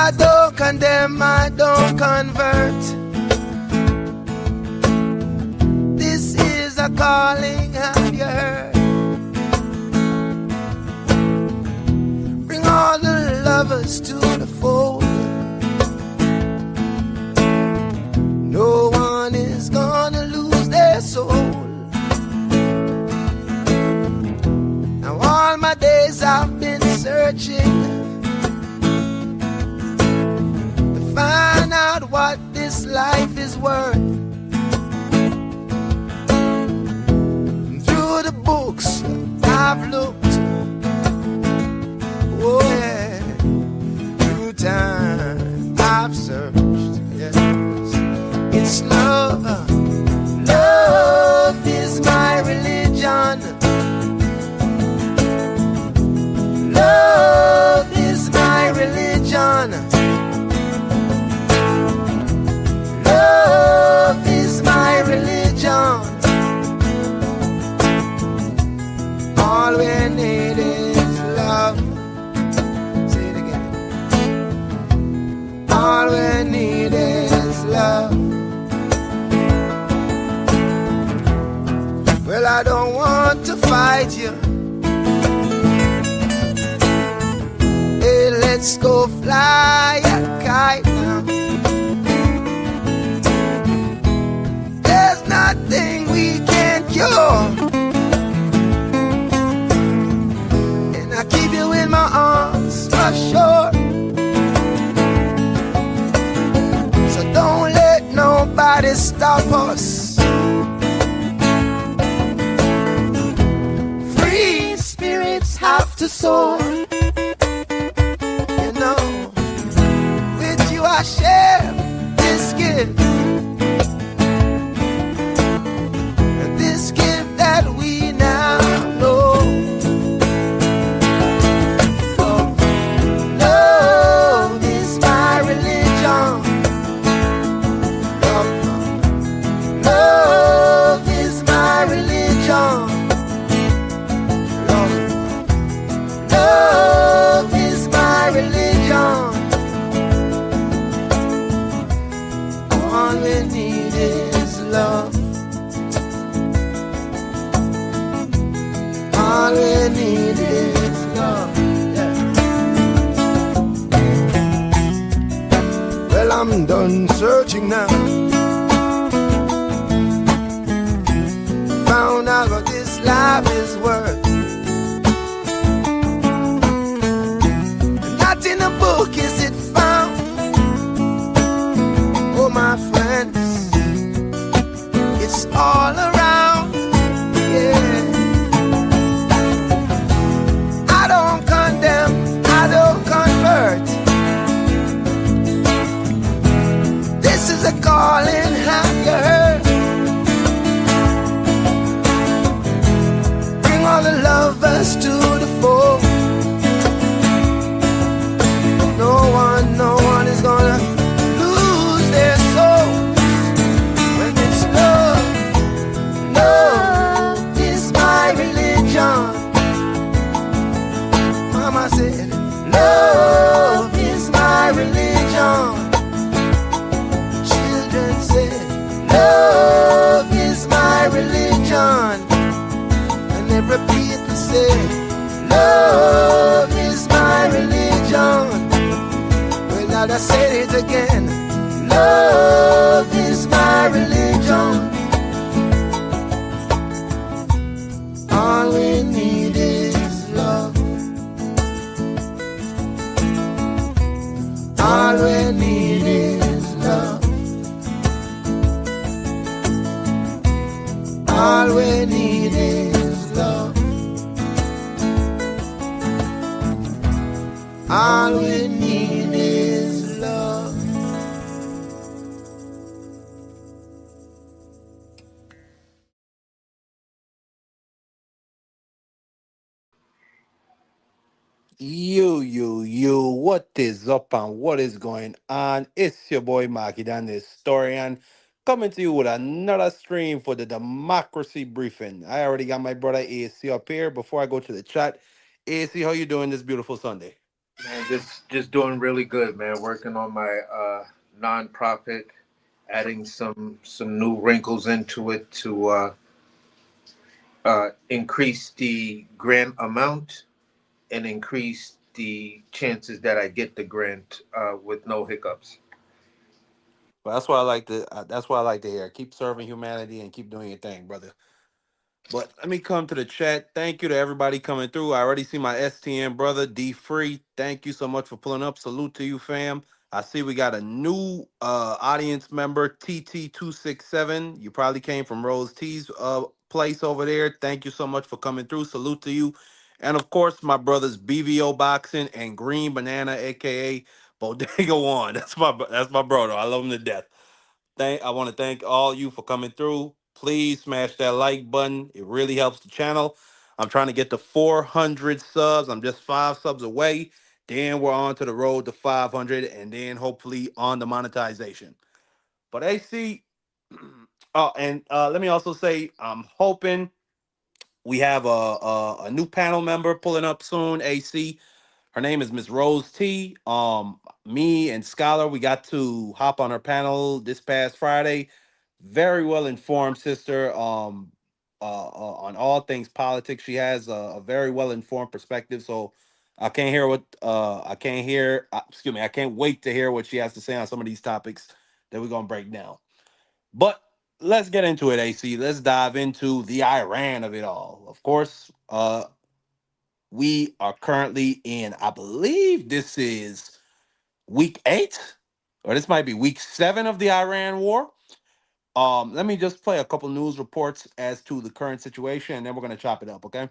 I don't condemn, I don't convert. This is a calling, have you heard? Bring all the lovers to the fold. No one is gonna lose their soul. Now all my days I've been searching to find out what this life is worth. And through the books I've looked, oh yeah, through time I've searched, yes. It's love, love is my religion. Love is my religion. Love is my religion. All we need is love. Say it again. All we need is love. Well, I don't want to fight you. Hey, let's go fly a kite now. There's nothing we can't cure. And I keep you in my arms for sure. So don't let nobody stop us. Free spirits have to soar. You know, with you I share this gift. And this gift that we now know. Love, love is my religion. Love, love is my religion. Love is my religion. All we need is love. All we need is love. Yeah. Well, I'm done searching now. Found out what this life is worth. In a book is it found? Oh my friends, it's all around. Yeah, I don't condemn, I don't convert. This is a calling, have you heard? Bring all the lovers to the fore. No one is gonna lose their soul when it's love. Love is my religion. Mama said, love is my religion. Children said, love is my religion. And they repeat and say, love is my religion. Now I said it again. Love is my religion. All we need is love. All we need is love. All we need is love. All we need is love. What is up and what is going on? It's your boy Marky Dan, the historian, coming to you with another stream for the Democracy Briefing. I already got my brother AC up here. Before I go to the chat, AC, how you doing this beautiful Sunday? Man, just doing really good, man. Working on my nonprofit, adding some new wrinkles into it to increase the grant amount and increase the chances that I get the grant with no hiccups. But that's what I like to. That's what I like to hear. Keep serving humanity and keep doing your thing, brother. But let me come to the chat. Thank you to everybody coming through. I already see my STN brother, D Free. Thank you so much for pulling up. Salute to you, fam. I see we got a new audience member, TT267. You probably came from Rose T's place over there. Thank you so much for coming through. Salute to you. And of course, my brothers BVO Boxing and Green Banana, aka Bodega One. That's my brother. I love him to death. I want to thank all you for coming through. Please smash that like button. It really helps the channel. I'm trying to get to 400 subs. I'm just 5 subs away. Then we're on to the road to 500 and then hopefully on the monetization. But AC, oh, and let me also say, I'm hoping we have a new panel member pulling up soon, AC. Her name is Miss Rose T. Me and Scholar, we got to hop on her panel this past Friday. Very well informed sister. On all things politics, she has a very well informed perspective. So I can't hear what I can't hear. Excuse me, I can't wait to hear what she has to say on some of these topics that we're gonna break down. But let's get into it, AC. Let's dive into the Iran of it all. Of course, we are currently in, I believe this is week 8, or this might be week 7 of the Iran war. Let me just play a couple news reports as to the current situation, and then we're going to chop it up, okay?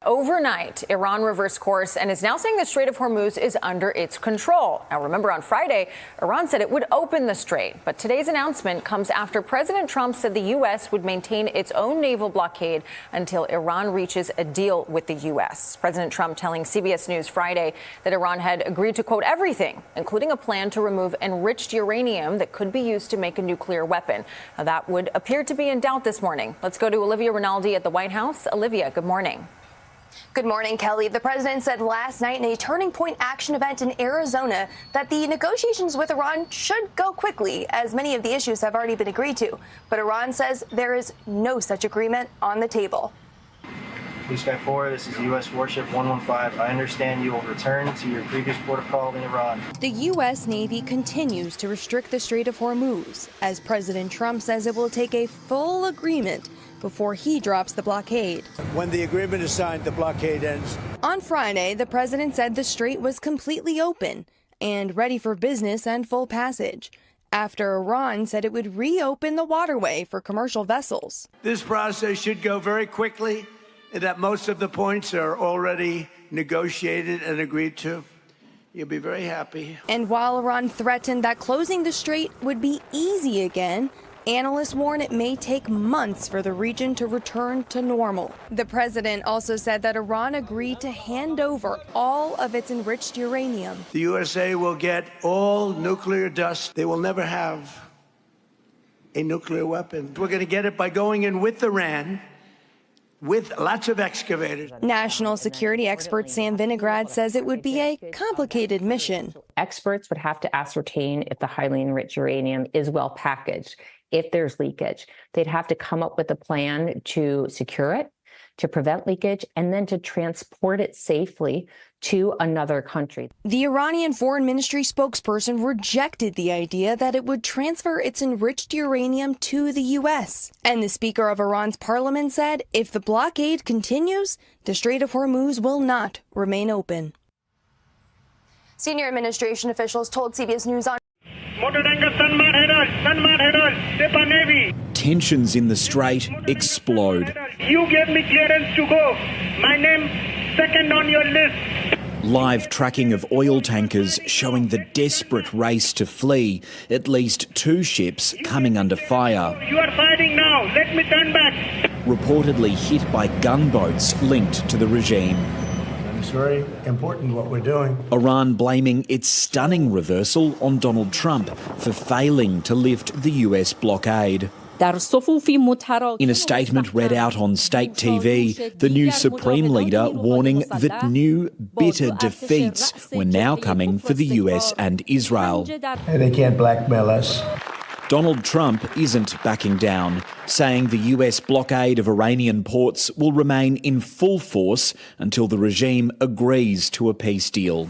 Overnight, Iran reversed course and is now saying the Strait of Hormuz is under its control. Now, remember, on Friday, Iran said it would open the strait. But today's announcement comes after President Trump said the U.S. would maintain its own naval blockade until Iran reaches a deal with the U.S. President Trump telling CBS News Friday that Iran had agreed to, quote, everything, including a plan to remove enriched uranium that could be used to make a nuclear weapon. Now, that would appear to be in doubt this morning. Let's go to Olivia Rinaldi at the White House. Olivia, good morning. Good morning, Kelly. The president said last night in a Turning Point action event in Arizona that the negotiations with Iran should go quickly, as many of the issues have already been agreed to. But Iran says there is no such agreement on the table. Blue Sky 4, this is U.S. Warship 115. I understand you will return to your previous port of call in Iran. The U.S. Navy continues to restrict the Strait of Hormuz, as President Trump says it will take a full agreement before he drops the blockade. When the agreement is signed, the blockade ends. On Friday, the president said the strait was completely open and ready for business and full passage, after Iran said it would reopen the waterway for commercial vessels. This process should go very quickly, and that most of the points are already negotiated and agreed to. You'll be very happy. And while Iran threatened that closing the strait would be easy again, analysts warn it may take months for the region to return to normal. The president also said that Iran agreed to hand over all of its enriched uranium. The USA will get all nuclear dust. They will never have a nuclear weapon. We're going to get it by going in with Iran, with lots of excavators. National security expert Sam Vinograd says it would be a complicated mission. Experts would have to ascertain if the highly enriched uranium is well packaged. If there's leakage, they'd have to come up with a plan to secure it, to prevent leakage, and then to transport it safely to another country. The Iranian Foreign Ministry spokesperson rejected the idea that it would transfer its enriched uranium to the U.S. And the Speaker of Iran's parliament said if the blockade continues, the Strait of Hormuz will not remain open. Senior administration officials told CBS News on tensions in the strait explode. You gave me clearance to go. My name second on your list. Live tracking of oil tankers showing the desperate race to flee. At least 2 ships coming under fire. You are fighting now. Let me turn back. Reportedly hit by gunboats linked to the regime. It's very important what we're doing. Iran blaming its stunning reversal on Donald Trump for failing to lift the US blockade. In a statement read out on state TV, the new Supreme Leader warning that new, bitter defeats were now coming for the US and Israel. And they can't blackmail us. Donald Trump isn't backing down, saying the US blockade of Iranian ports will remain in full force until the regime agrees to a peace deal.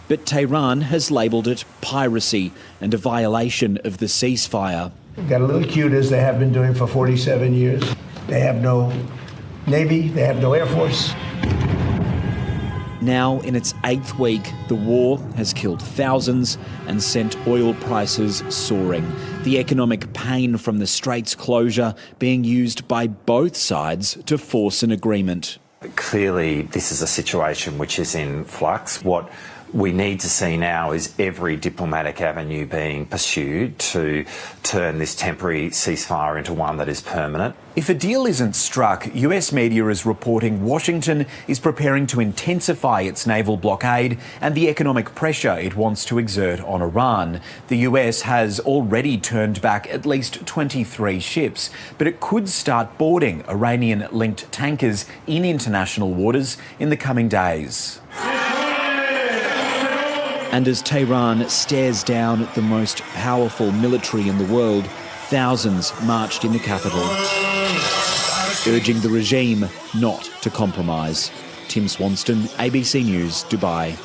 But Tehran has labelled it piracy and a violation of the ceasefire. They've got a little cute as they have been doing for 47 years. They have no Navy, they have no Air Force. Now, in its 8th week, the war has killed thousands and sent oil prices soaring. The economic pain from the Strait's closure being used by both sides to force an agreement. Clearly, this is a situation which is in flux. What we need to see now is every diplomatic avenue being pursued to turn this temporary ceasefire into one that is permanent. If a deal isn't struck, US media is reporting Washington is preparing to intensify its naval blockade and the economic pressure it wants to exert on Iran. The US has already turned back at least 23 ships, but it could start boarding Iranian-linked tankers in international waters in the coming days. And as Tehran stares down at the most powerful military in the world, thousands marched in the capital, urging the regime not to compromise. Tim Swanston, ABC News, Dubai.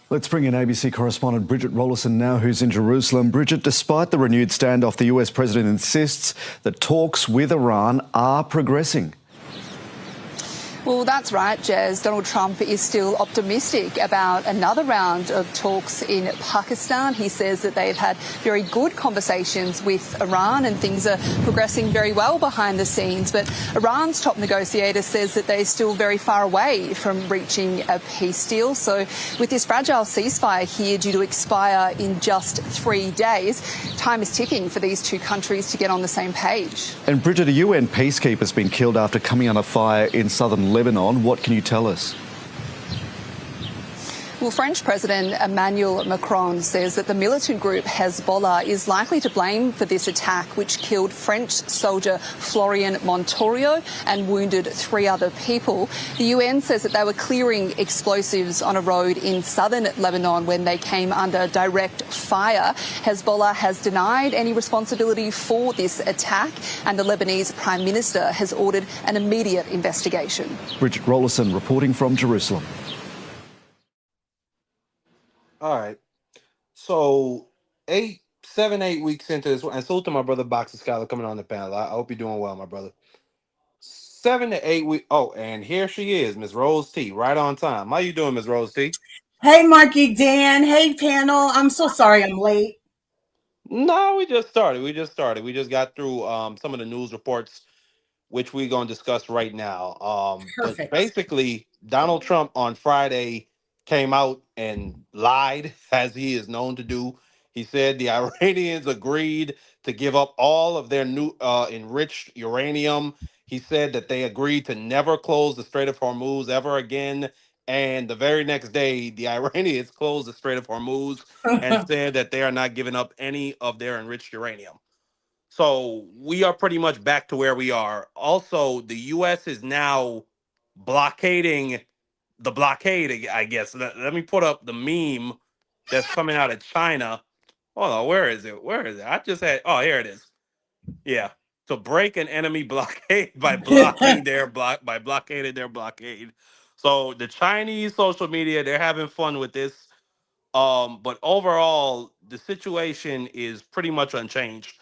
Let's bring in ABC correspondent Bridget Rollison now, who's in Jerusalem. Bridget, despite the renewed standoff, the US president insists that talks with Iran are progressing. Well, that's right, Jez. Donald Trump is still optimistic about another round of talks in Pakistan. He says that they've had very good conversations with Iran and things are progressing very well behind the scenes. But Iran's top negotiator says that they're still very far away from reaching a peace deal. So with this fragile ceasefire here due to expire in just 3 days, time is ticking for these two countries to get on the same page. And Bridget, a UN peacekeeper's been killed after coming under fire in southern Lebanon. What can you tell us? Well, French President Emmanuel Macron says that the militant group Hezbollah is likely to blame for this attack, which killed French soldier Florian Montorio and wounded 3 other people. The UN says that they were clearing explosives on a road in southern Lebanon when they came under direct fire. Hezbollah has denied any responsibility for this attack, and the Lebanese Prime Minister has ordered an immediate investigation. Bridget Rollison reporting from Jerusalem. All right. So 7, 8 weeks into this, and salute to my brother Boxer Scholar coming on the panel. I hope you're doing well, my brother. 7 to 8 weeks. Oh, and here she is, Miss Rose T, right on time. How you doing, Miss Rose T? Hey, Marky Dan. Hey, panel. I'm so sorry I'm late. No, we just started. We just got through some of the news reports, which we're going to discuss right now. But basically, Donald Trump on Friday came out and lied, as he is known to do. He said the Iranians agreed to give up all of their new enriched uranium. He said that they agreed to never close the Strait of Hormuz ever again. And the very next day, the Iranians closed the Strait of Hormuz and said that they are not giving up any of their enriched uranium. So we are pretty much back to where we are. Also, the U.S. is now blockading the blockade, I guess. Let me put up the meme that's coming out of China. Hold on, where is it? I just had, oh, here it is. Yeah. To break an enemy blockade by blockading their blockade. So the Chinese social media, they're having fun with this. But overall, the situation is pretty much unchanged.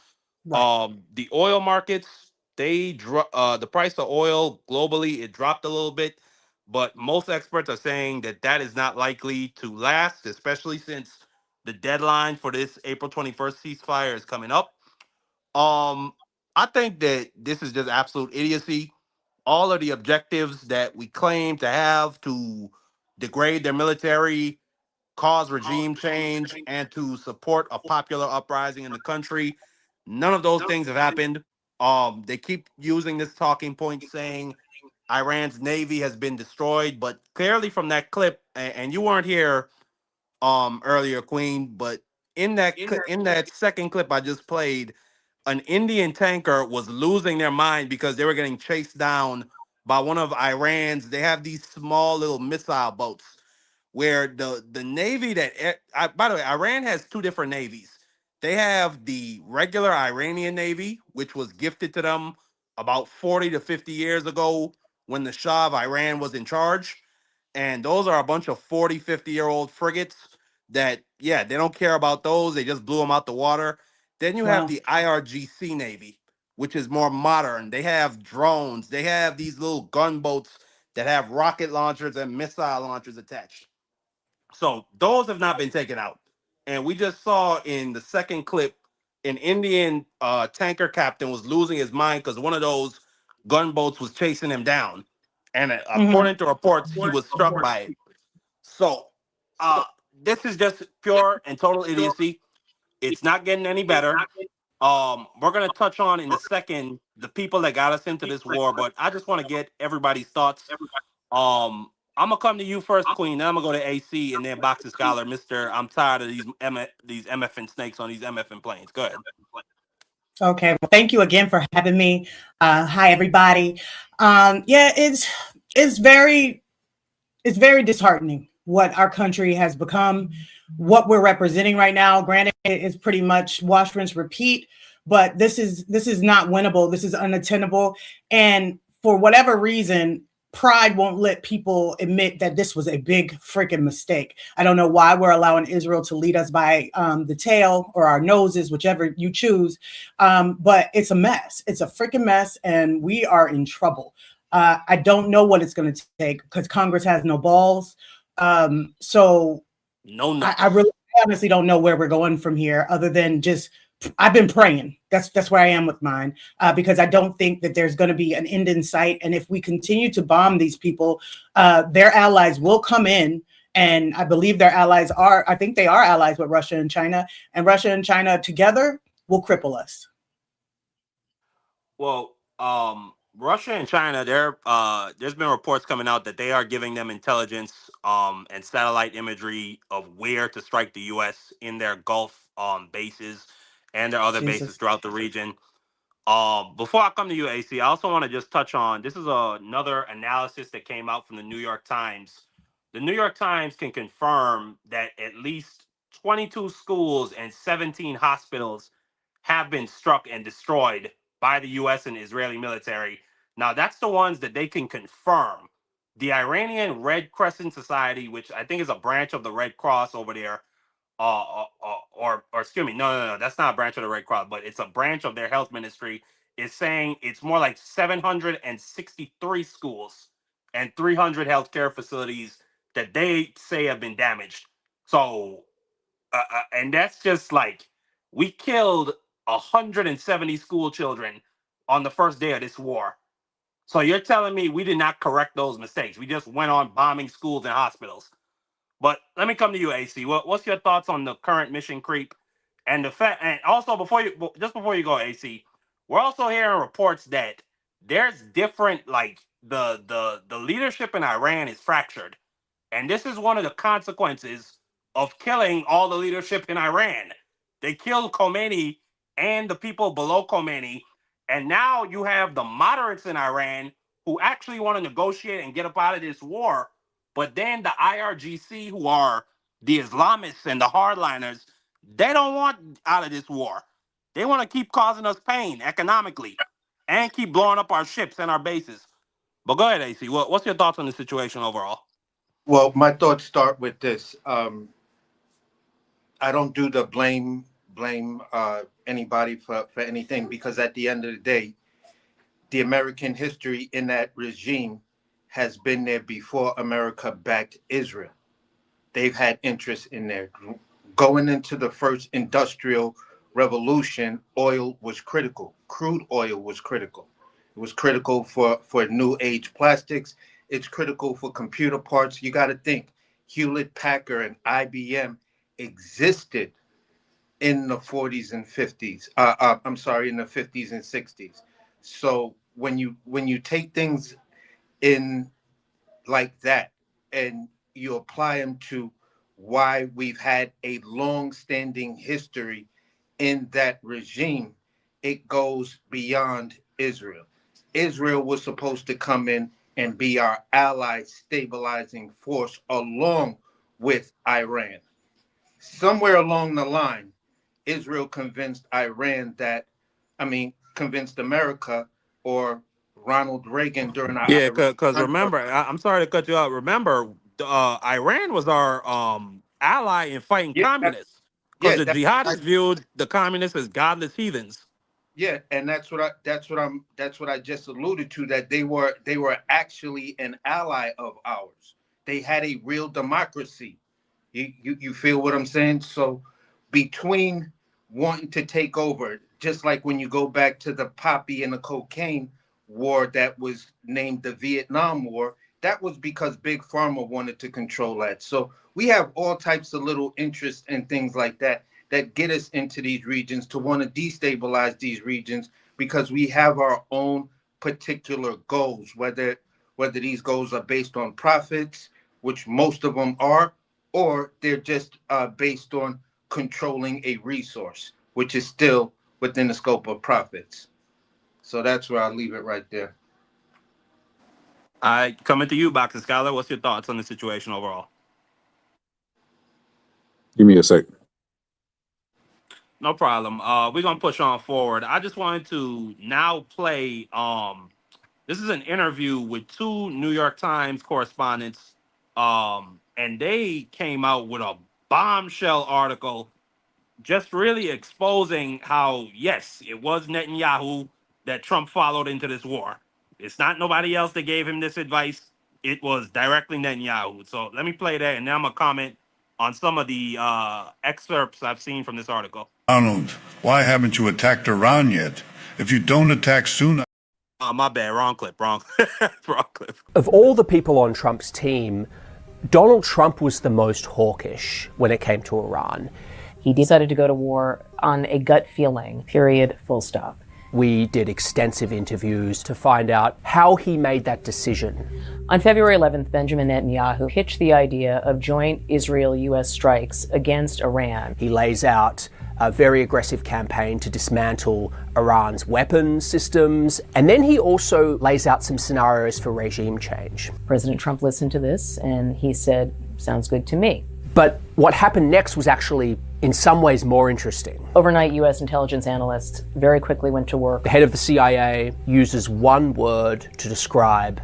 Right. The oil markets, the price of oil globally, it dropped a little bit, but most experts are saying that is not likely to last, especially since the deadline for this April 21st ceasefire is coming up. I think that this is just absolute idiocy. All of the objectives that we claim to have to degrade their military, cause regime change, and to support a popular uprising in the country, none of those things have happened. They keep using this talking point saying Iran's navy has been destroyed, but clearly from that clip, and you weren't here earlier, Queen, but in that second clip I just played, an Indian tanker was losing their mind because they were getting chased down by one of Iran's. They have these small little missile boats where the navy by the way, Iran has two different navies. They have the regular Iranian navy, which was gifted to them about 40 to 50 years ago when the Shah of Iran was in charge. And those are a bunch of 40, 50-year-old frigates that, yeah, they don't care about those. They just blew them out the water. Then you have Wow. the IRGC Navy, which is more modern. They have drones. They have these little gunboats that have rocket launchers and missile launchers attached. So those have not been taken out. And we just saw in the second clip, an Indian tanker captain was losing his mind because one of those gunboats was chasing him down. And Mhm. according to reports, he was struck by it. So this is just pure and total idiocy. It's not getting any better. We're gonna touch on in a second the people that got us into this war, but I just want to get everybody's thoughts. I'm gonna come to you first, Queen. Then I'm gonna go to AC and then Boxing Scholar, Mister. I'm tired of these MFN snakes on these MFN planes. Go ahead. Okay. Well, thank you again for having me. Hi, everybody. Yeah, it's very disheartening what our country has become, what we're representing right now. Granted, it's pretty much wash, rinse, repeat, but this is not winnable. This is unattainable, and for whatever reason, pride won't let people admit that this was a big freaking mistake. I don't know why we're allowing Israel to lead us by the tail or our noses, whichever you choose, but it's a mess. It's a freaking mess, and we are in trouble. I don't know what it's going to take because Congress has no balls. So No, I really honestly don't know where we're going from here other than just I've been praying. That's where I am with mine because I don't think that there's going to be an end in sight. And if we continue to bomb these people, their allies will come in. And I believe their allies are, I think they are allies with Russia and China. And Russia and China together will cripple us. Well, Russia and China, there's been reports coming out that they are giving them intelligence and satellite imagery of where to strike the U.S. in their Gulf bases and their other bases Jesus. throughout the region. Before I come to you, AC, I also want to just touch on this is another analysis that came out from the New York Times. The New York Times can confirm that at least 22 schools and 17 hospitals have been struck and destroyed by the U.S. and Israeli military. Now, that's the ones that they can confirm. The Iranian Red Crescent Society, which I think is a branch of the Red Cross over there, or excuse me, no, that's not a branch of the Red Cross, but it's a branch of their health ministry, is saying it's more like 763 schools and 300 healthcare facilities that they say have been damaged. So, and that's just like we killed 170 school children on the first day of this war. So you're telling me we did not correct those mistakes? We just went on bombing schools and hospitals. But let me come to you, AC. What's your thoughts on the current mission creep and the fact? And also, before you go, AC, we're also hearing reports that there's different, like the leadership in Iran is fractured, and this is one of the consequences of killing all the leadership in Iran. They killed Khomeini and the people below Khomeini, and now you have the moderates in Iran who actually want to negotiate and get up out of this war. But then the IRGC, who are the Islamists and the hardliners, they don't want out of this war. They want to keep causing us pain economically and keep blowing up our ships and our bases. But go ahead, AC. What's your thoughts on the situation overall? Well, my thoughts start with this. I don't do the blame anybody for anything because at the end of the day, the American history in that regime has been there before America backed Israel. They've had interest in there. Going into the first industrial revolution, oil was critical. Crude oil was critical. It was critical for new age plastics. It's critical for computer parts. You got to think Hewlett Packard and IBM existed in the 40s and 50s. I'm sorry, in the 50s and 60s. So when you take things in like that and you apply them to why we've had a long-standing history in that regime, it goes beyond Israel. Israel was supposed to come in and be our ally stabilizing force along with Iran. Somewhere along the line, Israel convinced convinced America or Ronald Reagan during our Yeah, Iraq because Contra. remember, I'm sorry to cut you out. Remember, Iran was our ally in fighting Yeah, communists because yeah, the jihadists viewed the communists as godless heathens. yeah, and that's what I just alluded to, that they were actually an ally of ours. They had a real democracy. You feel what I'm saying? So between wanting to take over, just like when you go back to the poppy and the cocaine war that was named the Vietnam War, that was because Big Pharma wanted to control that. So we have all types of little interests and things like that that get us into these regions to want to destabilize these regions because we have our own particular goals, whether these goals are based on profits, which most of them are, or they're just based on controlling a resource, which is still within the scope of profits. So that's where I'll leave it right there. All right, coming to you, Boxing Scholar. What's your thoughts on the situation overall? Give me a sec. No problem. We're gonna push on forward. I just wanted to now play. This is an interview with two New York Times correspondents, and they came out with a bombshell article, just really exposing how yes, it was Netanyahu that Trump followed into this war. It's not nobody else that gave him this advice. It was directly Netanyahu. So let me play that, and then I'm gonna comment on some of the excerpts I've seen from this article. Donald, why haven't you attacked Iran yet? If you don't attack soon... My bad. Wrong clip. Wrong clip. Of all the people on Trump's team, Donald Trump was the most hawkish when it came to Iran. He decided to go to war on a gut feeling, period, full stop. We did extensive interviews to find out how he made that decision. On February 11th, Benjamin Netanyahu pitched the idea of joint Israel-U.S. strikes against Iran. He lays out a very aggressive campaign to dismantle Iran's weapons systems, and then he also lays out some scenarios for regime change. President Trump listened to this and he said, sounds good to me. But what happened next was actually, in some ways, more interesting. Overnight, U.S. intelligence analysts very quickly went to work. The head of the CIA uses one word to describe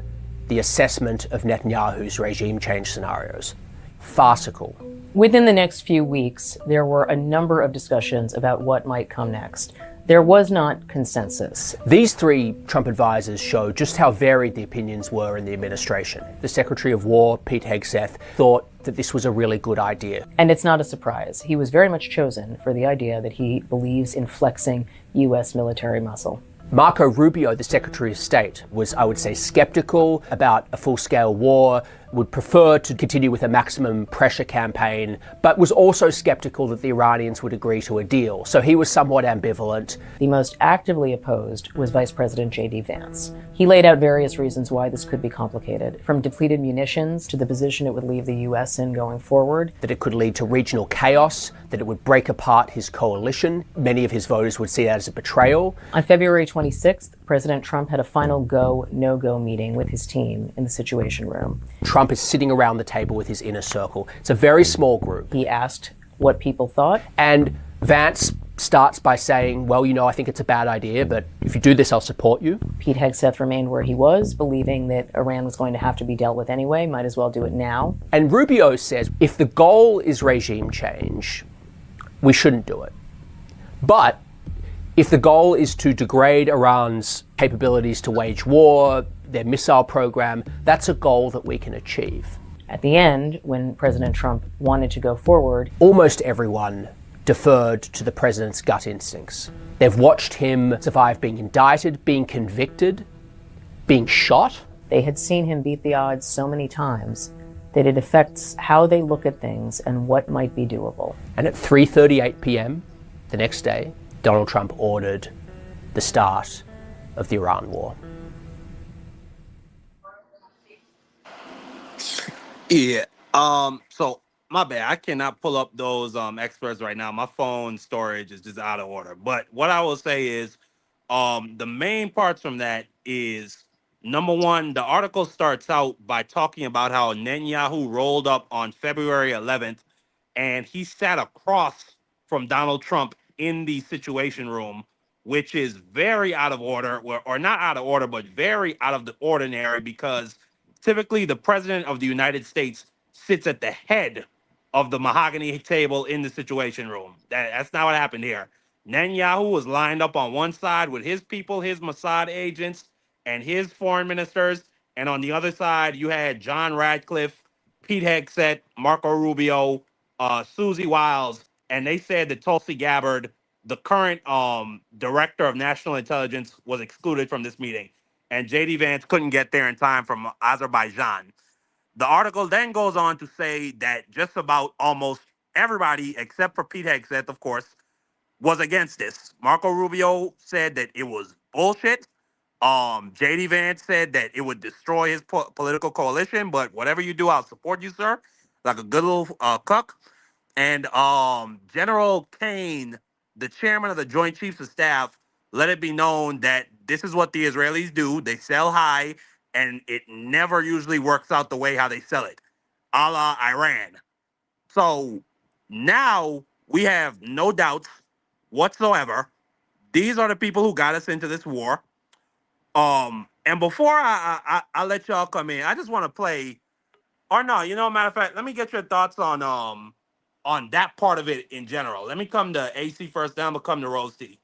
the assessment of Netanyahu's regime change scenarios: farcical. Within the next few weeks, there were a number of discussions about what might come next. There was not consensus. These three Trump advisors show just how varied the opinions were in the administration. The Secretary of War, Pete Hegseth, thought that this was a really good idea. And it's not a surprise. He was very much chosen for the idea that he believes in flexing U.S. military muscle. Marco Rubio, the Secretary of State, was, I would say, skeptical about a full-scale war, would prefer to continue with a maximum pressure campaign, but was also skeptical that the Iranians would agree to a deal. So he was somewhat ambivalent. The most actively opposed was Vice President J.D. Vance. He laid out various reasons why this could be complicated, from depleted munitions to the position it would leave the U.S. in going forward. That it could lead to regional chaos, that it would break apart his coalition. Many of his voters would see that as a betrayal. On February 26th, President Trump had a final go, no-go meeting with his team in the Situation Room. Trump is sitting around the table with his inner circle. It's a very small group. He asked what people thought. And Vance starts by saying, well, you know, I think it's a bad idea, but if you do this, I'll support you. Pete Hegseth remained where he was, believing that Iran was going to have to be dealt with anyway, might as well do it now. And Rubio says, if the goal is regime change, we shouldn't do it. But if the goal is to degrade Iran's capabilities to wage war, their missile program, that's a goal that we can achieve. At the end, when President Trump wanted to go forward, almost everyone deferred to the president's gut instincts. They've watched him survive being indicted, being convicted, being shot. They had seen him beat the odds so many times that it affects how they look at things and what might be doable. And at 3:38 p.m. the next day, Donald Trump ordered the start of the Iran war. Yeah. So my bad. I cannot pull up those experts right now. My phone storage is just out of order. But what I will say is The main parts from that is number one, the article starts out by talking about how Netanyahu rolled up on February 11th and he sat across from Donald Trump in the Situation Room, which is very out of order, or not out of order, but very out of the ordinary, because typically the president of the United States sits at the head of the mahogany table in the Situation Room. That's not what happened here. Netanyahu was lined up on one side with his people, his Mossad agents, and his foreign ministers. And on the other side, you had John Radcliffe, Pete Hegseth, Marco Rubio, Susie Wiles, and they said that Tulsi Gabbard, the current director of national intelligence, was excluded from this meeting. And JD Vance couldn't get there in time from Azerbaijan. The article then goes on to say that just about almost everybody, except for Pete Hegseth, of course, was against this. Marco Rubio said that it was bullshit. JD Vance said that it would destroy his political coalition, but whatever you do, I'll support you, sir. Like a good little cook. And General Kane, the chairman of the Joint Chiefs of Staff, let it be known that this is what the Israelis do. They sell high, and it never usually works out the way how they sell it, a la Iran. So now we have no doubts whatsoever. These are the people who got us into this war. And before I let y'all come in, I just want to play. Or no, matter of fact, let me get your thoughts on that part of it in general. Let me come to AC first, then I'm gonna come to Rose T.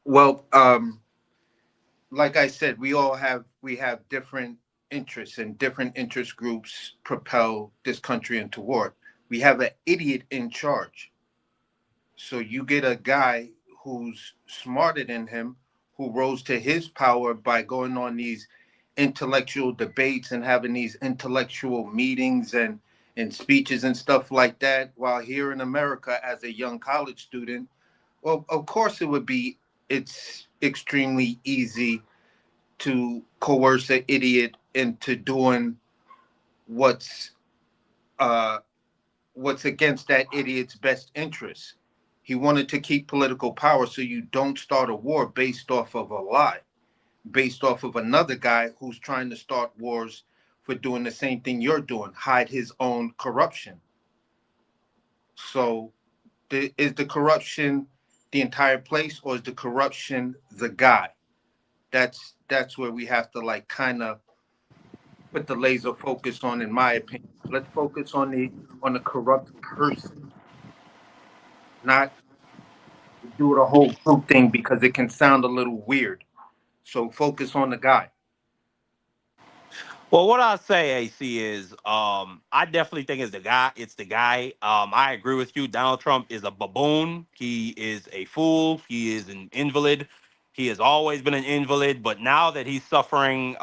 Well, like I said, we have different interests, and different interest groups propel this country into war. We have an idiot in charge. So you get a guy who's smarter than him, who rose to his power by going on these intellectual debates and having these intellectual meetings and speeches and stuff like that, while here in America as a young college student, well, of course it's extremely easy to coerce an idiot into doing what's against that idiot's best interest. He wanted to keep political power so you don't start a war based off of a lie, based off of another guy who's trying to start wars for doing the same thing you're doing, hide his own corruption. So is the corruption the entire place, or is the corruption the guy? That's where we have to kind of put the laser focus on, in my opinion. Let's focus on the corrupt person, not do the whole group thing, because it can sound a little weird. So focus on the guy. Well, what I'll say, AC, is I definitely think it's the guy. It's the guy. I agree with you. Donald Trump is a baboon. He is a fool. He is an invalid. He has always been an invalid, but now that he's suffering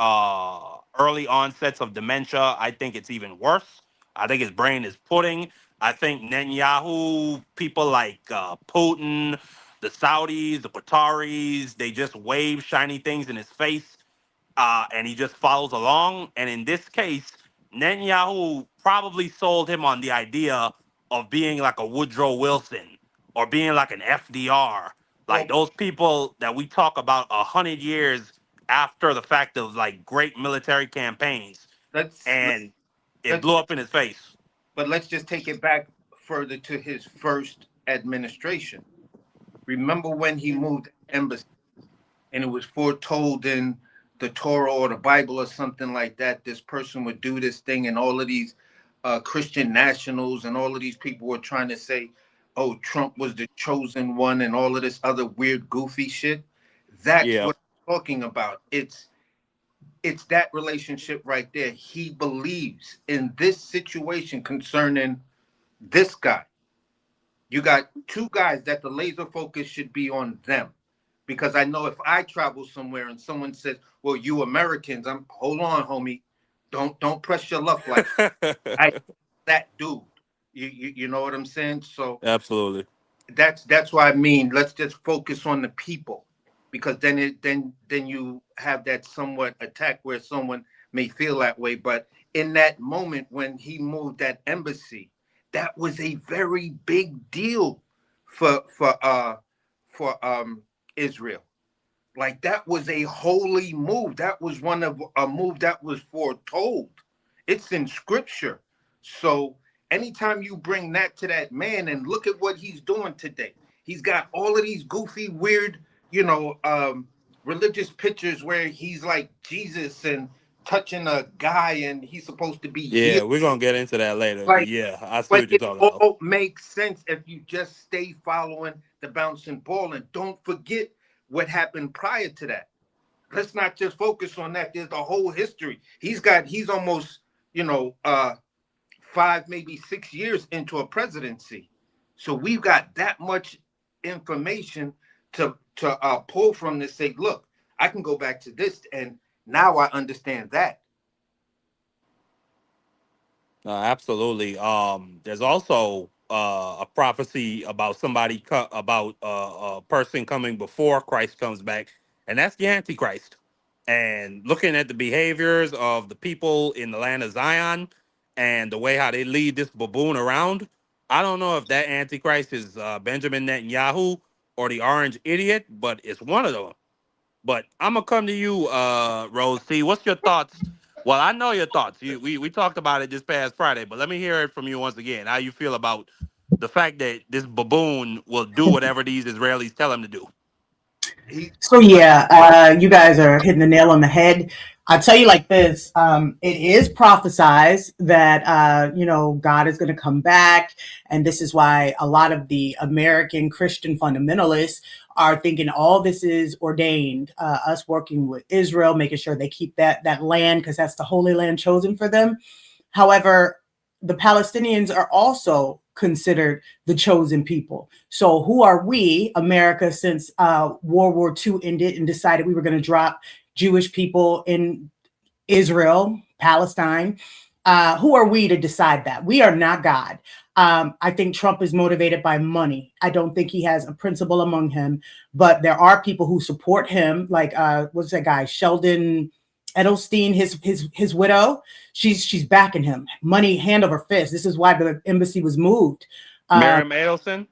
early onsets of dementia, I think it's even worse. I think his brain is pudding. I think Netanyahu, people like Putin, the Saudis, the Qataris, they just wave shiny things in his face, and he just follows along. And in this case, Netanyahu probably sold him on the idea of being like a Woodrow Wilson or being like an FDR, like those people that we talk about 100 years after the fact of great military campaigns. And it blew up in his face. But let's just take it back further to his first administration. Remember when he moved embassy, and it was foretold in the Torah or the Bible or something like that, this person would do this thing, and all of these Christian nationals and all of these people were trying to say, oh, Trump was the chosen one and all of this other weird, goofy shit. That's what I'm talking about. It's that relationship right there. He believes in this situation concerning this guy. You got two guys that the laser focus should be on them. Because I know if I travel somewhere and someone says, well, you Americans, hold on, homie. Don't press your luck like that dude. You know what I'm saying? So absolutely. That's why I mean, let's just focus on the people, because then you have that somewhat attack where someone may feel that way. But in that moment when he moved that embassy, that was a very big deal for Israel. Like, that was a holy move. That was one of a move that was foretold. It's in scripture. So anytime you bring that to that man, and look at what he's doing today. He's got all of these goofy, weird, religious pictures where he's like Jesus and touching a guy and he's supposed to be Yeah, healed. we're gonna get into that later. But Like, yeah, I see but what you're it talking about. all makes sense if you just stay following the bouncing ball and don't forget what happened prior to that. Let's not just focus on that. There's the whole history. He's almost, 5, maybe 6 years into a presidency. So we've got that much information to pull from this. Say, look, I can go back to this, and now I understand that. Absolutely. There's also a prophecy about about a person coming before Christ comes back, and that's the Antichrist. And looking at the behaviors of the people in the land of Zion and the way how they lead this baboon around, I don't know if that Antichrist is Benjamin Netanyahu or the Orange Idiot, but it's one of them. But I'm gonna come to you, Rose T. What's your thoughts? Well, I know your thoughts. We talked about it this past Friday, but let me hear it from you once again. How you feel about the fact that this baboon will do whatever these Israelis tell him to do? So yeah, you guys are hitting the nail on the head. I'll tell you like this: it is prophesized that God is going to come back, and this is why a lot of the American Christian fundamentalists are thinking all this is ordained. Us working with Israel, making sure they keep that land because that's the holy land chosen for them. However, the Palestinians are also considered the chosen people. So who are we, America, since World War II ended and decided we were going to drop Jewish people in Israel, Palestine? Who are we to decide that? We are not God. I think Trump is motivated by money. I don't think he has a principle among him, but there are people who support him, like what's that guy, Sheldon Edelstein, his widow. She's backing him, money hand over fist. This is why the embassy was moved. Miriam Adelson.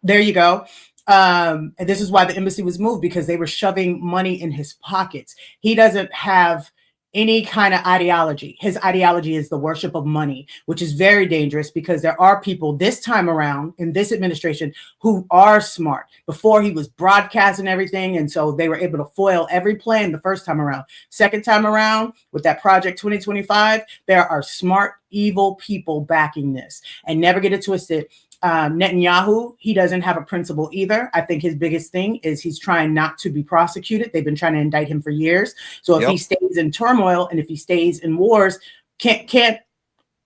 There you go. And this is why the embassy was moved, because they were shoving money in his pockets. He doesn't have any kind of ideology. His ideology is the worship of money, which is very dangerous because there are people this time around in this administration who are smart. Before, he was broadcasting everything, and so they were able to foil every plan the first time around. Second time around, with that Project 2025, there are smart, evil people backing this. And never get it twisted. Netanyahu, he doesn't have a principle either. I think his biggest thing is he's trying not to be prosecuted. They've been trying to indict him for years. So if he stays in turmoil and if he stays in wars, can't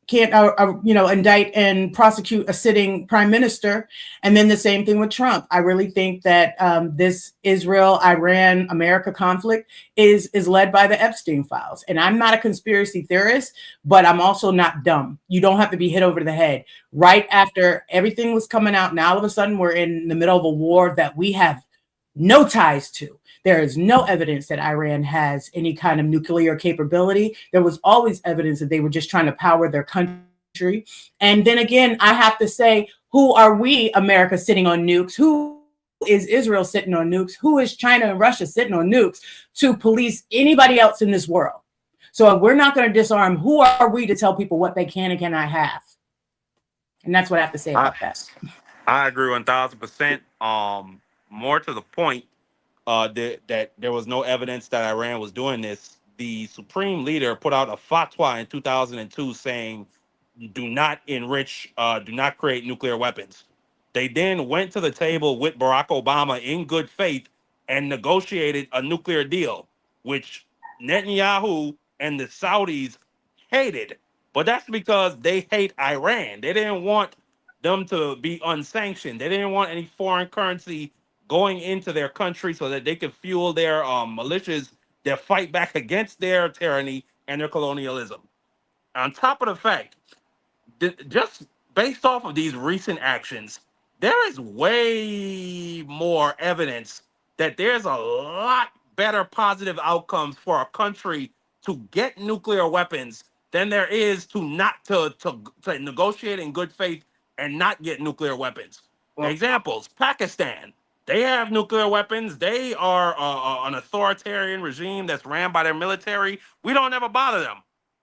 indict and prosecute a sitting prime minister. And then the same thing with Trump. I really think that this Israel-Iran-America conflict is led by the Epstein files. And I'm not a conspiracy theorist, but I'm also not dumb. You don't have to be hit over the head. Right after everything was coming out, now all of a sudden we're in the middle of a war that we have no ties to. There is no evidence that Iran has any kind of nuclear capability. There was always evidence that they were just trying to power their country. And then again, I have to say, who are we, America, sitting on nukes? Who is Israel sitting on nukes? Who is China and Russia sitting on nukes to police anybody else in this world? So if we're not going to disarm, who are we to tell people what they can and cannot have? And that's what I have to say about that. I agree 1,000%. More to the point, that there was no evidence that Iran was doing this. The supreme leader put out a fatwa in 2002 saying, do not create nuclear weapons. They then went to the table with Barack Obama in good faith and negotiated a nuclear deal, which Netanyahu and the Saudis hated. But that's because they hate Iran. They didn't want them to be unsanctioned. They didn't want any foreign currency going into their country so that they could fuel their militias that fight back against their tyranny and their colonialism. On top of the fact, just based off of these recent actions, there is way more evidence that there's a lot better positive outcomes for a country to get nuclear weapons than there is to negotiate in good faith and not get nuclear weapons. Examples: Pakistan. They have nuclear weapons. They are an authoritarian regime that's ran by their military. We don't ever bother them.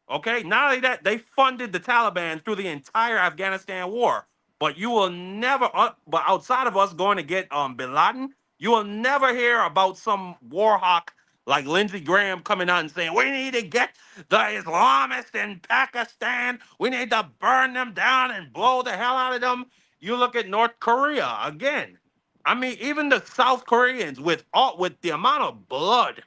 Okay. Not only that, they funded the Taliban through the entire Afghanistan war. But you will never, but outside of us going to get Bin Laden, you will never hear about some war hawk like Lindsey Graham coming out and saying, we need to get the Islamists in Pakistan. We need to burn them down and blow the hell out of them. You look at North Korea again. I mean, even the South Koreans with the amount of blood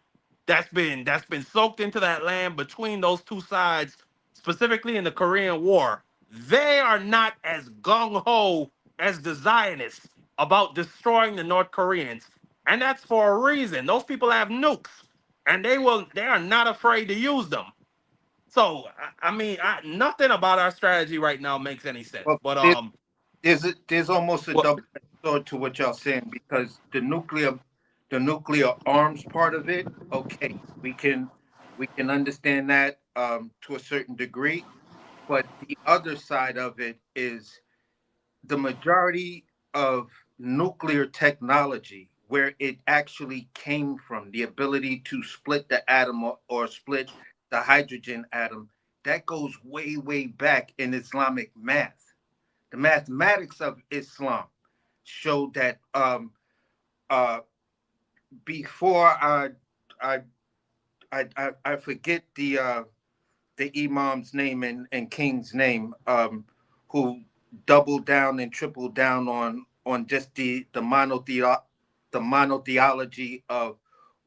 that's been soaked into that land between those two sides, specifically in the Korean War, they are not as gung-ho as the Zionists about destroying the North Koreans. And that's for a reason. Those people have nukes, and they are not afraid to use them. So I mean, nothing about our strategy right now makes any sense. Well, But there's almost a double sword to what y'all saying, because the nuclear arms part of it, okay, we can understand that to a certain degree, but the other side of it is the majority of nuclear technology, where it actually came from, the ability to split the atom or split the hydrogen atom, that goes way, way back in Islamic math. The mathematics of Islam showed that before I forget the imam's name and king's name, who doubled down and tripled down on just the monotheology of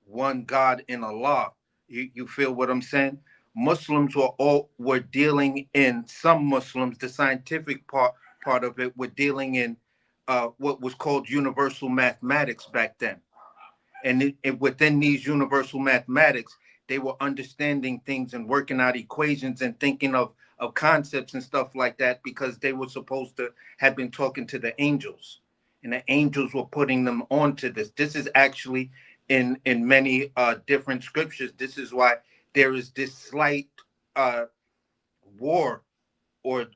one God in Allah. You feel what I'm saying? Muslims were dealing in, some Muslims, the scientific part of it, were dealing in what was called universal mathematics back then. And within these universal mathematics, they were understanding things and working out equations and thinking of concepts and stuff like that, because they were supposed to have been talking to the angels, and the angels were putting them onto this. This is actually in many different scriptures. This is why there is this slight war, or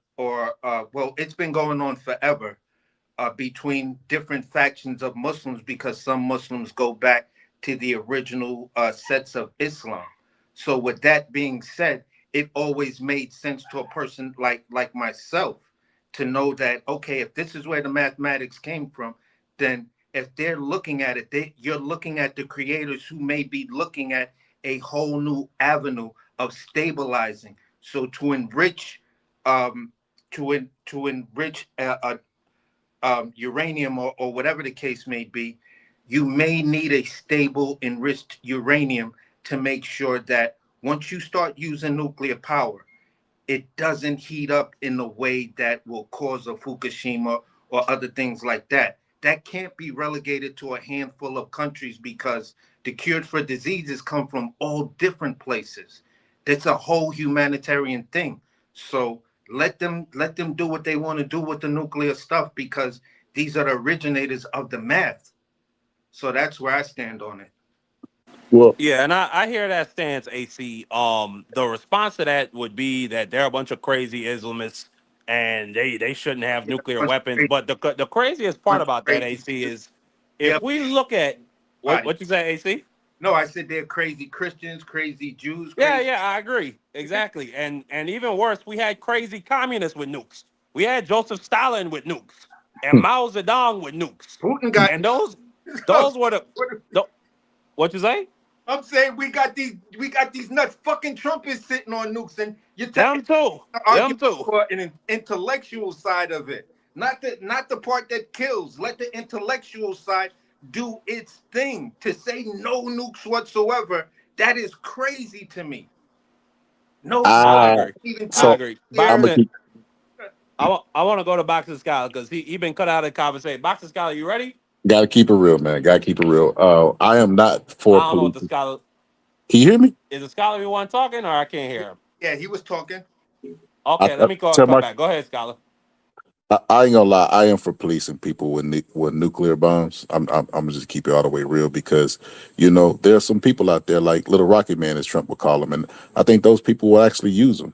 well, it's been going on forever, between different factions of Muslims, because some Muslims go back to the original sets of Islam. So with that being said, it always made sense to a person like myself to know that, okay, if this is where the mathematics came from, then if they're looking at it, you're looking at the creators who may be looking at a whole new avenue of stabilizing. So to enrich uranium or whatever the case may be, you may need a stable enriched uranium to make sure that once you start using nuclear power, it doesn't heat up in a way that will cause a Fukushima or other things like that. That can't be relegated to a handful of countries, because the cures for diseases come from all different places. That's a whole humanitarian thing. So let them do what they want to do with the nuclear stuff, because these are the originators of the math. So that's where I stand on it. Well, yeah, and I hear that stance, AC. The response to that would be that they're a bunch of crazy Islamists and they shouldn't have nuclear weapons. But the craziest part about that, AC, is if we look at what you say, AC. No, I said they're crazy Christians, crazy Jews. Crazy. Yeah, I agree. Exactly. And even worse, we had crazy communists with nukes. We had Joseph Stalin with nukes and Mao Zedong with nukes. Putin got, and those were the what you say? I'm saying we got these nuts fucking Trumpists sitting on nukes, and you're them too. For an intellectual side of it, not the part that kills. Let the intellectual side do its thing. To say no nukes whatsoever, that is crazy to me. No, I agree. Boxer, I want to go to Boxer Scholar because he been cut out of the conversation. Boxer Scholar, you ready? Gotta keep it real, man. Gotta keep it real. I am not for I don't know what the scholar. Can you hear me? Is the scholar one talking, or I can't hear him? Yeah, he was talking. Okay, let me come back. Go ahead, scholar. I ain't gonna lie. I am for policing people with nuclear bombs. I'm gonna just keep it all the way real, because there are some people out there like Little Rocket Man, as Trump would call them, and I think those people will actually use them.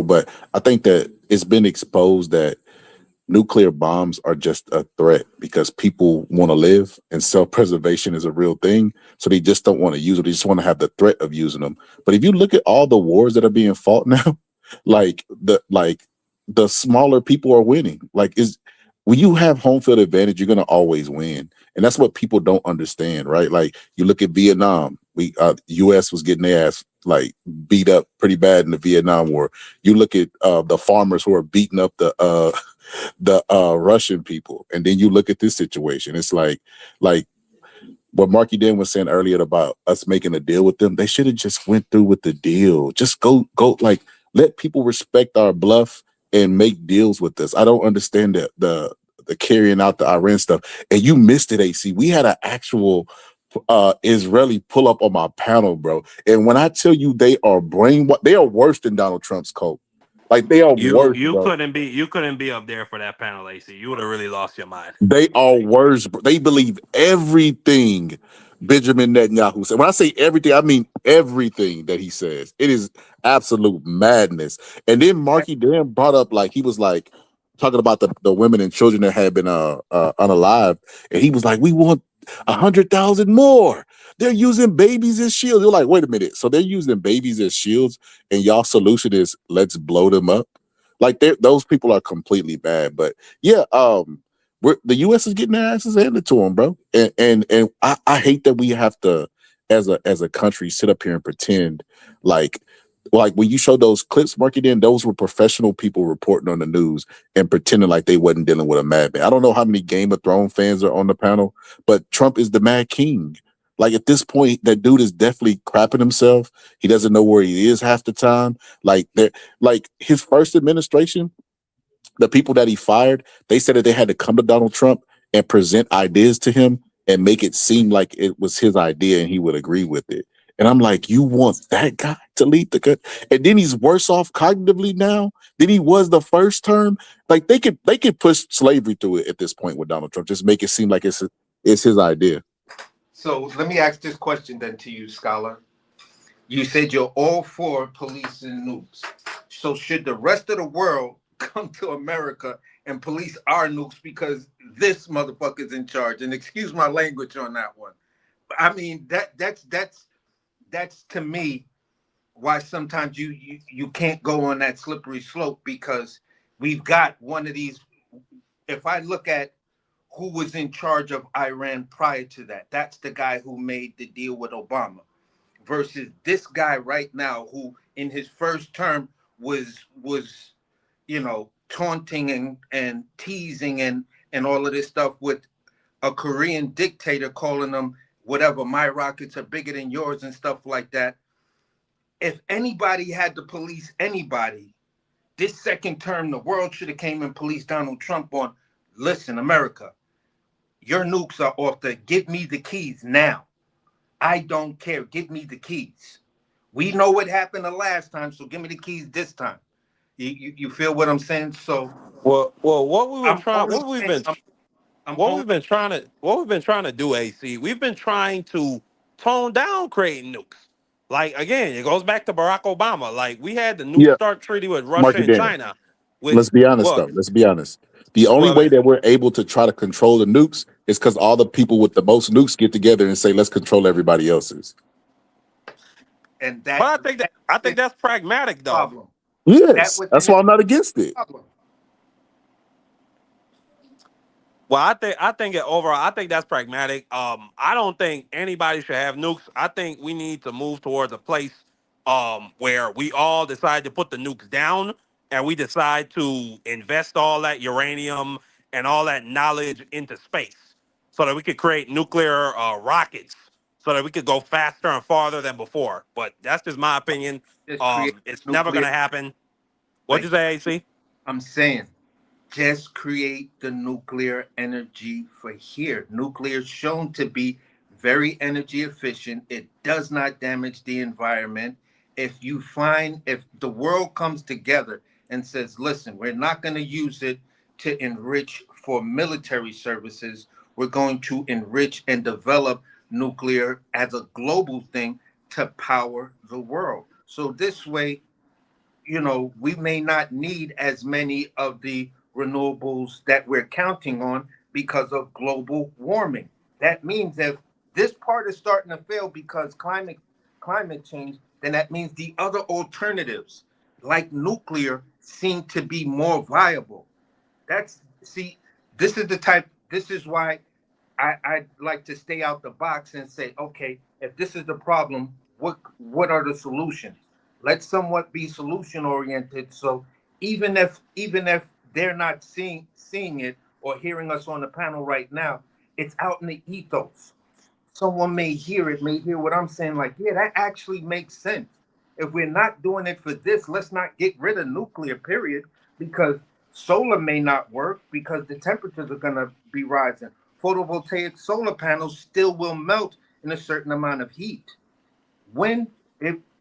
But I think that it's been exposed that nuclear bombs are just a threat because people want to live and self-preservation is a real thing. So they just don't want to use it. They just want to have the threat of using them. But if you look at all the wars that are being fought now, like the smaller people are winning. When you have home field advantage, you're going to always win. And that's what people don't understand, right? Like you look at Vietnam, US was getting their ass like beat up pretty bad in the Vietnam War. You look at the farmers who are beating up the Russian people, and then you look at this situation. It's like what Marky Dan was saying earlier about us making a deal with them. They should have just went through with the deal. Just go like let people respect our bluff and make deals with us. I don't understand the carrying out the Iran stuff. And you missed it, AC. We had an actual Israeli pull up on my panel, bro. And when I tell you they are they are worse than Donald Trump's cult. Like they are worse, You bro. couldn't be up there for that panel, AC. You would have really lost your mind. They are worse. They believe everything Benjamin Netanyahu said. When I say everything, I mean everything that he says. It is absolute madness. And then Marky Dan brought up he was talking about the women and children that had been unalive, and he was like, "We want 100,000 more. They're using babies as shields." You're like, "Wait a minute. So they're using babies as shields, and y'all solution is let's blow them up?" Like those people are completely bad. But yeah, the U.S. is getting their asses handed to them, bro. And I hate that we have to, as a country, sit up here and pretend like when you show those clips, Marky, then those were professional people reporting on the news and pretending like they wasn't dealing with a madman. I don't know how many Game of Thrones fans are on the panel, but Trump is the Mad King. Like at this point, that dude is definitely crapping himself. He doesn't know where he is half the time. Like his first administration, the people that he fired, they said that they had to come to Donald Trump and present ideas to him and make it seem like it was his idea and he would agree with it. And I'm like, you want that guy to lead the country? And then he's worse off cognitively now than he was the first term. Like they could push slavery through it at this point with Donald Trump. Just make it seem like it's his idea. So let me ask this question then to you, Scholar. You said you're all for police and nukes. So should the rest of the world come to America and police our nukes because this motherfucker's in charge? And excuse my language on that one. I mean, that's to me why sometimes you can't go on that slippery slope, because we've got one of these. If I look at who was in charge of Iran prior to that, that's the guy who made the deal with Obama, versus this guy right now who in his first term was taunting and teasing and all of this stuff with a Korean dictator, calling them whatever, my rockets are bigger than yours and stuff like that. If anybody had to police anybody, this second term, the world should have came and policed Donald Trump on, listen, America, your nukes are off give me the keys now. I don't care. Give me the keys. We know what happened the last time, so give me the keys this time. You feel what I'm saying? So What we've been trying to do, AC, we've been trying to tone down creating nukes. Like again, it goes back to Barack Obama. Like we had the New Yeah, START treaty with Russia Marky and Dan. China. Let's be honest, though. Let's be honest. The only way that we're able to try to control the nukes is because all the people with the most nukes get together and say, let's control everybody else's. And But I think that's pragmatic, though. Problem. Yes, that's why I'm not against it. Problem. Well, I think overall, I think that's pragmatic. I don't think anybody should have nukes. I think we need to move towards a place where we all decide to put the nukes down and we decide to invest all that uranium and all that knowledge into space so that we could create nuclear rockets so that we could go faster and farther than before. But that's just my opinion. It's never going to happen. What'd you say, AC? I'm saying, just create the nuclear energy for here. Nuclear is shown to be very energy efficient. It does not damage the environment. If the world comes together and says, listen, we're not going to use it to enrich for military services. We're going to enrich and develop nuclear as a global thing to power the world. So this way, we may not need as many of the renewables that we're counting on because of global warming. That means if this part is starting to fail because climate change, then that means the other alternatives, like nuclear, seem to be more viable. This is this is why I'd like to stay out the box and say, okay, if this is the problem, what are the solutions? Let's somewhat be solution oriented. So even if they're not seeing it or hearing us on the panel right now, it's out in the ethos. Someone may hear what I'm saying, like, yeah, that actually makes sense. If we're not doing it for this, let's not get rid of nuclear, period, because solar may not work because the temperatures are going to be rising. Photovoltaic solar panels still will melt in a certain amount of heat. Wind,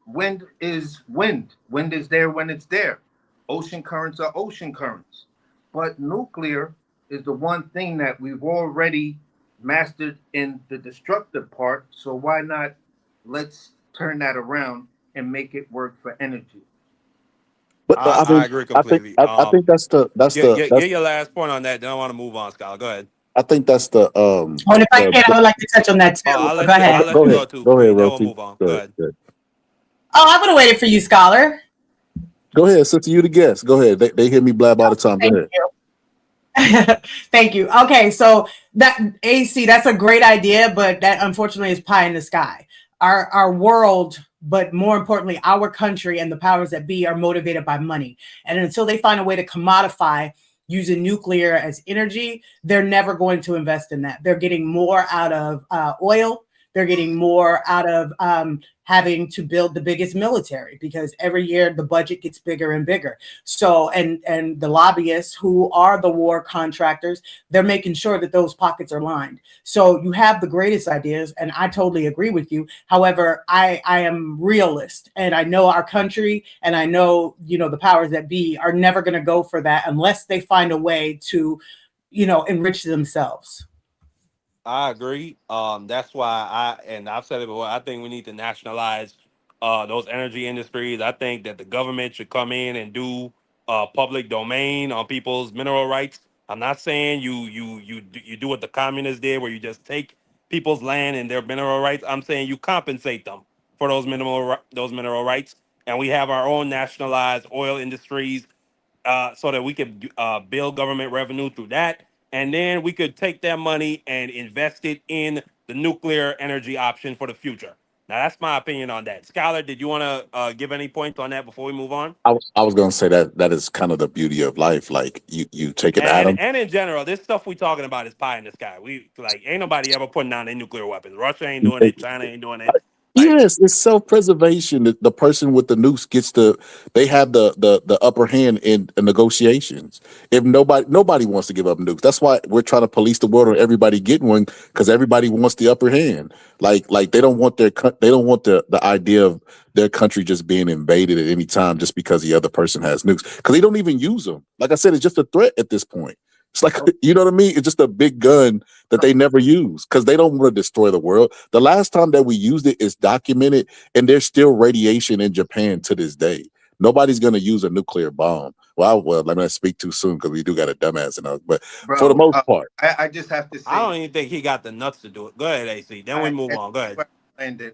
wind is wind. Wind is there when it's there. Ocean currents are ocean currents. But nuclear is the one thing that we've already mastered in the destructive part. So why not let's turn that around and make it work for energy? But I I mean, agree completely. I think Get your last point on that. Then I want to move on, Scholar. Go ahead. I think that's the And if I can, I would like to touch on that Oh, too. Go ahead. I'll let you go too, Go ahead, Queen. Then we'll Roti. move on. Go ahead. Oh, I would have waited for you, Scholar. Go ahead, sister. You the guest. Go ahead. They hear me blab all the time. Go ahead. Thank you. Okay, so that AC, that's a great idea, but that unfortunately is pie in the sky. Our world, but more importantly, our country and the powers that be are motivated by money. And until they find a way to commodify using nuclear as energy, they're never going to invest in that. They're getting more out of oil. They're getting more out of having to build the biggest military because every year the budget gets bigger and bigger. So, and the lobbyists who are the war contractors, they're making sure that those pockets are lined. So you have the greatest ideas, and I totally agree with you. However, I am realist, and I know our country, and I know, the powers that be are never going to go for that unless they find a way to, enrich themselves. I agree. That's why I've said it before. I think we need to nationalize those energy industries. I think that the government should come in and do public domain on people's mineral rights. I'm not saying you do what the communists did, where you just take people's land and their mineral rights. I'm saying you compensate them for those mineral rights, and we have our own nationalized oil industries so that we could build government revenue through that. And then we could take that money and invest it in the nuclear energy option for the future. Now, that's my opinion on that. Scholar, did you want to give any points on that before we move on? I was going to say that is kind of the beauty of life. Like you take an atom. And in general, this stuff we talking about is pie in the sky. We ain't nobody ever putting down their nuclear weapons. Russia ain't doing it. China ain't doing it. Yes, it's self-preservation. The person with the nukes they have the upper hand in negotiations. If nobody wants to give up nukes, that's why we're trying to police the world on everybody getting one, because everybody wants the upper hand. Like they don't want the idea of their country just being invaded at any time just because the other person has nukes, because they don't even use them. Like I said, it's just a threat at this point. It's like, you know what I mean? It's just a big gun that they never use because they don't want to destroy the world. The last time that we used it is documented, and there's still radiation in Japan to this day. Nobody's going to use a nuclear bomb. Well, let me not speak too soon because we do got a dumbass in us. But for the most part, I just have to say, I don't even think he got the nuts to do it. Go ahead, AC. Then we move on. Go ahead. And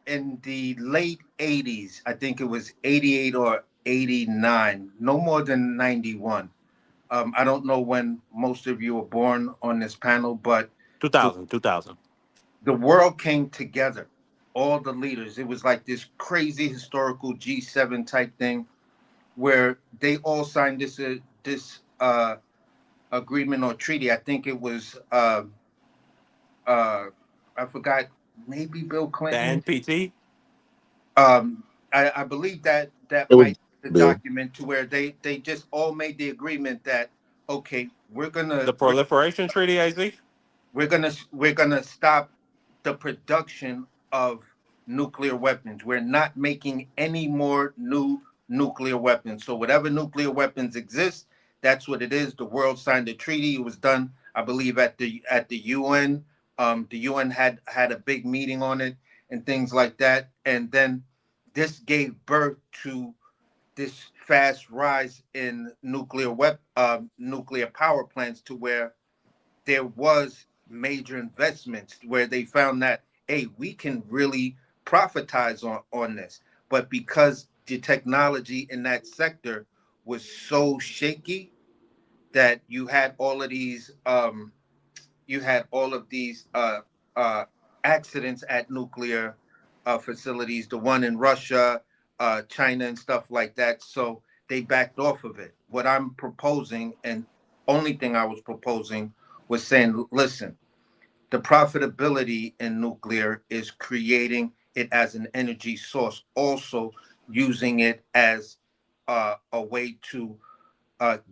in the late 80s, I think it was 88 or 89, no more than 91. I don't know when most of you were born on this panel, but 2000. The world came together, all the leaders. It was like this crazy historical G7 type thing where they all signed this agreement or treaty. I think it was I forgot, maybe Bill Clinton. The NPT. I believe that might be the document to where they just all made the agreement that, okay, the proliferation treaty, AC. We're gonna stop the production of nuclear weapons. We're not making any more new nuclear weapons. So whatever nuclear weapons exist, that's what it is. The world signed the treaty. It was done, I believe, at the UN. The UN had a big meeting on it and things like that. And then this gave birth to this fast rise in nuclear power plants to where there was major investments where they found that, hey, we can really profitize on this. But because the technology in that sector was so shaky that you had all of these accidents at nuclear facilities, the one in Russia, China, and stuff like that. So they backed off of it. What I'm proposing, and only thing I was proposing, was saying, listen, the profitability in nuclear is creating it as an energy source, also using it as a way to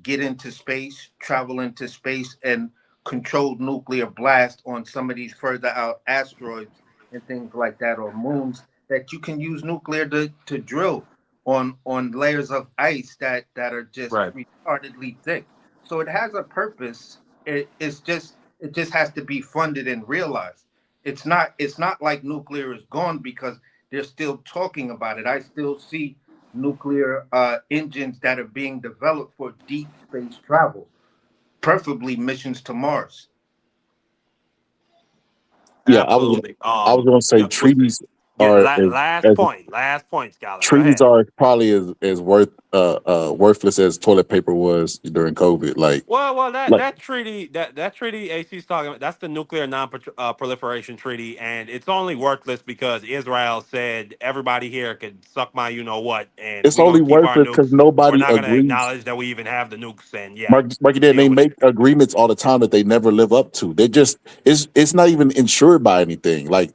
get into space, travel into space, and controlled nuclear blast on some of these further out asteroids and things like that, or moons, that you can use nuclear to drill on layers of ice that are just retardedly thick. So it has a purpose. It just has to be funded and realized. It's not like nuclear is gone, because they're still talking about it. I still see nuclear engines that are being developed for deep space travel, preferably missions to Mars. Yeah, Absolutely. I was going to say treaties are last point, Scholar. treaties are probably as worthless as toilet paper was during COVID. Well, that treaty that treaty AC's talking about, that's the nuclear non-proliferation treaty, and it's only worthless because Israel said everybody here could suck my what, and it's we're only gonna keep our worthless because nukes. We're nobody not gonna agrees. acknowledge that we even have the nukes, and Marky, they make agreements all the time that they never live up to. They just it's not even insured by anything. Like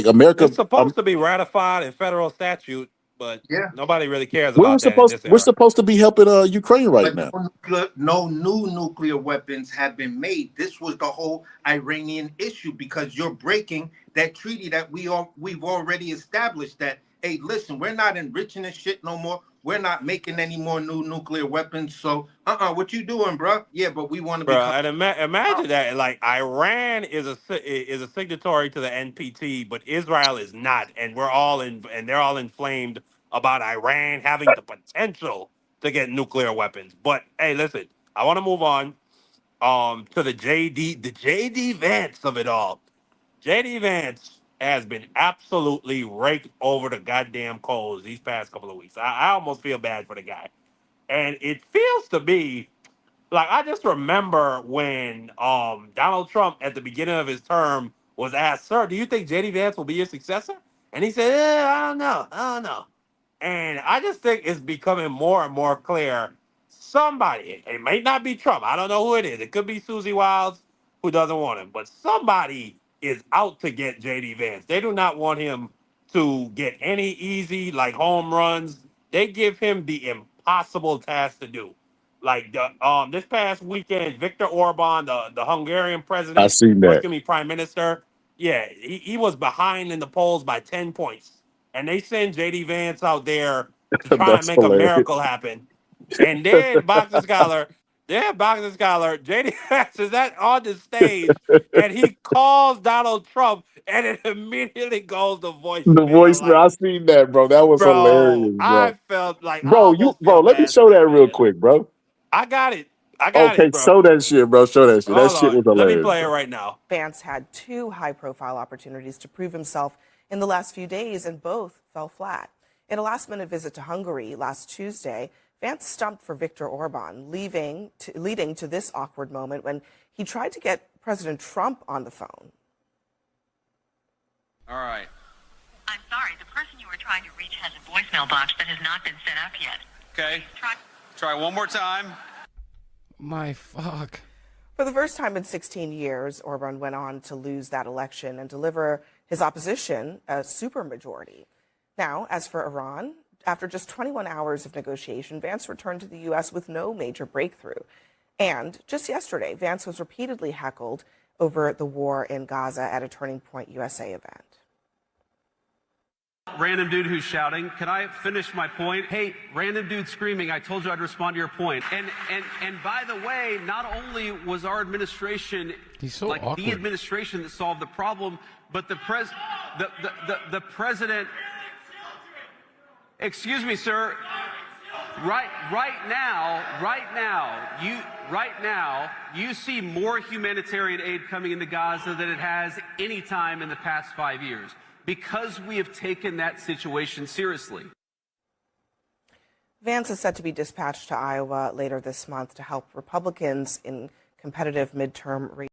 America. it's supposed to be ratified in federal statute, but nobody really cares We're about that in this era. supposed to be helping Ukraine right now. No new nuclear weapons have been made. This was the whole Iranian issue, because you're breaking that treaty that we've already established. That, hey, listen, we're not enriching this shit no more. We're not making any more new nuclear weapons. So, what you doing, bro? Yeah, but we want to Bro, become. and imagine that, like, Iran is a signatory to the NPT, but Israel is not, and they're all inflamed about Iran having the potential to get nuclear weapons. But hey, listen, I want to move on to the JD Vance of it all. JD Vance has been absolutely raked over the goddamn coals these past couple of weeks. I almost feel bad for the guy, and it feels to me like, I just remember when Donald Trump at the beginning of his term was asked, "Sir, do you think JD Vance will be your successor?" And he said, I don't know. And I just think it's becoming more and more clear. Somebody, it may not be Trump, I don't know who it is. It could be Susie Wiles, who doesn't want him, but somebody is out to get JD Vance. They do not want him to get any easy, like, home runs. They give him the impossible task to do. Like, this past weekend, Viktor Orban, the Hungarian I president, seen or that. excuse me, prime minister, yeah, he was behind in the polls by 10 points. And they send JD Vance out there to try and That's make a hilarious. miracle happen. And then Boxing Scholar, JD Vance is on the stage, and he calls Donald Trump, and it immediately goes to The voicemail. voicemail, Like, I seen that, bro. That was bro, hilarious, bro. I felt like I Bro, almost feel let me bad for show this that real man. quick, bro. I got it, Okay, bro. show that shit, bro. Show that shit. That Hold shit on. was Let me hilarious. play it Bro. right now. Vance had two high-profile opportunities to prove himself in the last few days, and both fell flat. In a last-minute visit to Hungary last Tuesday, Vance stumped for Viktor Orban, leading to this awkward moment when he tried to get President Trump on the phone. All right. I'm sorry, the person you were trying to reach has a voicemail box that has not been set up yet. Okay. Try one more time. My fuck. For the first time in 16 years, Orban went on to lose that election and deliver his opposition a supermajority. Now, as for Iran, after just 21 hours of negotiation, Vance returned to the U.S. with no major breakthrough. And just yesterday, Vance was repeatedly heckled over the war in Gaza at a Turning Point USA event. Random dude who's shouting. Can I finish my point? Hey, random dude screaming. I told you I'd respond to your point. And by the way, not only was our administration the administration that solved the problem, but the president. Excuse me, sir. Right now, you see more humanitarian aid coming into Gaza than it has any time in the past 5 years because we have taken that situation seriously. Vance is set to be dispatched to Iowa later this month to help Republicans in competitive midterm races.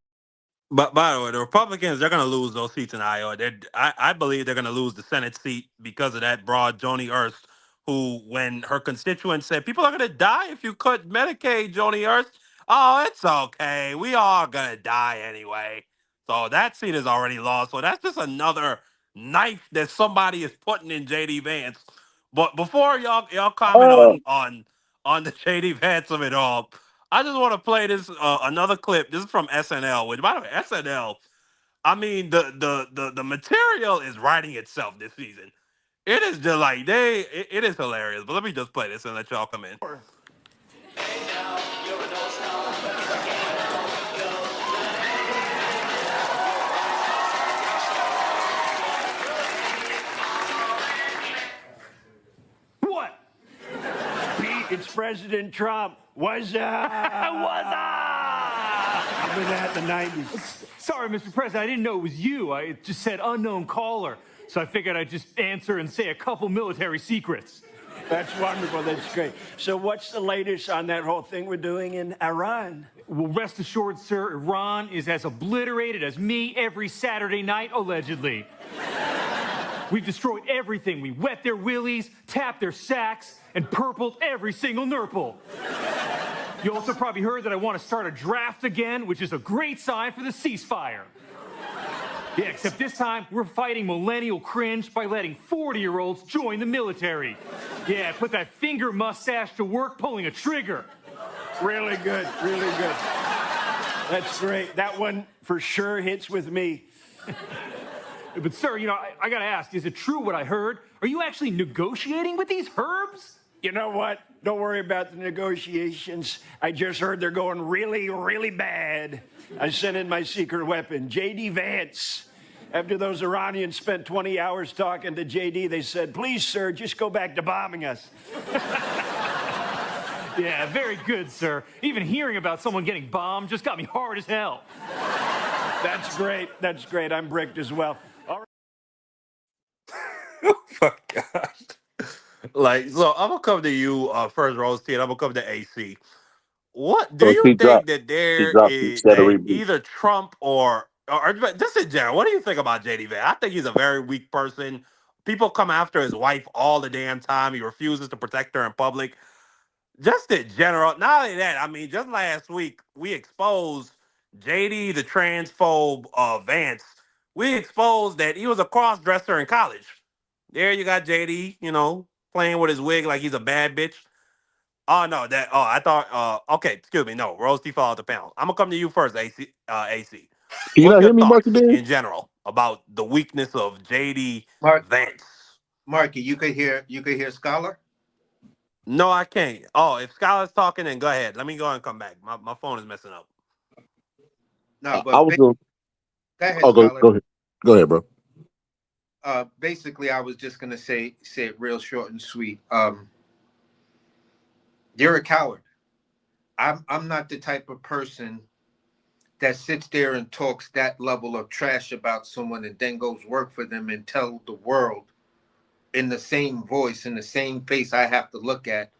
But by the way, the Republicans, they're going to lose those seats in Iowa. I believe they're going to lose the Senate seat because of that broad Joni Ernst, who, when her constituents said, people are going to die if you cut Medicaid, Joni Ernst. Oh, it's okay. We all going to die anyway. So that seat is already lost. So that's just another knife that somebody is putting in JD Vance. But before y'all comment on the JD Vance of it all, I just want to play this another clip. This is from SNL. Which, by the way, SNL. I mean, the material is writing itself this season. It is just like it is hilarious. But let me just play this and let y'all come in. What? Pete, it's President Trump. What's up? What's up? Remember that in the 90s. Sorry, Mr. President, I didn't know it was you. It just said unknown caller. So I figured I'd just answer and say a couple military secrets. That's wonderful. That's great. So what's the latest on that whole thing we're doing in Iran? Well, rest assured, sir, Iran is as obliterated as me every Saturday night, allegedly. We've destroyed everything. We wet their willies, tapped their sacks, and purpled every single nurple. You also probably heard that I want to start a draft again, which is a great sign for the ceasefire. Yeah, except this time, we're fighting millennial cringe by letting 40-year-olds join the military. Yeah, put that finger mustache to work pulling a trigger. Really good, really good. That's great. That one for sure hits with me. But sir, I gotta ask, is it true what I heard? Are you actually negotiating with these herbs? You know what? Don't worry about the negotiations. I just heard they're going really, really bad. I sent in my secret weapon, JD Vance. After those Iranians spent 20 hours talking to JD, they said, please, sir, just go back to bombing us. Yeah, very good, sir. Even hearing about someone getting bombed just got me hard as hell. That's great. That's great. I'm bricked as well. All right. Oh, my God. Like, so I'm going to come to you first, Rose T, and I'm going to come to AC. What do you think that there is either Trump or just in general? What do you think about JD Vance? I think he's a very weak person. People come after his wife all the damn time. He refuses to protect her in public. Just in general, not only that, I mean, just last week we exposed JD the transphobe Vance. We exposed that he was a cross-dresser in college. There you got JD, playing with his wig like he's a bad bitch. Oh no, I thought okay, excuse me, no, Rose T fell out the panel. I'm gonna come to you first, AC. AC. Can you not hear me, Marky? In general, about the weakness of JD Vance. Marky, you could hear Scholar? No, I can't. Oh, if Scholar's talking, then go ahead. Let me go and come back. My phone is messing up. No, but I was go ahead, Scholar. Go ahead, bro. Basically, I was just gonna say it real short and sweet. You're a coward. I'm not the type of person that sits there and talks that level of trash about someone and then goes work for them and tell the world in the same voice, in the same face I have to look at,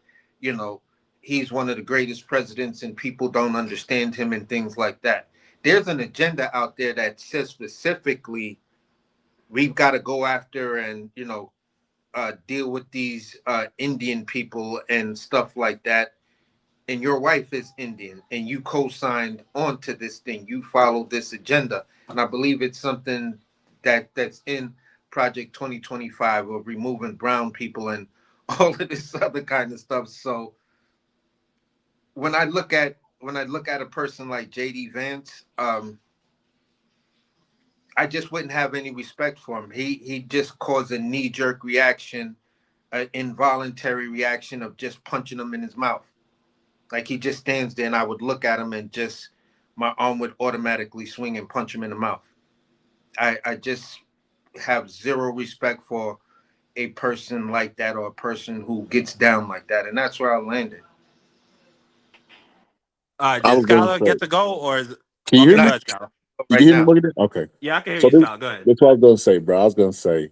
he's one of the greatest presidents and people don't understand him and things like that. There's an agenda out there that says specifically we've got to go after and, deal with these Indian people and stuff like that. And your wife is Indian and you co-signed onto this thing. You follow this agenda. And I believe it's something that's in Project 2025 of removing brown people and all of this other kind of stuff. So when I look at a person like JD Vance, I just wouldn't have any respect for him. He just caused a knee-jerk reaction, an involuntary reaction of just punching him in his mouth. Like he just stands there and I would look at him and just my arm would automatically swing and punch him in the mouth. I just have zero respect for a person like that or a person who gets down like that. And that's where I landed. All right, I did was going to Skylar say, get to go, or is can you hear okay? Go me? ahead, Skylar. You can Right hear me, now. Morgan? Okay. Yeah, I can hear So you, Skylar. Go ahead. that's what I was going to say, bro. I was going to say,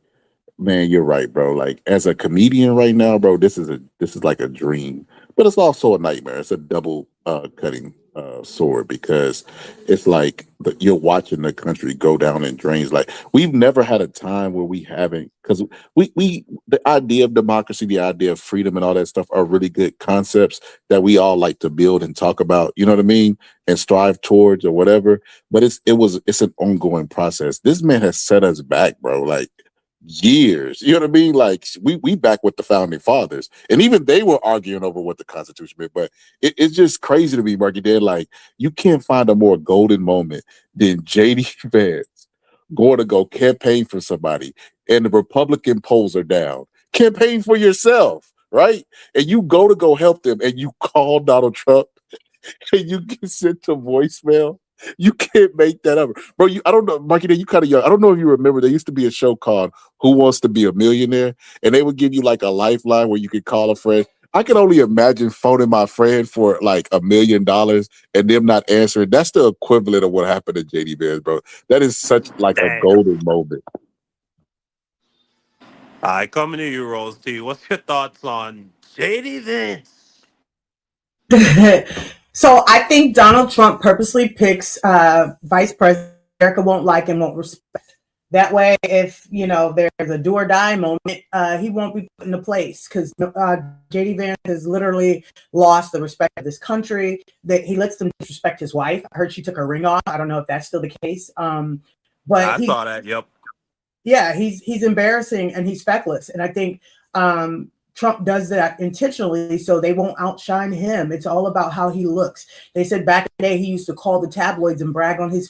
man, you're right, bro. Like as a comedian right now, bro, this is like a dream, but it's also a nightmare. It's a double cutting sword because it's like you're watching the country go down in drains. Like we've never had a time where we haven't, because we the idea of democracy, the idea of freedom, and all that stuff are really good concepts that we all like to build and talk about. You know what I mean? And strive towards or whatever. But it's an ongoing process. This man has set us back, bro. Like years. You know what I mean? Like we back with the founding fathers, and even they were arguing over what the Constitution meant. But it's just crazy to me, Marky Dan. Like you can't find a more golden moment than JD Vance going to go campaign for somebody, and the Republican polls are down. Campaign for yourself, right? And you go help them, and you call Donald Trump, and you get sent to voicemail. You can't make that up, bro. I don't know, Marky. You kind of young. I don't know if you remember. There used to be a show called "Who Wants to Be a Millionaire," and they would give you like a lifeline where you could call a friend. I can only imagine phoning my friend for like $1 million and them not answering. That's the equivalent of what happened to JD Vance, bro. That is such like a Damn. golden moment. All right, coming to you, Rose T. What's your thoughts on JD Vance? So I think Donald Trump purposely picks vice president America won't like and won't respect. That way, if there's a do or die moment, he won't be put into place because JD Vance has literally lost the respect of this country. That he lets them disrespect his wife. I heard she took her ring off. I don't know if that's still the case. But I saw that. Yep. Yeah, he's embarrassing and he's feckless, and I think Trump does that intentionally so they won't outshine him. It's all about how he looks. They said back in the day he used to call the tabloids and brag on his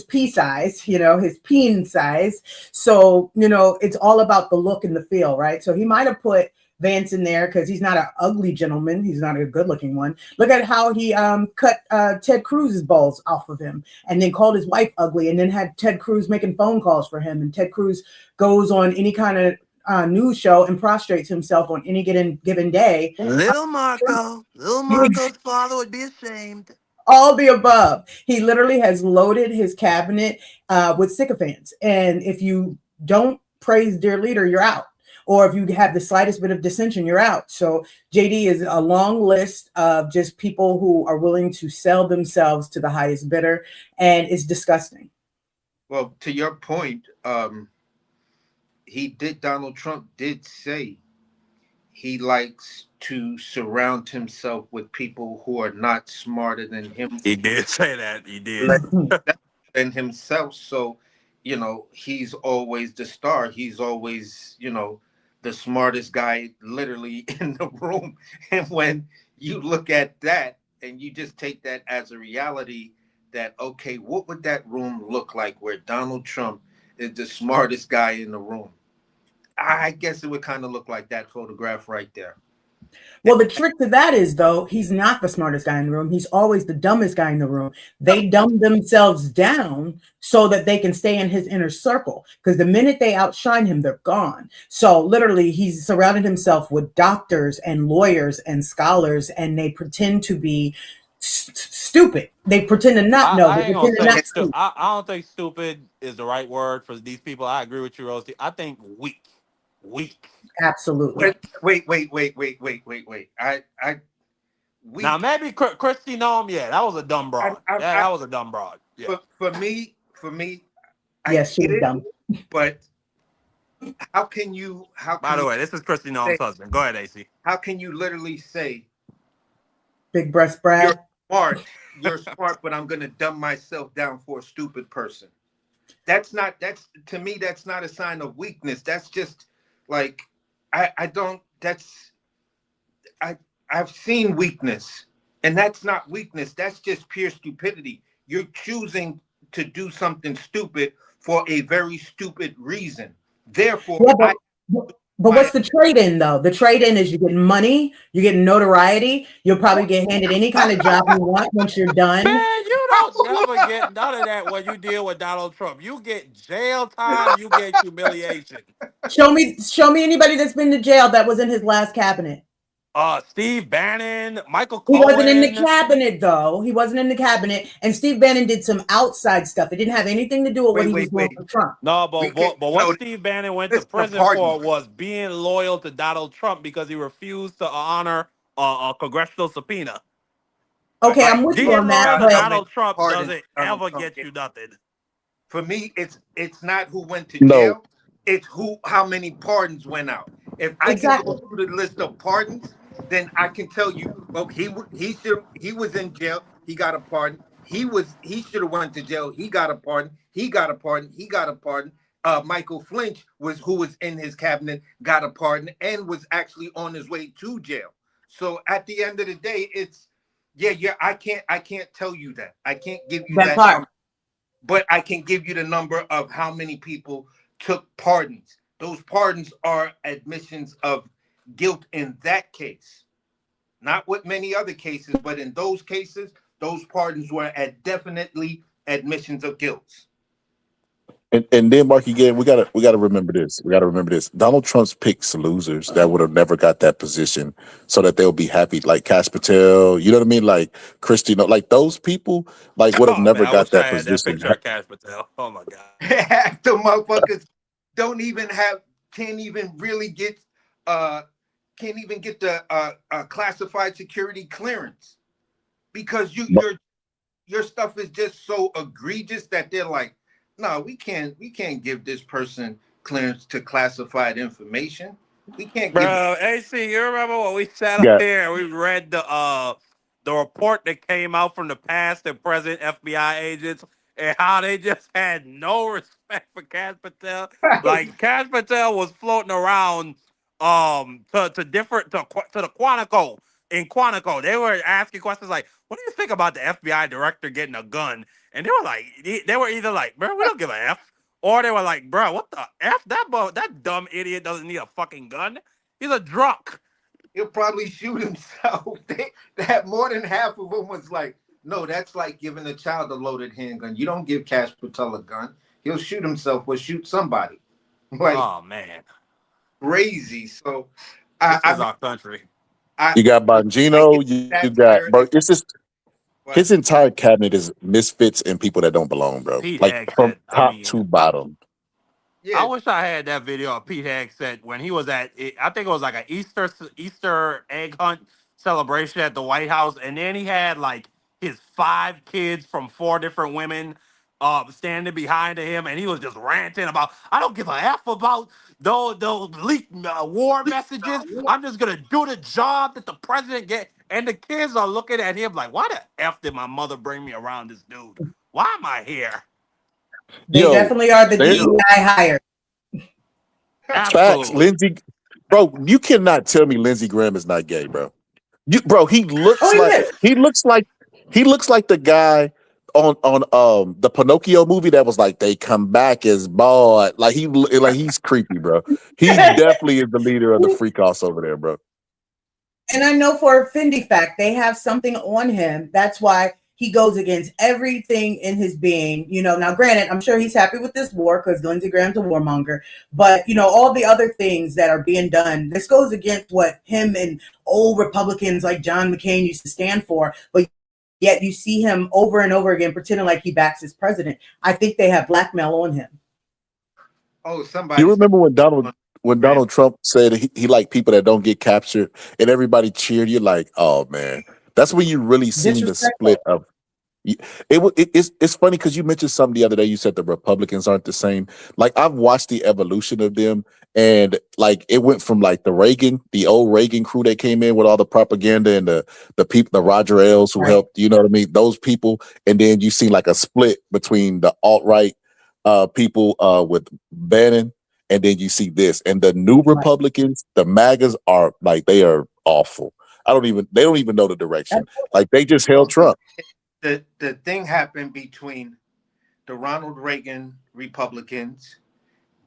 pea size, his peen size. So it's all about the look and the feel, right? So he might have put Vance in there because he's not an ugly gentleman. He's not a good looking one. Look at how he cut Ted Cruz's balls off of him and then called his wife ugly and then had Ted Cruz making phone calls for him. And Ted Cruz goes on any kind of news show and prostrates himself on any given day. Little Marco's father would be ashamed. All the above. He literally has loaded his cabinet with sycophants. And if you don't praise dear leader, you're out. Or if you have the slightest bit of dissension, you're out. So JD is a long list of just people who are willing to sell themselves to the highest bidder. And it's disgusting. Well, to your point, Donald Trump did say he likes to surround himself with people who are not smarter than him. He did say that. He did. And himself. So, he's always the star. He's always, the smartest guy literally in the room. And when you look at that and you just take that as a reality that, okay, what would that room look like where Donald Trump is the smartest guy in the room? I guess it would kind of look like that photograph right there. Well, the trick to that is, though, he's not the smartest guy in the room. He's always the dumbest guy in the room. They dumb themselves down so that they can stay in his inner circle. Because the minute they outshine him, they're gone. So literally, he's surrounded himself with doctors and lawyers and scholars, and they pretend to be stupid. They pretend to not know. I don't think stupid is the right word for these people. I agree with you, Rosie. I think weak. Absolutely. Wait. Now maybe Christy Nome, yeah, that was a dumb broad. That was a dumb broad. Yeah. For me, yes, she's dumb. But how can you? By the way, this is Christy Nome's husband. Go ahead, AC. How can you literally say, "Big breast Brad"? You're smart, but I'm gonna dumb myself down for a stupid person. That's to me, that's not a sign of weakness. That's just like I've seen weakness, and that's not weakness. That's just pure stupidity. You're choosing to do something stupid for a very stupid reason. Therefore, But what's the trade-in though? The trade-in is you get money, you get notoriety, you'll probably get handed any kind of job you want once you're done. Man, you don't never get none of that when you deal with Donald Trump. You get jail time, you get humiliation. Show me anybody that's been to jail that was in his last cabinet. Steve Bannon, Michael He Cohen. wasn't in the cabinet though. He wasn't in the cabinet, and Steve Bannon did some outside stuff. It didn't have anything to do with what he was doing for Trump. No, but what Steve Bannon went to prison for was being loyal to Donald Trump because he refused to honor a congressional subpoena. Okay, I'm with you on that. Being loyal to Donald Trump doesn't ever get you nothing. For me, it's not who went to jail. It's how many pardons went out. If I can go through the list of pardons, then I can tell you, well, he was in jail, he got a pardon. He should have went to jail, he got a pardon. He got a pardon. He got a pardon. Michael Flinch who was in his cabinet, got a pardon and was actually on his way to jail. So at the end of the day, it's I can't tell you that. I can't give you that number, but I can give you the number of how many people took pardons. Those pardons are admissions of guilt in that case. Not with many other cases, but in those cases, those pardons were definitely admissions of guilt. And then, Mark, again, we gotta remember this. We gotta remember this. Donald Trump's picks losers that would have never got that position, so that they'll be happy. Like Kash Patel, you know what I mean? Like Christie, like those people, like would have never got that position. That picture of Kash Patel. Oh my God. Half the motherfuckers can't even really get the classified security clearance because your stuff is just so egregious that they're like, no, we can't give this person clearance to classified information. We can't give. Bro, AC, you remember when we sat up here and we read the report that came out from the past and present FBI agents and how they just had no respect for Kash Patel? Like Kash Patel was floating around to the Quantico. In Quantico, they were asking questions like, "What do you think about the FBI director getting a gun?" And they were either like, "Bro, we don't give a F," or they were like, "Bro, what the F? That dumb idiot doesn't need a fucking gun. He's a drunk. He'll probably shoot himself." That more than half of them was like, "No, that's like giving a child a loaded handgun. You don't give Kash Patel a gun. He'll shoot himself or shoot somebody." Like, oh man, crazy. So, this is our country. You got Bongino. You got, bro. It's just his entire cabinet is misfits and people that don't belong, bro. Pete like Hegseth, from top to bottom. Yeah. I wish I had that video of Pete Hegseth when he was at, I think it was like an Easter egg hunt celebration at the White House, and then he had like his 5 kids from 4 different women standing behind him, and he was just ranting about, I don't give a F about those leaked war messages. I'm just gonna do the job that the president get. And the kids are looking at him like, why the F did my mother bring me around this dude? Why am I here? They definitely are the DEI hire. Facts, Lindsey. Bro, you cannot tell me Lindsey Graham is not gay, bro. He looks he looks like the guy on the Pinocchio movie that was like, they come back as bald. Like he's creepy, bro. He definitely is the leader of the freak house over there, bro. And I know for a Fendi fact, they have something on him. That's why he goes against everything in his being. You know, now granted, I'm sure he's happy with this war because Lindsey Graham's a warmonger. But, you know, all the other things that are being done, this goes against what him and old Republicans like John McCain used to stand for. But yet you see him over and over again pretending like he backs his president. I think they have blackmail on him. Oh, somebody. You remember when Donald Trump said he liked people that don't get captured and everybody cheered? You're like, oh man, that's when you really seen the split of. It's funny because you mentioned something the other day. You said the Republicans aren't the same. Like I've watched the evolution of them, and like it went from like the old Reagan crew that came in with all the propaganda and the people, the Roger Ailes who helped. You know what I mean? Those people, and then you see like a split between the alt-right people with Bannon. And then you see this, and the new Republicans, the MAGAs are like, they are awful. They don't even know the direction. Like they just held Trump. The thing happened between the Ronald Reagan Republicans,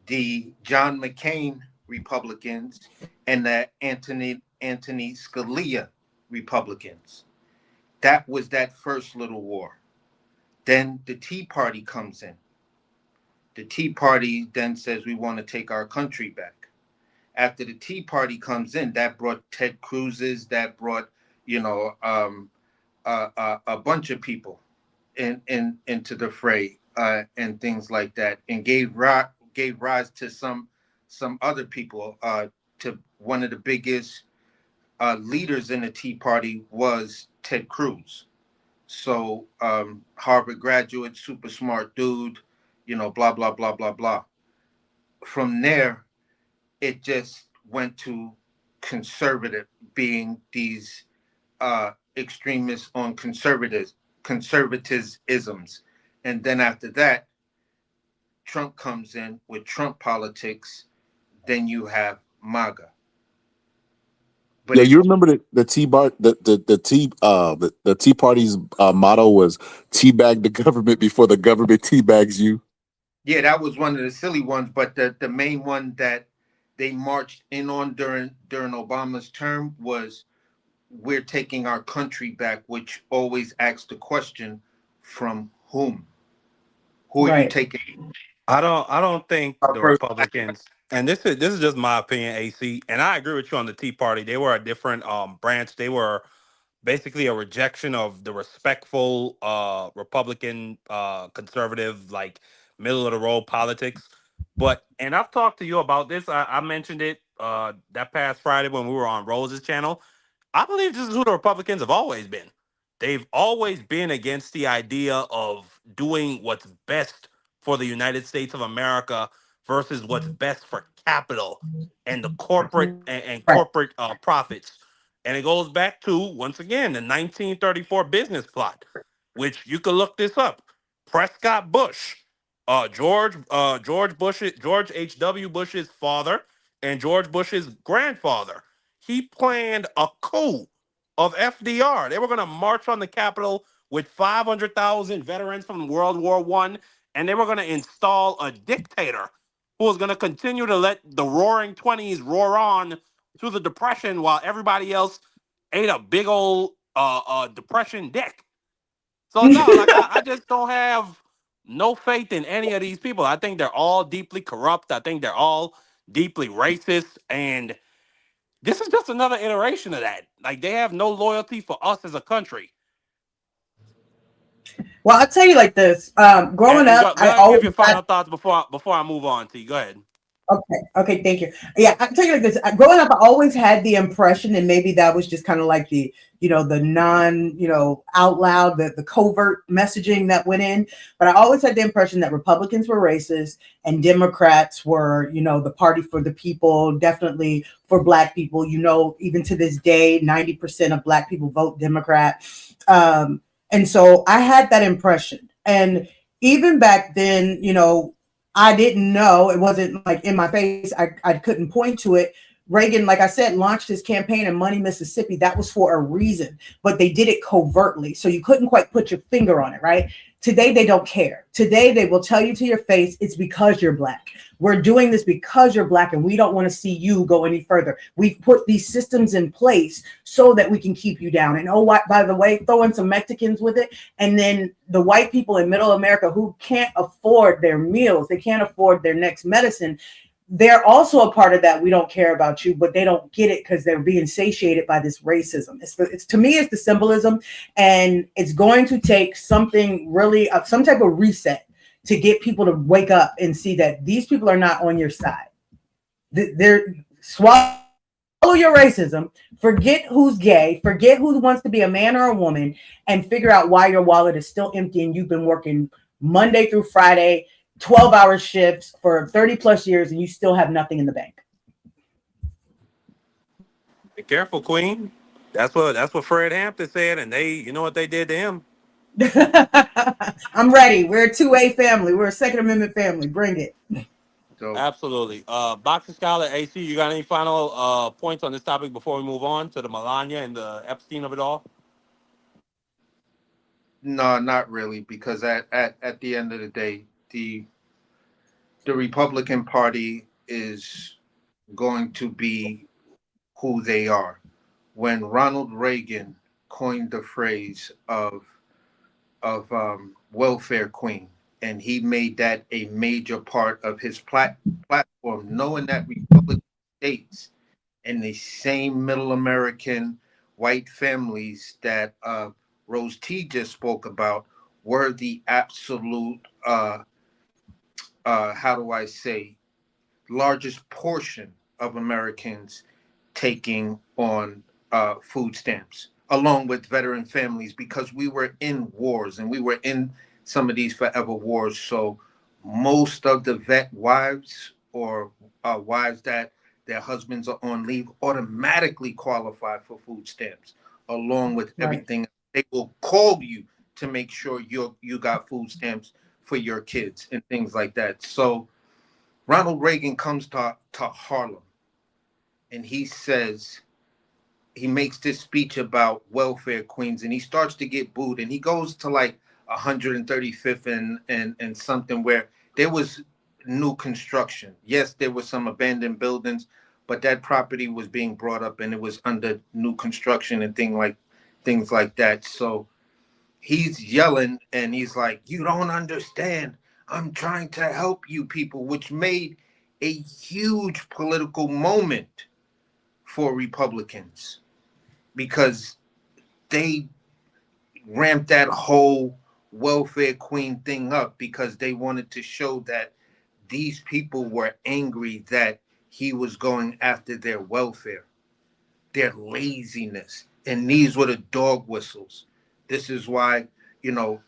the John McCain Republicans and the Anthony Scalia Republicans. That was that first little war. Then the Tea Party comes in. The Tea Party then says we want to take our country back. After the Tea Party comes in, that brought Ted Cruz's, that brought, a bunch of people into the fray and things like that, and gave rise to some other people. To one of the biggest leaders in the Tea Party was Ted Cruz. So Harvard graduate, super smart dude, blah, blah, blah, blah, blah. From there, it just went to conservative, being these extremists on conservatisms. And then after that, Trump comes in with Trump politics. Then you have MAGA. But yeah, you remember the Tea Party's motto was "Teabag the government before the government teabags you." Yeah, that was one of the silly ones, but the main one that they marched in on during Obama's term was, "We're taking our country back," which always asks the question, from whom? Who are you taking? I don't think the Republicans, and this is just my opinion, AC, and I agree with you on the Tea Party. They were a different branch. They were basically a rejection of the respectful Republican conservative, like middle of the road politics. And I've talked to you about this. I mentioned it that past Friday when we were on Rose's channel. I believe this is who the Republicans have always been. They've always been against the idea of doing what's best for the United States of America versus what's best for capital and the corporate and corporate profits. And it goes back to, once again, the 1934 business plot, which you can look this up. Prescott Bush, George H.W. Bush's father and George Bush's grandfather. He planned a coup of FDR. They were going to march on the Capitol with 500,000 veterans from World War I, and they were going to install a dictator who was going to continue to let the roaring 20s roar on through the Depression while everybody else ate a big old Depression dick. So no, like I just don't have no faith in any of these people. I think they're all deeply corrupt. I think they're all deeply racist, and this is just another iteration of that. Like, they have no loyalty for us as a country. Well, I'll tell you like this. Growing up, I always give your final thoughts before I move on to you. Go ahead. Okay, thank you. Yeah, I'll tell you like this. Growing up, I always had the impression, and maybe that was just kind of like the non, out loud, the covert messaging that went in. But I always had the impression that Republicans were racist and Democrats were, the party for the people, definitely for Black people. Even to this day, 90% of Black people vote Democrat. And so I had that impression. And even back then, I didn't know. It wasn't like in my face. I couldn't point to it. Reagan, like I said, launched his campaign in Money, Mississippi. That was for a reason, but they did it covertly. So you couldn't quite put your finger on it, right? Today, they don't care. Today, they will tell you to your face, it's because you're Black. We're doing this because you're Black, and we don't want to see you go any further. We've put these systems in place so that we can keep you down. And by the way, throw in some Mexicans with it. And then the white people in middle America who can't afford their meals, they can't afford their next medicine. They're also a part of that. We don't care about you, but they don't get it because they're being satiated by this racism. It's to me, it's the symbolism, and it's going to take something really, some type of reset to get people to wake up and see that these people are not on your side. They're swallow your racism, forget who's gay, forget who wants to be a man or a woman, and figure out why your wallet is still empty and you've been working Monday through Friday, 12-hour shifts for 30 plus years, and you still have nothing in the bank. Be careful, Queen. That's what Fred Hampton said, and you know what they did to him. I'm ready. We're a 2A family. We're a Second Amendment family. Bring it. Absolutely. Boxing Scholar, AC, you got any final points on this topic before we move on to the Melania and the Epstein of it all? No, not really, because at the end of the day, the Republican Party is going to be who they are. When Ronald Reagan coined the phrase of welfare queen, and he made that a major part of his platform, knowing that Republican states and the same middle American white families that Rose T just spoke about were the absolute, how do I say, largest portion of Americans taking on food stamps, along with veteran families, because we were in wars and we were in some of these forever wars. So most of the vet wives or wives that their husbands are on leave automatically qualify for food stamps, along with everything. They will call you to make sure you got food stamps for your kids and things like that. So Ronald Reagan comes to Harlem, and he says, he makes this speech about welfare queens, and he starts to get booed, and he goes to like 135th and something where there was new construction. Yes, there were some abandoned buildings, but that property was being brought up and it was under new construction and things like that. So he's yelling and he's like, "You don't understand. I'm trying to help you people," which made a huge political moment for Republicans because they ramped that whole welfare queen thing up because they wanted to show that these people were angry that he was going after their welfare, their laziness, and these were the dog whistles. This is why,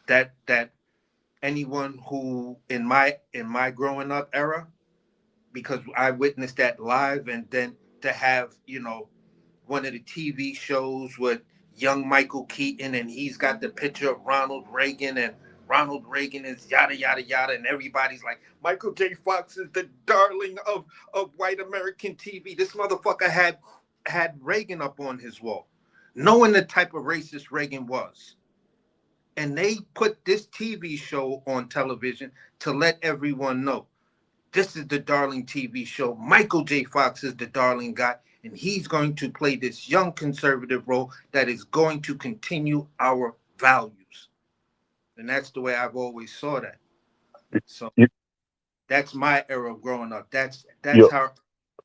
that anyone who in my growing up era, because I witnessed that live, and then to have, one of the TV shows with young Michael Keaton, and he's got the picture of Ronald Reagan, and Ronald Reagan is yada, yada, yada, and everybody's like, Michael J. Fox is the darling of white American TV. This motherfucker had Reagan up on his wall, knowing the type of racist Reagan was. And they put this TV show on television to let everyone know, this is the darling TV show. Michael J. Fox is the darling guy, and he's going to play this young conservative role that is going to continue our values. And that's the way I've always saw that. So that's my era of growing up. That's how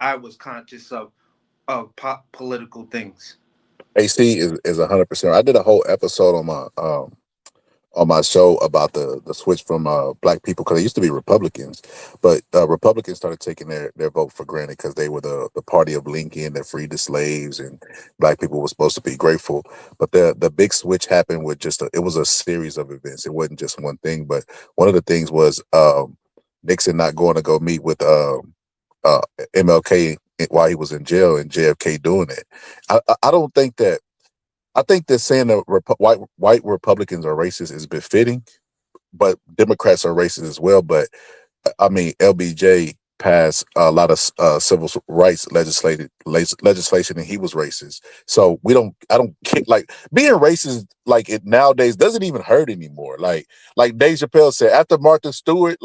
I was conscious of political things. AC is 100%. I did a whole episode on my show about the switch from black people, because they used to be Republicans, but Republicans started taking their vote for granted because they were the party of Lincoln that freed the slaves, and black people were supposed to be grateful. But the big switch happened with it was a series of events. It wasn't just one thing, but one of the things was Nixon not going to go meet with MLK while he was in jail, and JFK doing it. I don't think that. I think that saying that white Republicans are racist is befitting, but Democrats are racist as well. But I mean, LBJ passed a lot of civil rights legislation, and he was racist. So I don't get, like, being racist like it nowadays doesn't even hurt anymore. Like Dave Chappelle said, after Martha Stewart,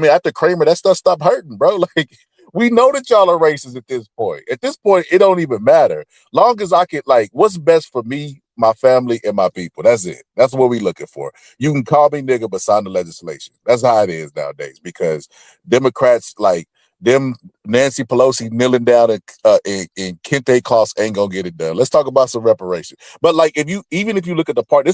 after Kramer, that stuff stopped hurting, bro. Like, we know that y'all are racist at this point. At this point, it don't even matter. Long as I can, what's best for me, my family, and my people. That's it. That's what we looking for. You can call me nigga, but sign the legislation. That's how it is nowadays, because Democrats, like them, Nancy Pelosi kneeling down in Kente Kloss ain't gonna get it done. Let's talk about some reparations. But even if you look at the part,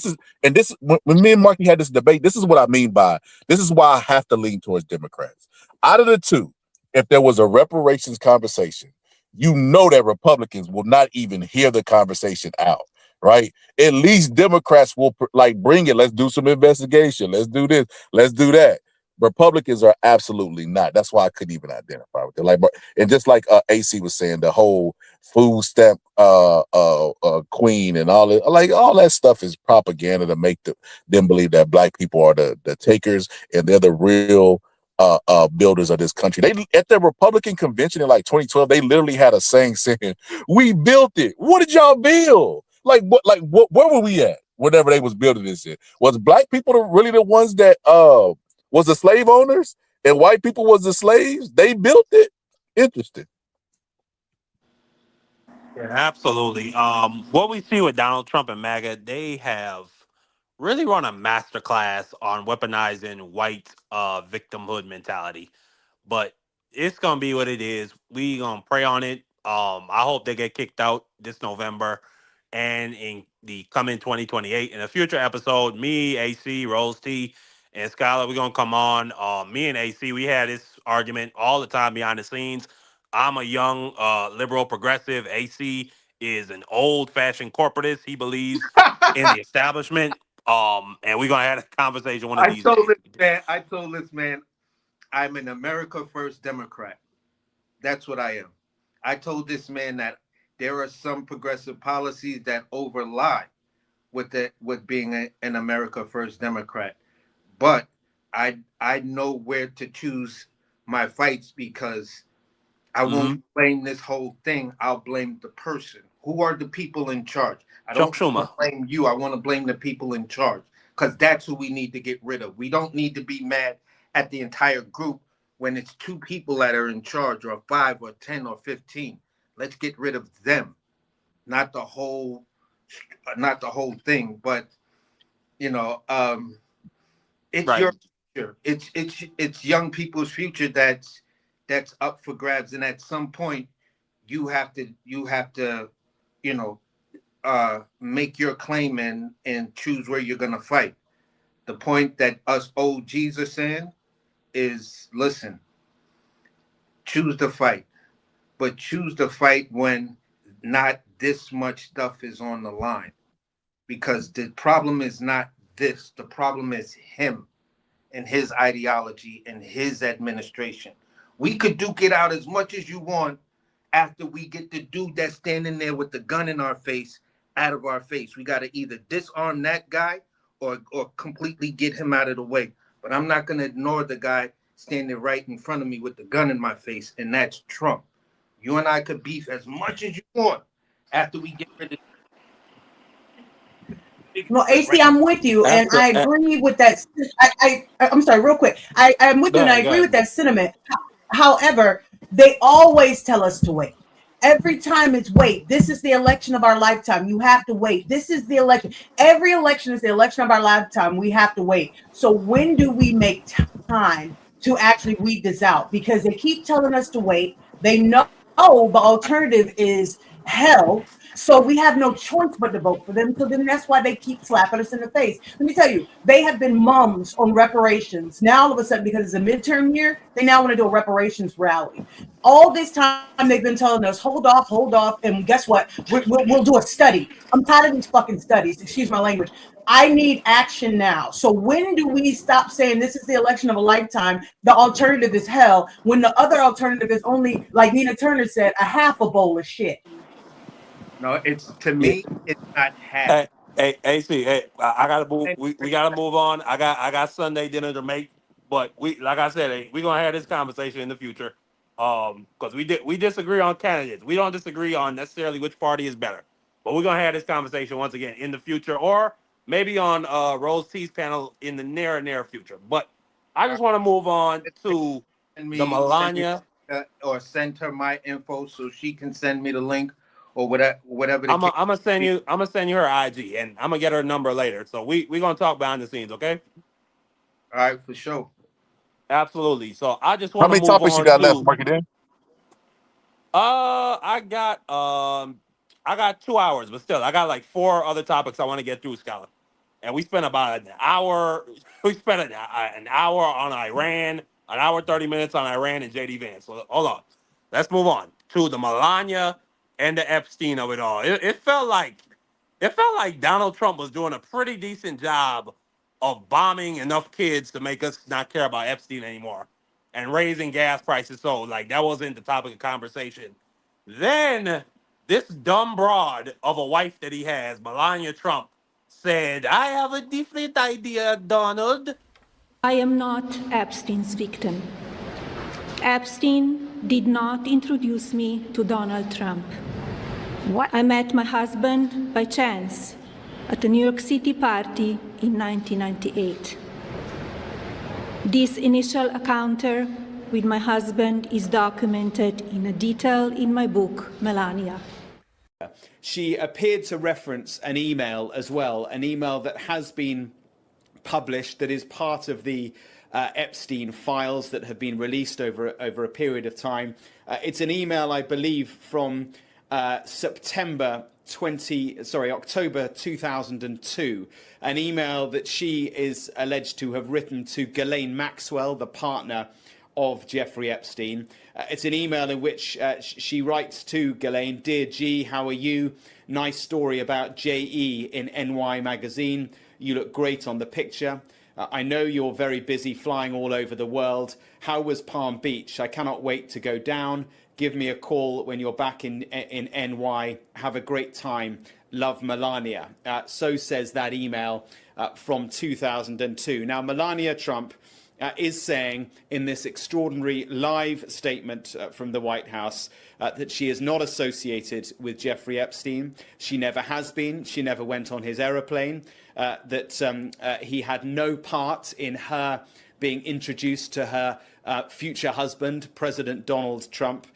when me and Marky had this debate, this is what I mean by, this is why I have to lean towards Democrats. Out of the two, if there was a reparations conversation, you know that Republicans will not even hear the conversation out, right? At least Democrats will bring it. Let's do some investigation. Let's do this. Let's do that. Republicans are absolutely not. That's why I couldn't even identify with it. And just like AC was saying, the whole food stamp queen and all that stuff is propaganda to make them believe that black people are the takers and they're the real builders of this country. They, at the Republican convention in 2012, they literally had a saying, "We built it." What did y'all build? Where were we at whenever they was building this shit? Was black people really the ones that was the slave owners and white people was the slaves? They built it? Interesting. Yeah, absolutely. What we see with Donald Trump and MAGA, they have really run a masterclass on weaponizing white victimhood mentality. But it's gonna be what it is. We gonna pray on it. I hope they get kicked out this November, and in the coming 2028. In a future episode, me, AC, Rose T, and Skylar, we're gonna come on. Me and AC, we had this argument all the time behind the scenes. I'm a young liberal progressive. AC is an old fashioned corporatist. He believes in the establishment. And we're gonna have a conversation one of these days. I told this man, I'm an America First Democrat. That's what I am. I told this man that there are some progressive policies that overlie with being an America First Democrat. But I know where to choose my fights because I won't blame this whole thing. I'll blame the person. Who are the people in charge? I don't want to blame you. I want to blame the people in charge because that's who we need to get rid of. We don't need to be mad at the entire group when it's 2 people that are in charge, or 5 or 10 or 15. Let's get rid of them, not the whole thing. But it's right. Your future. It's young people's future that's up for grabs, and at some point you have to make your claim and choose where you're gonna fight. The point that us OGs are saying is, listen, choose the fight, but choose the fight when not this much stuff is on the line, because the problem is not this. The problem is him and his ideology and his administration. We could duke it out as much as you want after we get the dude that's standing there with the gun in our face out of our face. We got to either disarm that guy or completely get him out of the way. But I'm not going to ignore the guy standing right in front of me with the gun in my face, and that's Trump. You and I could beef as much as you want after we get rid of. Well, AC, I'm with you, and I agree with that. I'm sorry, real quick. I'm with you, and I agree with that sentiment. However, they always tell us to wait. Every time it's wait. This is the election of our lifetime. You have to wait. This is the election. Every election is the election of our lifetime. We have to wait. So when do we make time to actually weed this out? Because they keep telling us to wait. They know the alternative is hell. So we have no choice but to vote for them. So then that's why they keep slapping us in the face. Let me tell you, they have been mums on reparations. Now all of a sudden, because it's a midterm year, they now want to do a reparations rally. All this time they've been telling us, hold off. And guess what? We'll do a study. I'm tired of these fucking studies. Excuse my language. I need action now. So when do we stop saying this is the election of a lifetime? The alternative is hell, when the other alternative is only, like Nina Turner said, a half a bowl of shit. No, it's not half. Hey, AC, I gotta move. We gotta move on. I got Sunday dinner to make, but like I said, we gonna have this conversation in the future. Because we disagree on candidates. We don't disagree on necessarily which party is better, but we're gonna have this conversation once again in the future, or maybe on Rose T's panel in the near future. But I just want to move on to the Melania. Or send her my info so she can send me the link. Or whatever. I'm gonna send you her IG, and I'm gonna get her number later. So we gonna talk behind the scenes, okay? All right, for sure. Absolutely. So I just want to move on. How many topics you got left, Marky Dan? I got 2 hours, but still, I got like 4 other topics I want to get through, Skylar. And we spent about an hour. We spent an hour on Iran, an hour 30 minutes on Iran and JD Vance. So hold on, let's move on to the Melania and the Epstein of it all. It felt like Donald Trump was doing a pretty decent job of bombing enough kids to make us not care about Epstein anymore, and raising gas prices. So like that wasn't the topic of conversation. Then this dumb broad of a wife that he has, Melania Trump, said, "I have a different idea, Donald." I am not Epstein's victim. Epstein did not introduce me to Donald Trump. I met my husband by chance at a New York City party in 1998. This initial encounter with my husband is documented in detail in my book, Melania. she appeared to reference an email as well, an email that has been published, that is part of the Epstein files that have been released over a period of time. It's an email, I believe, from October 2002, an email that she is alleged to have written to Ghislaine Maxwell, the partner of Jeffrey Epstein. It's an email in which she writes to Ghislaine, "Dear G, how are you? Nice story about JE in NY magazine. You look great on the picture. I know you're very busy flying all over the world. How was Palm Beach? I cannot wait to go down. Give me a call when you're back in NY. Have a great time. Love, Melania." So says that email from 2002. Now, Melania Trump is saying in this extraordinary live statement from the White House that she is not associated with Jeffrey Epstein. She never has been. She never went on his aeroplane. That he had no part in her being introduced to her future husband, President Donald Trump,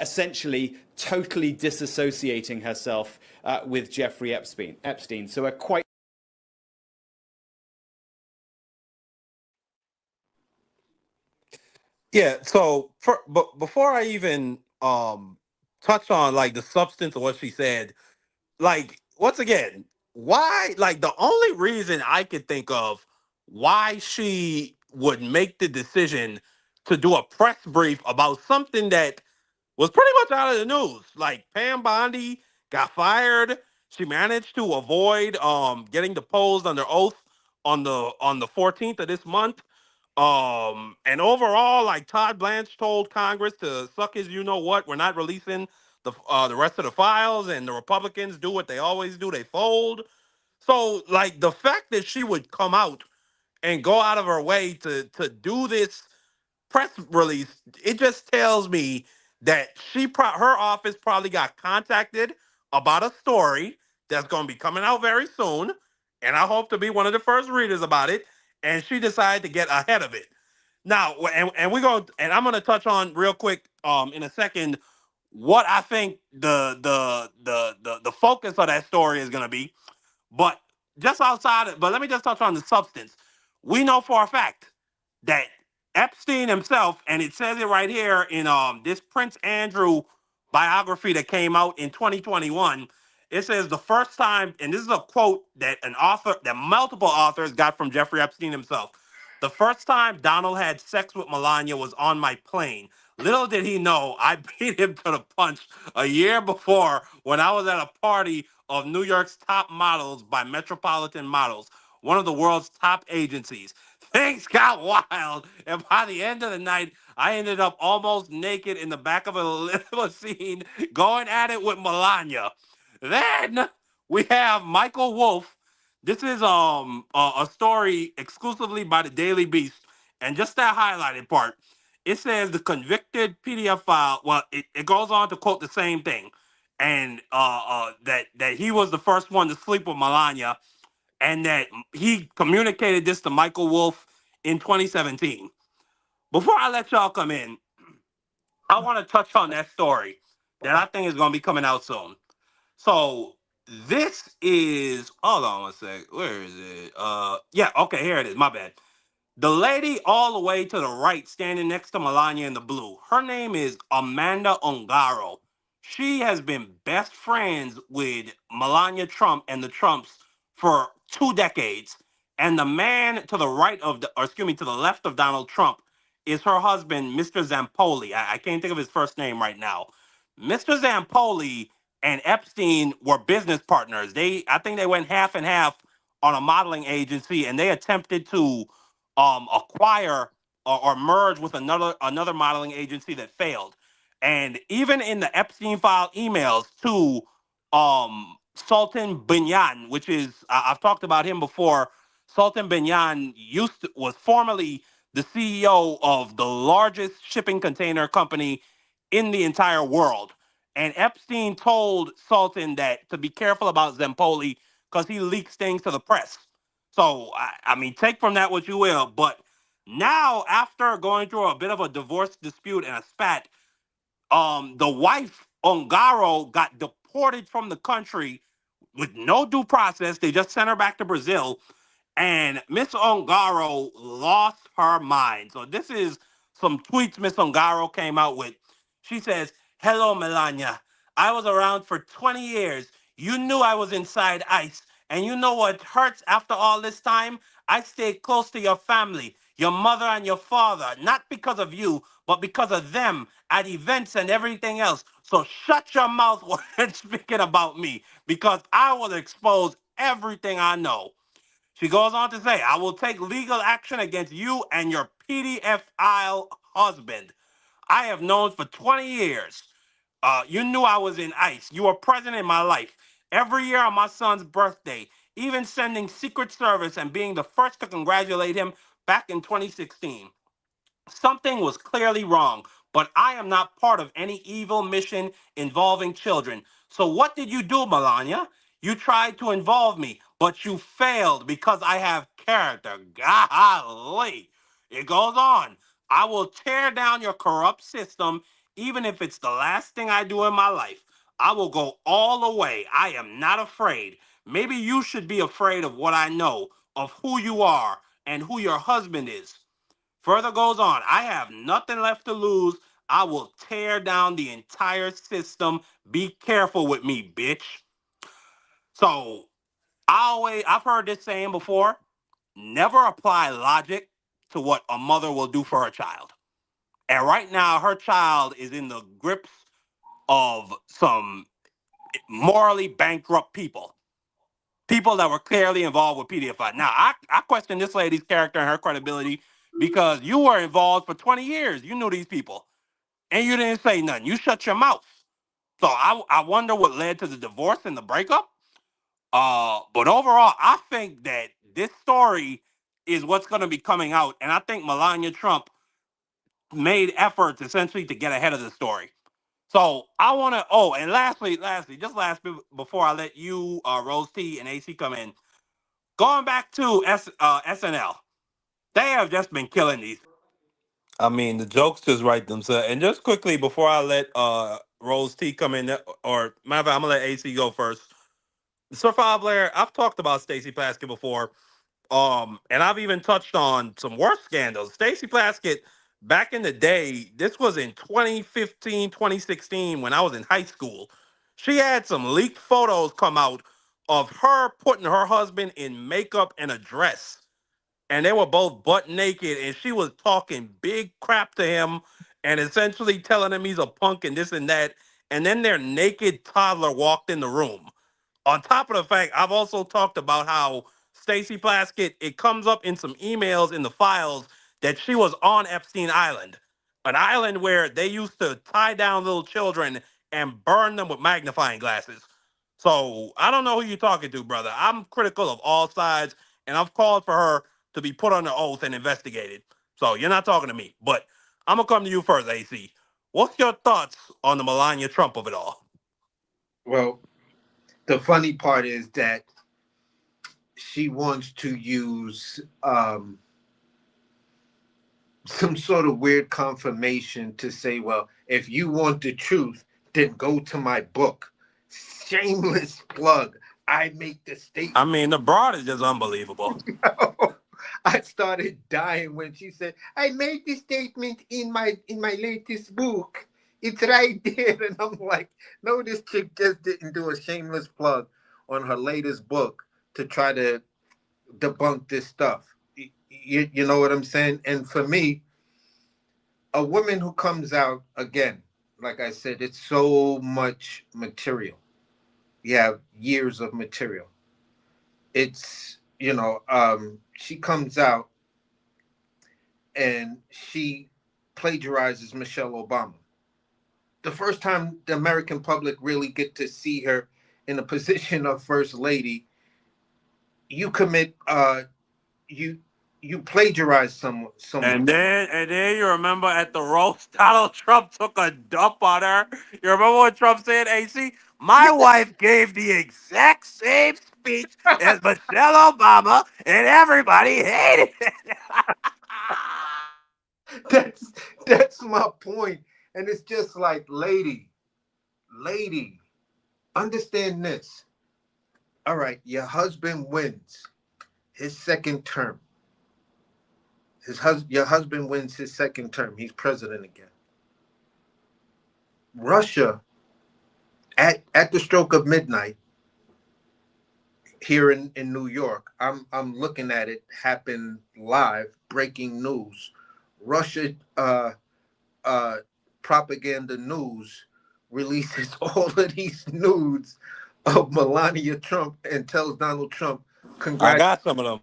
essentially totally disassociating herself with Jeffrey Epstein. So a quite Yeah. So, but before I even touch on like the substance of what she said, like once again, why? Like the only reason I could think of why she would make the decision to do a press brief about something that was pretty much out of the news. Like Pam Bondi got fired. She managed to avoid getting deposed under oath on the 14th of this month. And overall, like Todd Blanche told Congress to suck his you know what. We're not releasing the rest of the files, and the Republicans do what they always do, they fold. So like the fact that she would come out and go out of her way to do this press release, it just tells me that her office probably got contacted about a story that's going to be coming out very soon, and I hope to be one of the first readers about it, and she decided to get ahead of it. Now, and we're going, and I'm going to touch on real quick in a second what I think the focus of that story is going to be. But but let me just touch on the substance. We know for a fact that Epstein himself, and it says it right here in this Prince Andrew biography that came out in 2021. It says the first time, and this is a quote that multiple authors got from Jeffrey Epstein himself. "The first time Donald had sex with Melania was on my plane. Little did he know I beat him to the punch a year before when I was at a party of New York's top models by Metropolitan Models, one of the world's top agencies. Things got wild, and by the end of the night, I ended up almost naked in the back of a limousine going at it with Melania." Then we have Michael Wolff. This is a story exclusively by the Daily Beast, and just that highlighted part. It says the convicted PDF file. Well, it goes on to quote the same thing, and that he was the first one to sleep with Melania, and that he communicated this to Michael Wolff in 2017. Before I let y'all come in, I want to touch on that story that I think is going to be coming out soon. So this is, hold on one sec. Where is it? Yeah, okay, here it is. My bad. The lady all the way to the right standing next to Melania in the blue, her name is Amanda Ongaro. She has been best friends with Melania Trump and the Trumps for 2 decades. And the man to the right to the left of Donald Trump is her husband, Mr. Zampoli. I can't think of his first name right now. Mr. Zampoli and Epstein were business partners. I think they went half and half on a modeling agency, and they attempted to acquire or merge with another modeling agency that failed. And even in the Epstein file emails to Sultan Binyan, which is I've talked about him before. Sultan Binyan was formerly the CEO of the largest shipping container company in the entire world. And Epstein told Sultan that to be careful about Zampoli because he leaks things to the press. So, I mean, take from that what you will. But now, after going through a bit of a divorce dispute and a spat, the wife, Ongaro, got deported deported from the country with no due process. They just sent her back to Brazil. And Miss Ongaro lost her mind. So this is some tweets Miss Ongaro came out with. She says, "Hello, Melania. I was around for 20 years. You knew I was inside ICE. And you know what hurts after all this time? I stayed close to your family, your mother and your father, not because of you, but because of them at events and everything else. So shut your mouth when speaking about me, because I will expose everything I know." She goes on to say, "I will take legal action against you and your pedophile husband. I have known for 20 years. You knew I was in ICE. You were present in my life. Every year on my son's birthday, even sending Secret Service and being the first to congratulate him back in 2016. Something was clearly wrong, but I am not part of any evil mission involving children. So what did you do, Melania? You tried to involve me, but you failed because I have character." Golly. It goes on. "I will tear down your corrupt system, even if it's the last thing I do in my life. I will go all the way. I am not afraid. Maybe you should be afraid of what I know, of who you are, and who your husband is." Further goes on, "I have nothing left to lose. I will tear down the entire system. Be careful with me, bitch." So I've heard this saying before: never apply logic to what a mother will do for her child. And right now, her child is in the grips of some morally bankrupt people. People that were clearly involved with pedophilia. Now, I question this lady's character and her credibility, because you were involved for 20 years. You knew these people. And you didn't say nothing. You shut your mouth. So I wonder what led to the divorce and the breakup. But overall, I think that this story is what's going to be coming out. And I think Melania Trump made efforts essentially to get ahead of the story. So I want to, and lastly, before I let you, Rose T and AC come in, going back to SNL, they have just been killing these. I mean, the jokes just write themselves. And just quickly, before I let Rose T come in, or matter of fact, I'm gonna let AC go first. Sir Five Blair, I've talked about Stacey Plaskett before, and I've even touched on some worse scandals. Stacey Plaskett, back in the day, this was in 2015, 2016, when I was in high school. She had some leaked photos come out of her putting her husband in makeup and a dress, and they were both butt naked, and she was talking big crap to him and essentially telling him he's a punk and this and that. And then their naked toddler walked in the room. On top of the fact, I've also talked about how Stacey Plaskett, it comes up in some emails in the files that she was on Epstein Island, an island where they used to tie down little children and burn them with magnifying glasses. So I don't know who you're talking to, brother. I'm critical of all sides, and I've called for her to be put under oath and investigated. So you're not talking to me, but I'm gonna come to you first, AC. What's your thoughts on the Melania Trump of it all? Well, the funny part is that she wants to use some sort of weird confirmation to say, well, if you want the truth, then go to my book. Shameless plug. I make the statement. I mean, the broad is just unbelievable. I started dying when she said, I made the statement in my latest book. It's right there. And I'm like, no, this chick just didn't do a shameless plug on her latest book to try to debunk this stuff. You know what I'm saying? And for me, a woman who comes out, again, like I said, it's so much material. You have years of material. It's, she comes out and she plagiarizes Michelle Obama. The first time the American public really get to see her in a position of first lady, you commit, you plagiarize someone. And then you remember at the roast, Donald Trump took a dump on her. You remember what Trump said, AC? My wife gave the exact same speech as Michelle Obama, and everybody hated it. That's my point. And it's just like, lady, Understand this. All right, your husband wins his second term. Your husband wins his second term. He's president again. Russia, at the stroke of midnight, here in New York, I'm looking at it happen live, breaking news. Russia propaganda news releases all of these nudes of Melania Trump and tells Donald Trump, I got some of them.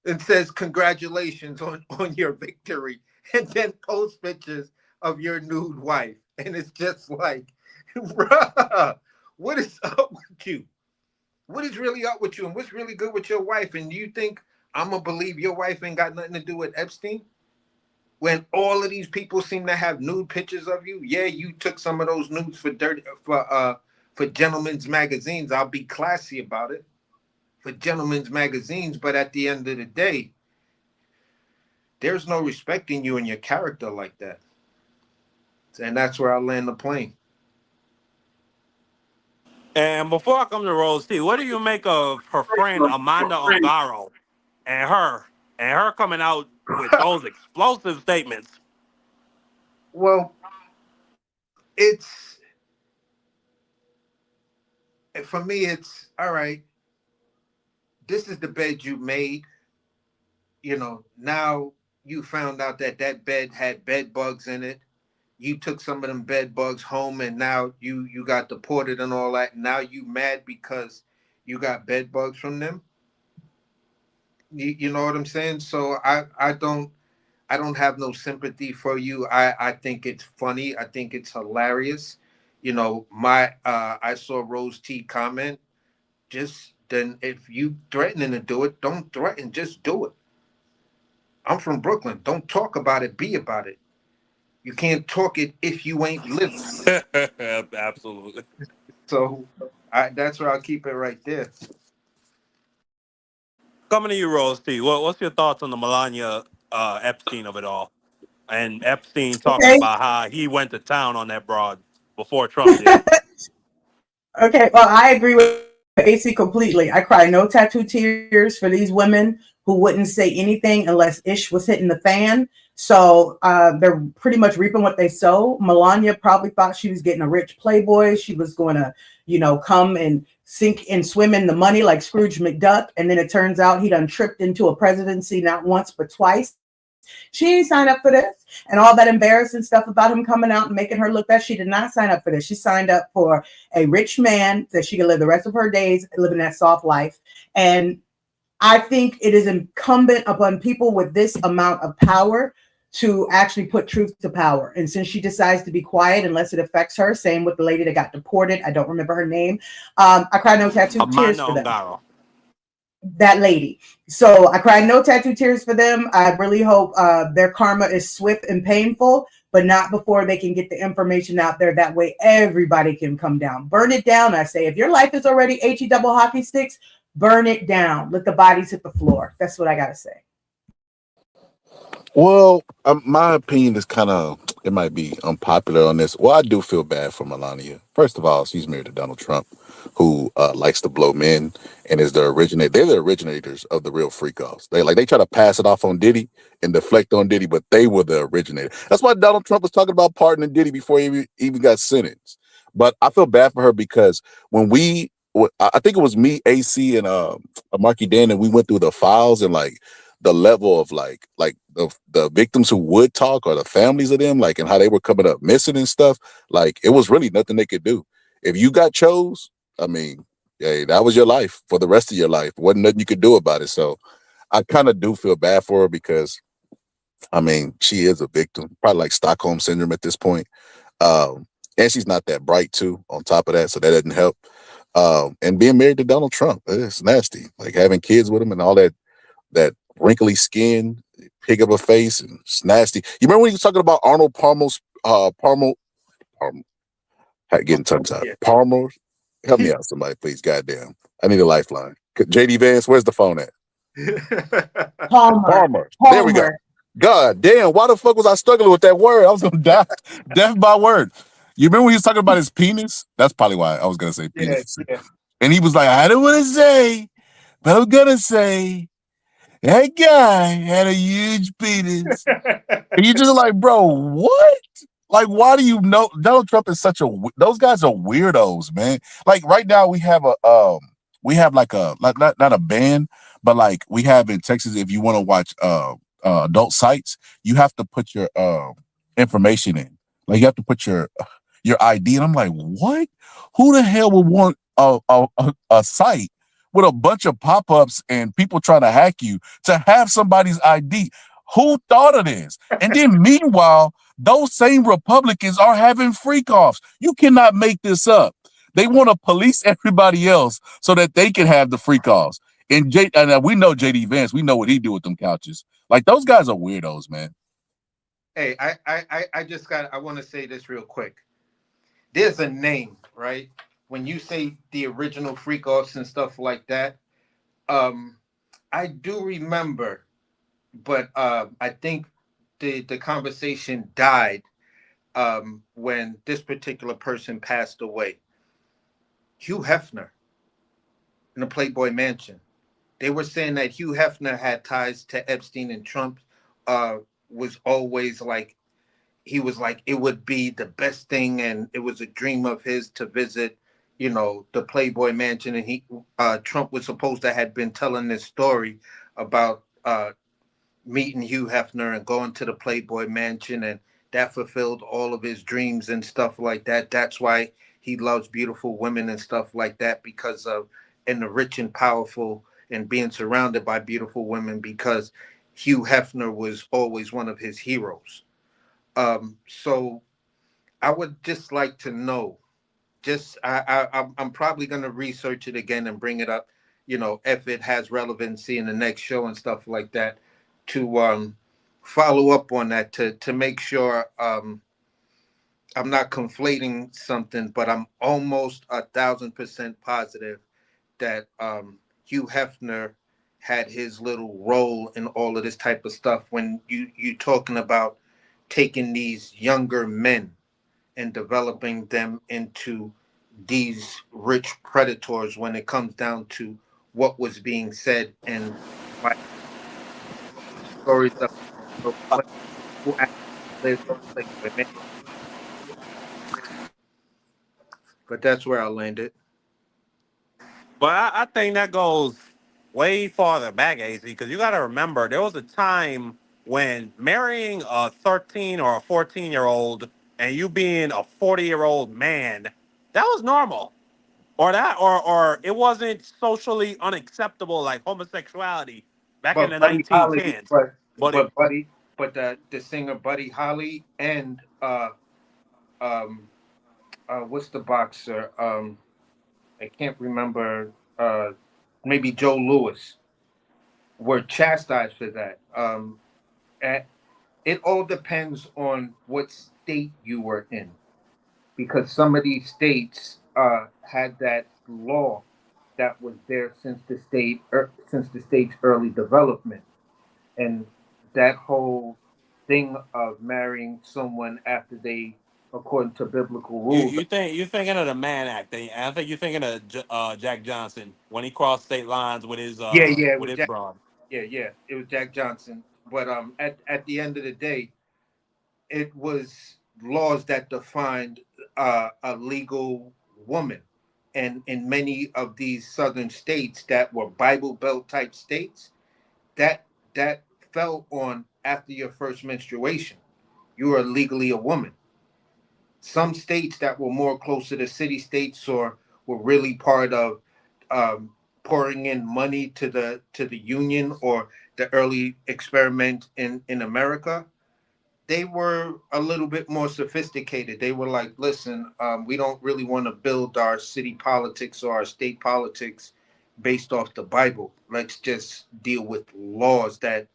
and says congratulations on your victory, and then post pictures of your nude wife. And it's just like, bruh, what is up with you? What is really up with you? And what's really good with your wife? And you think I'm gonna believe your wife ain't got nothing to do with Epstein? When all of these people seem to have nude pictures of you? Yeah, you took some of those nudes for gentlemen's magazines. I'll be classy about it. For gentlemen's magazines, but at the end of the day, there's no respecting you and your character like that. And that's where I land the plane. And before I come to Rose T, what do you make of her friend Amanda Ongaro and her coming out with those explosive statements? Well, for me, it's all right. This is the bed you made. You know, now you found out that bed had bed bugs in it. You took some of them bed bugs home, and now you got deported and all that. Now you mad because you got bed bugs from them. You know what I'm saying? So I don't have no sympathy for you. I think it's funny. I think it's hilarious. You know, I saw Rose T comment. Just then, if you threatening to do it, don't threaten. Just do it. I'm from Brooklyn. Don't talk about it. Be about it. You can't talk it if you ain't living. Absolutely. So that's where I'll keep it right there. Coming to you, Rose T. What's your thoughts on the Melania Epstein of it all? And Epstein talking Okay. about how he went to town on that broad before Trump did. Okay, well, I agree with AC completely. I cry no tattoo tears for these women who wouldn't say anything unless ish was hitting the fan. So they're pretty much reaping what they sow. Melania probably thought she was getting a rich playboy. She was going to, come and sink and swim in the money like Scrooge McDuck. And then it turns out he done tripped into a presidency not once but twice. She didn't sign up for this, and all that embarrassing stuff about him coming out and making her look bad. She did not sign up for this. She signed up for a rich man that she could live the rest of her days living that soft life. And I think it is incumbent upon people with this amount of power to actually put truth to power. And since she decides to be quiet unless it affects her, same with the lady that got deported. I don't remember her name. I cry no tattoo tears for them. That lady. So I cried no tattoo tears for them. I really hope their karma is swift and painful, but not before they can get the information out there. That way everybody can come down. Burn it down, I say. If your life is already HE double hockey sticks, burn it down. Let the bodies hit the floor. That's what I got to say. Well, my opinion is it might be unpopular on this. Well, I do feel bad for Melania. First of all, she's married to Donald Trump, who likes to blow men and is they're the originators of the real freak-offs. They try to pass it off on Diddy and deflect on Diddy, but they were the originator. That's why Donald Trump was talking about pardoning Diddy before he even got sentenced. But I feel bad for her because when I think it was me, AC, and Marky Dan, and we went through the files and the level of the victims who would talk or the families of them, and how they were coming up missing and stuff. It was really nothing they could do. If you got chose, I mean, hey, that was your life for the rest of your life. Wasn't nothing you could do about it. So I kind of do feel bad for her because, I mean, she is a victim, probably like Stockholm syndrome at this point. And she's not that bright too, on top of that. So that doesn't help. And being married to Donald Trump, it's nasty. Having kids with him and all that wrinkly skin, pig of a face, and it's nasty. You remember when he was talking about Arnold Palmer's getting tongue tied. Yeah. Palmer, help me out, somebody, please. Goddamn, I need a lifeline. JD Vance, where's the phone at? Palmer. There we go. God damn, why the fuck was I struggling with that word? I was gonna die deaf by word. You remember when he was talking about his penis? That's probably why I was gonna say penis. Yeah. And he was like, I don't want to say, but I'm gonna say that guy had a huge penis. And you just like, bro, what? Like, why do you know Donald Trump is such a those guys are weirdos, man. Like right now we have like not a ban, but like we have in Texas, if you want to watch adult sites, you have to put your information in. Like you have to put your ID. And I'm like, what? Who the hell would want a site with a bunch of pop-ups and people trying to hack you to have somebody's ID? Who thought of this? And then meanwhile, those same Republicans are having freak-offs. You cannot make this up. They want to police everybody else so that they can have the freak-offs. And we know JD Vance. We know what he do with them couches. Like, those guys are weirdos, man. Hey, I want to say this real quick. There's a name, right? When you say the original freak-offs and stuff like that, I do remember, but I think the conversation died when this particular person passed away. Hugh Hefner in the Playboy Mansion. They were saying that Hugh Hefner had ties to Epstein, and Trump was always like, he was like, it would be the best thing, and it was a dream of his to visit, the Playboy Mansion. And Trump was supposed to have been telling this story about meeting Hugh Hefner and going to the Playboy Mansion, and that fulfilled all of his dreams and stuff like that. That's why he loves beautiful women and stuff like that, because of, and the rich and powerful, and being surrounded by beautiful women, because Hugh Hefner was always one of his heroes. So I would just like to know, I'm probably going to research it again and bring it up, if it has relevancy in the next show and stuff like that, to follow up on that, to make sure I'm not conflating something, but I'm almost 1,000% positive that Hugh Hefner had his little role in all of this type of stuff. When you talking about taking these younger men and developing them into these rich predators, when it comes down to what was being said and my stories of who actually lived in Playboy Mansion. But that's where I landed. But I think that goes way farther back, AC, because you got to remember there was a time when marrying a 13 or a 14-year-old and you being a 40-year-old man, that was normal. Or it wasn't socially unacceptable like homosexuality back in But the Buddy Holly, 1910s. but the singer Buddy Holly and what's the boxer? I can't remember. Maybe Joe Louis were chastised for that. It all depends on what state you were in, because some of these states had that law that was there since the state's early development, and that whole thing of marrying someone after they, according to biblical rules. You're thinking of the Mann Act. I think you're thinking of Jack Johnson when he crossed state lines with his It with was his Jack. broad. Yeah, it was Jack Johnson. But at the end of the day, it was laws that defined a legal woman, and in many of these southern states that were Bible Belt type states, that fell on after your first menstruation, you were legally a woman. Some states that were more closer to city states, or were really part of pouring in money to the union or the early experiment in America, they were a little bit more sophisticated. They were like, listen, we don't really want to build our city politics or our state politics based off the Bible. Let's just deal with laws that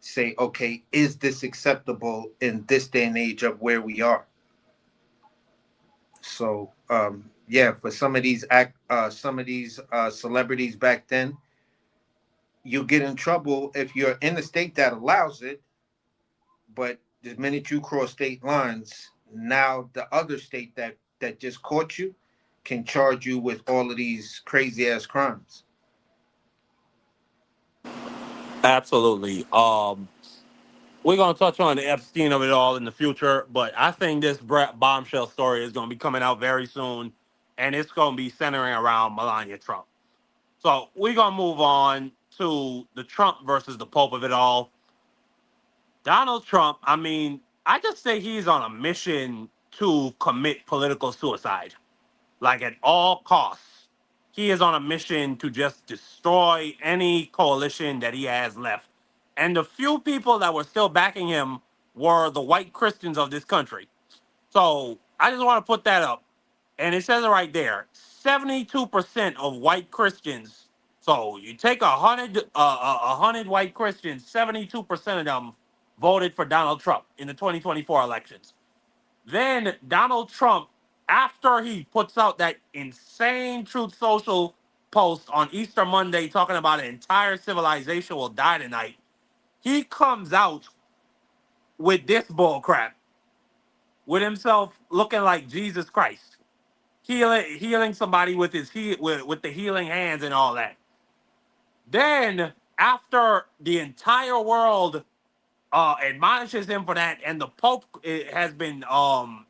say, okay, is this acceptable in this day and age of where we are? So yeah, for some of these celebrities back then, you get in trouble if you're in a state that allows it, but the minute you cross state lines, now the other state that just caught you can charge you with all of these crazy ass crimes. Absolutely. We're gonna touch on the Epstein of it all in the future, but I think this bombshell story is gonna be coming out very soon, and it's gonna be centering around Melania Trump. So we're gonna move on to the Trump versus the Pope of it all. Donald Trump, I mean, I just say he's on a mission to commit political suicide, like at all costs. He is on a mission to just destroy any coalition that he has left. And the few people that were still backing him were the white Christians of this country. So I just want to put that up. And it says it right there, 72% of white Christians. So you take 100 white Christians, 72% of them voted for Donald Trump in the 2024 elections. Then Donald Trump, after he puts out that insane Truth Social post on Easter Monday talking about an entire civilization will die tonight, he comes out with this bull crap, with himself looking like Jesus Christ, healing somebody with with the healing hands and all that. Then after the entire world admonishes him for that, and the Pope has been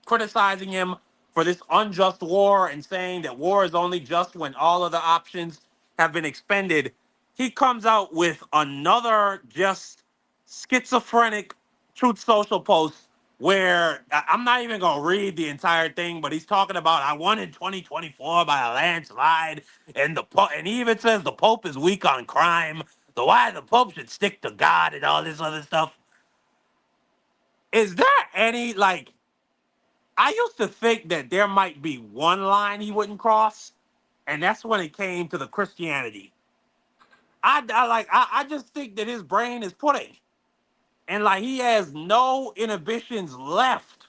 criticizing him for this unjust war and saying that war is only just when all other options have been expended. He comes out with another just schizophrenic Truth Social post where I'm not even gonna read the entire thing, but he's talking about I won in 2024 by a landslide, and and he even says the Pope is weak on crime, the why the Pope should stick to God and all this other stuff. Is there any, like, I used to think that there might be one line he wouldn't cross, and that's when it came to the Christianity. I just think that his brain is pudding, and like he has no inhibitions left.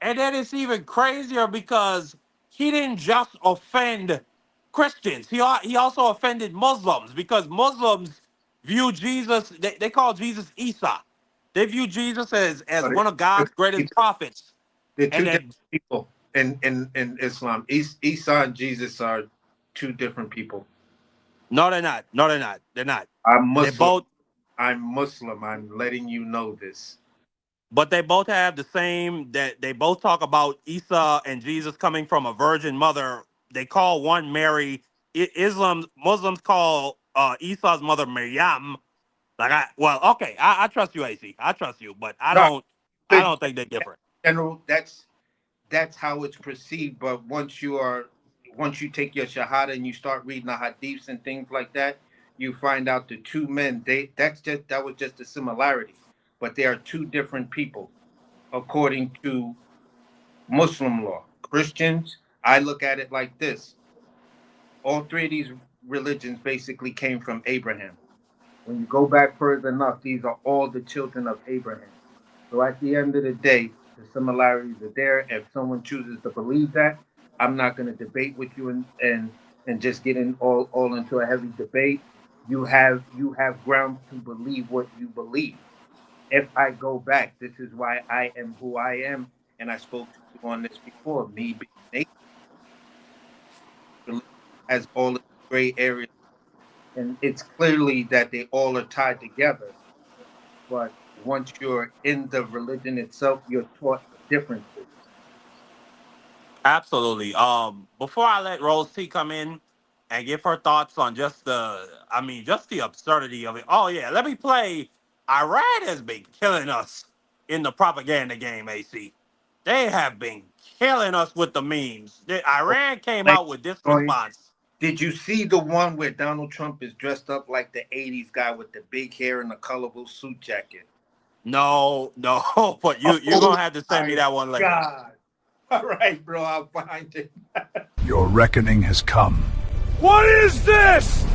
And then it's even crazier because he didn't just offend Christians. He also offended Muslims, because Muslims view Jesus, they call Jesus Isa. They view Jesus as So one of God's greatest prophets. they're two And different then, people in Islam. Isa and Jesus are two different people. no, they're not. No, they're not. They're not. I'm They Muslim. both, I'm Muslim. I'm letting you know this. but they both have the same, that they both talk about Isa and Jesus coming from a virgin mother. They call one Mary. Muslims call Esau's mother Maryam. Okay, I trust you, AC. I trust you, but No, I don't think they're different. general. That's how it's perceived. But once you take your shahada and you start reading the hadiths and things like that, you find out the two men. That was just a similarity, but they are two different people according to Muslim law. Christians, I look at it like this: all three of these religions basically came from Abraham. When you go back further enough, these are all the children of Abraham. So at the end of the day, the similarities are there. If someone chooses to believe that, I'm not going to debate with you and just get in all into a heavy debate. You have grounds to believe what you believe. If I go back, this is why I am who I am, and I spoke to you on this before. Me being Nathan has all the gray areas, and it's clearly that they all are tied together. But once you're in the religion itself, you're taught differences. Absolutely. Before I let Rose T come in and give her thoughts on just the absurdity of it. Oh yeah, let me play. Iran has been killing us in the propaganda game, AC. They have been killing us with the memes. Iran came Like, out with this Troy, response. did you see the one where Donald Trump is dressed up like the 80s guy with the big hair and the colorful suit jacket? No, no, but you're gonna have to send me My that one later. God. All right, bro, I'll find it. Your reckoning has come. What is this?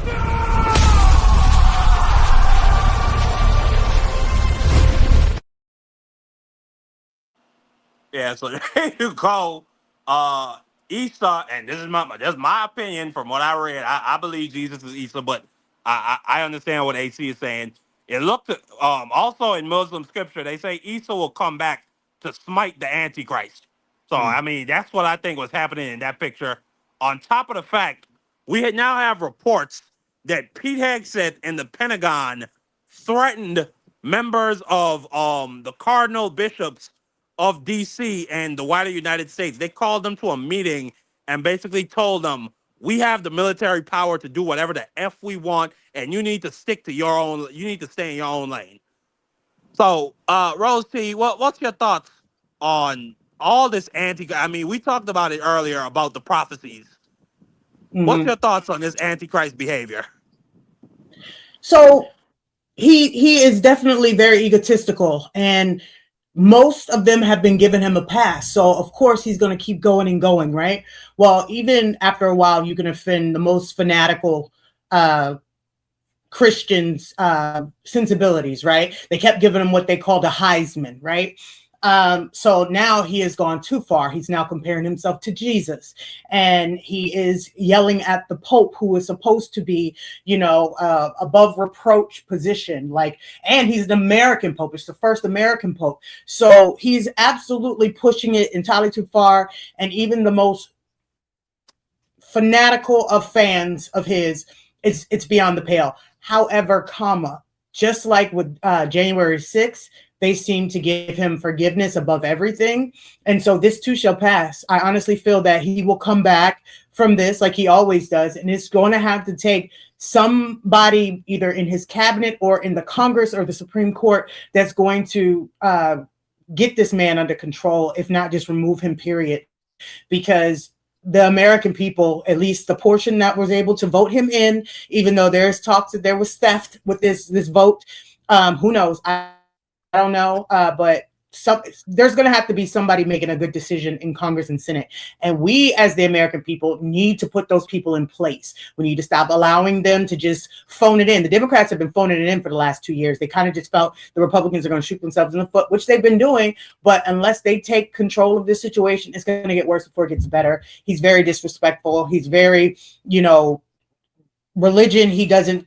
Yeah, so there you go. Isa, and this is my opinion from what I read. I believe Jesus is Isa, but I understand what AC is saying. It looked also in Muslim scripture, they say Isa will come back to smite the Antichrist. So, I mean, that's what I think was happening in that picture. On top of the fact, now have reports that Pete Hegseth and the Pentagon threatened members of the cardinal bishops of D.C. and the wider United States. They called them to a meeting and basically told them, we have the military power to do whatever the F we want, and you need to stick to your own, you need to stay in your own lane. So, Rose T, what's your thoughts on all this I mean, we talked about it earlier about the prophecies. What's your thoughts on this Antichrist behavior? So he is definitely very egotistical, and most of them have been giving him a pass. So of course he's going to keep going and going, right? Well, even after a while, you can offend the most fanatical Christians' sensibilities, right? They kept giving him what they called a Heisman, right? So now he has gone too far. He's now comparing himself to Jesus, and he is yelling at the Pope, who is supposed to be, above reproach position. And he's an American Pope. It's the first American Pope. So he's absolutely pushing it entirely too far. And even the most fanatical of fans of his, it's beyond the pale. However, just like with January 6th, they seem to give him forgiveness above everything. And so this too shall pass. I honestly feel that he will come back from this like he always does. And it's going to have to take somebody either in his cabinet or in the Congress or the Supreme Court that's going to get this man under control, if not just remove him, period. Because the American people, at least the portion that was able to vote him in, even though there's talks that there was theft with this vote, who knows? I don't know, but there's going to have to be somebody making a good decision in Congress and Senate. And we, as the American people, need to put those people in place. We need to stop allowing them to just phone it in. The Democrats have been phoning it in for the last 2 years. They kind of just felt the Republicans are going to shoot themselves in the foot, which they've been doing. But unless they take control of this situation, it's going to get worse before it gets better. He's very disrespectful. He's very, religion, he doesn't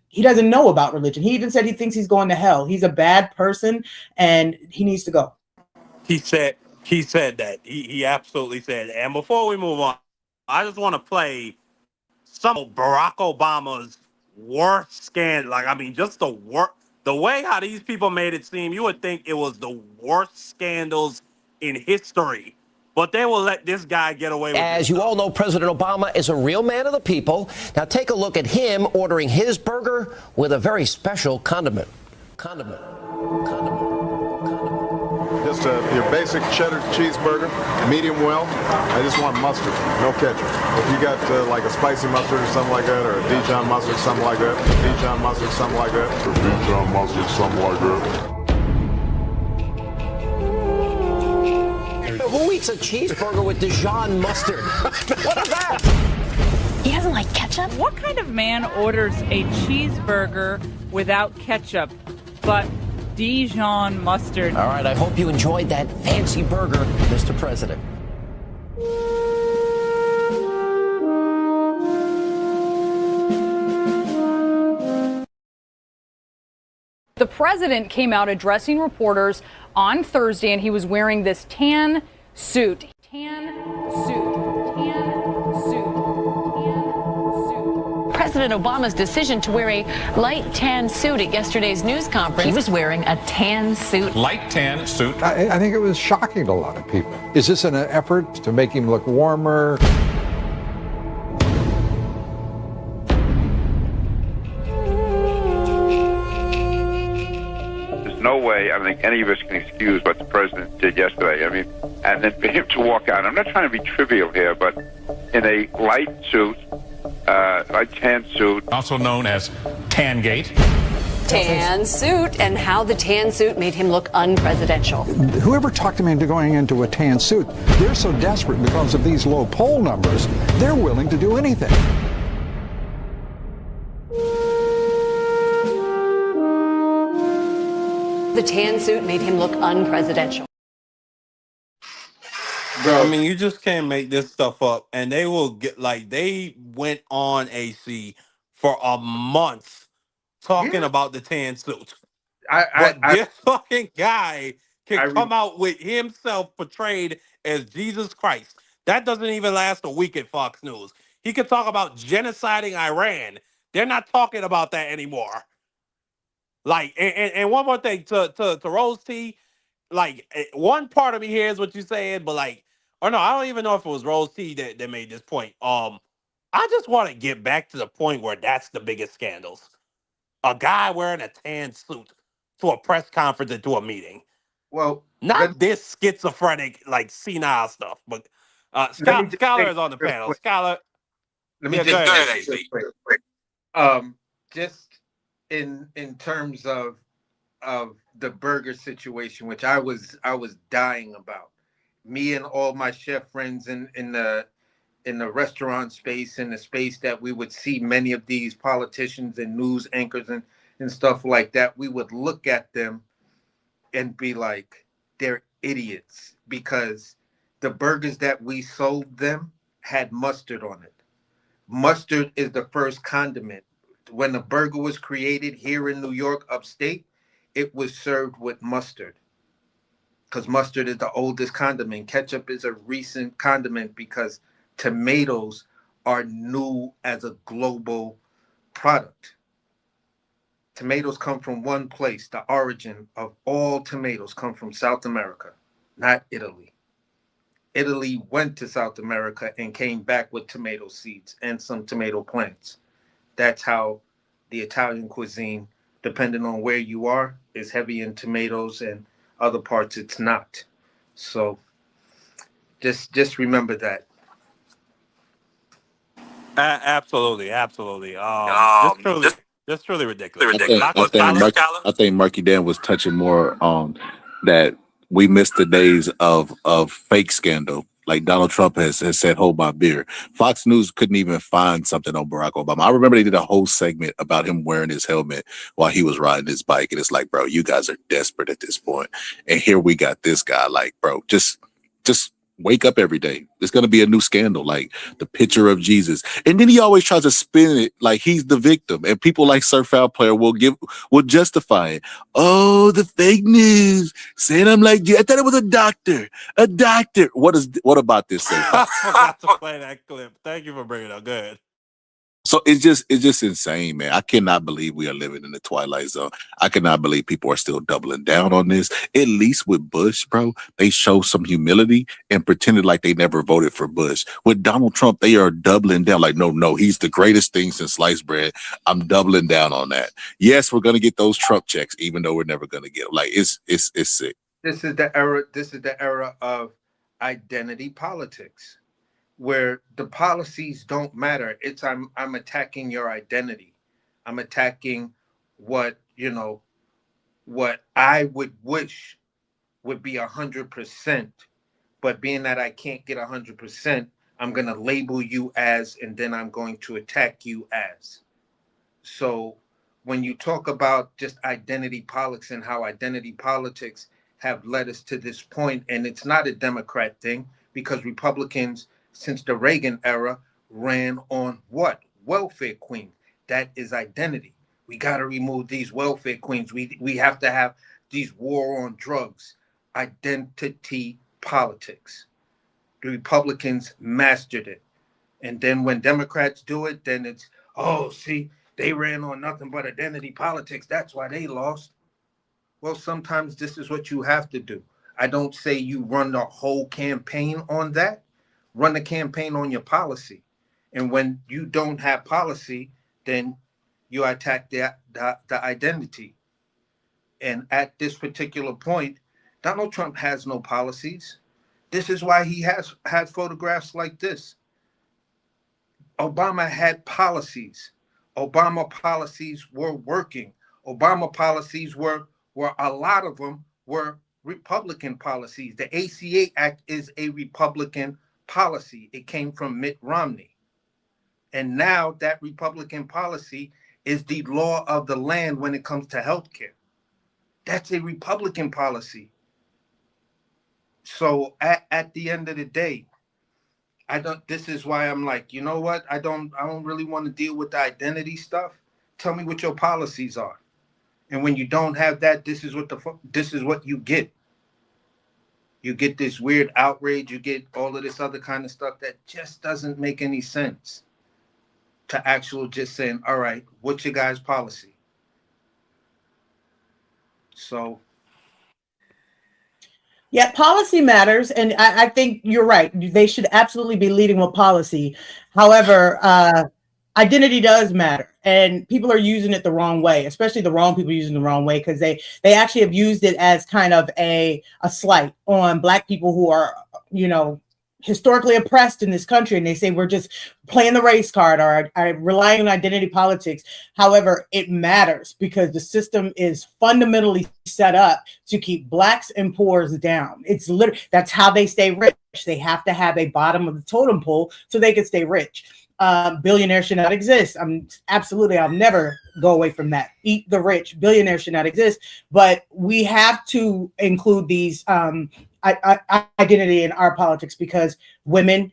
know about religion. He even said he thinks he's going to hell. He's a bad person and he needs to go. He said that. He absolutely said that. And before we move on, I just want to play some of Barack Obama's worst scandal. Just the way how these people made it seem, you would think it was the worst scandals in history. But they will let this guy get away with it. As you all know, President Obama is a real man of the people. Now take a look at him ordering his burger with a very special condiment. Just your basic cheddar cheeseburger, medium well. I just want mustard, no ketchup. If you got like a spicy mustard or something like that, or a Dijon mustard, something like that, Dijon mustard, something like that, or Dijon mustard, something like that. Who eats a cheeseburger with Dijon mustard? What is that? He doesn't like ketchup? What kind of man orders a cheeseburger without ketchup, but Dijon mustard? All right, I hope you enjoyed that fancy burger, Mr. President. The president came out addressing reporters on Thursday, and he was wearing this tan suit. President Obama's decision to wear a light tan suit at yesterday's news conference. He was wearing a tan suit. Light tan suit. I think it was shocking to a lot of people. Is this an effort to make him look warmer? No way I think any of us can excuse what the president did yesterday. And then for him to walk out, I'm not trying to be trivial here, but in a light suit, light tan suit. Also known as Tangate. Tan suit, and how the tan suit made him look unpresidential. Whoever talked him into going into a tan suit, they're so desperate because of these low poll numbers, they're willing to do anything. The tan suit made him look unpresidential. Bro, you just can't make this stuff up. And they will get they went on AC for a month talking about the tan suit. But this fucking guy can come out with himself portrayed as Jesus Christ. That doesn't even last a week at Fox News. He could talk about genociding Iran. They're not talking about that anymore. Like, and one more thing to Rose T, like, one part of me hears what you're saying, but like, or no, I don't even know if it was Rose T that made this point. I just want to get back to the point where that's the biggest scandals. A guy wearing a tan suit to a press conference and to a meeting. Well, not this schizophrenic, like senile stuff, but Scholar is on the panel. Scholar, let me yeah, just go ahead, say AC. just in terms of the burger situation, which I was dying about. Me and all my chef friends in the restaurant space, in the space that we would see many of these politicians and news anchors and stuff like that, we would look at them and be like, they're idiots, because the burgers that we sold them had mustard on it. Mustard is the first condiment. When the burger was created here in New York, upstate, it was served with mustard, because mustard is the oldest condiment. Ketchup is a recent condiment because tomatoes are new as a global product. Tomatoes come from one place. The origin of all tomatoes come from South America, not Italy. Italy went to South America and came back with tomato seeds and some tomato plants. That's how the Italian cuisine, depending on where you are, is heavy in tomatoes, and other parts it's not. So just remember that. Absolutely. Just truly ridiculous. I think Marky Dan was touching more on that. We missed the days of fake scandal. Like Donald Trump has said, hold my beer. Fox News couldn't even find something on Barack Obama. I remember they did a whole segment about him wearing his helmet while he was riding his bike. And it's like, bro, you guys are desperate at this point. And here we got this guy, like, bro, just wake up every day. There's going to be a new scandal, like the picture of Jesus. And then he always tries to spin it like he's the victim. And people like Sir Foul Player will justify it. Oh, the fake news saying I'm like, I thought it was a doctor. A doctor. What about this? I forgot to play that clip. Thank you for bringing it up. Good. So it's just insane, man. I cannot believe we are living in the twilight zone. I cannot believe people are still doubling down on this. At least with Bush, bro, they show some humility and pretended like they never voted for Bush. With Donald Trump, they are doubling down. Like, no, he's the greatest thing since sliced bread. I'm doubling down on that. Yes, we're gonna get those Trump checks, even though we're never gonna get them. Like, it's sick. This is the era of identity politics, where the policies don't matter. It's I'm attacking your identity. I'm attacking what I would wish would be 100%, but being that I can't get 100%, I'm gonna label you as, and then I'm going to attack you as. So when you talk about just identity politics and how identity politics have led us to this point, and it's not a Democrat thing, because Republicans since the Reagan era ran on what? Welfare queen. That is identity. We got to remove these welfare queens. We have to have these war on drugs. Identity politics. The Republicans mastered it. And then when Democrats do it, then it's, oh, see, they ran on nothing but identity politics. That's why they lost. Well, sometimes this is what you have to do. I don't say you run the whole campaign on that. Run the campaign on your policy. And when you don't have policy, then you attack the identity. And at this particular point, Donald Trump has no policies. This is why he has had photographs like this. Obama had policies. Obama policies were working. Obama policies were a lot of them were Republican policies. The ACA Act is a Republican policy. It came from Mitt Romney. And now that Republican policy is the law of the land when it comes to healthcare. That's a Republican policy. So at the end of the day, this is why I'm like, you know what? I don't really want to deal with the identity stuff. Tell me what your policies are. And when you don't have that, this is what you get. You get this weird outrage. You get all of this other kind of stuff that just doesn't make any sense to actual just saying, all right, what's your guys' policy? So. Yeah, policy matters. And I think you're right. They should absolutely be leading with policy. However, identity does matter. And people are using it the wrong way, especially the wrong people using it the wrong way, because they actually have used it as kind of a slight on Black people who are, historically oppressed in this country, and they say we're just playing the race card or are relying on identity politics. However, it matters because the system is fundamentally set up to keep Blacks and poors down. It's literally, that's how they stay rich. They have to have a bottom of the totem pole so they can stay rich. Billionaires should not exist. I'll never go away from that. Eat the rich. Billionaires should not exist. But we have to include these identity in our politics, because women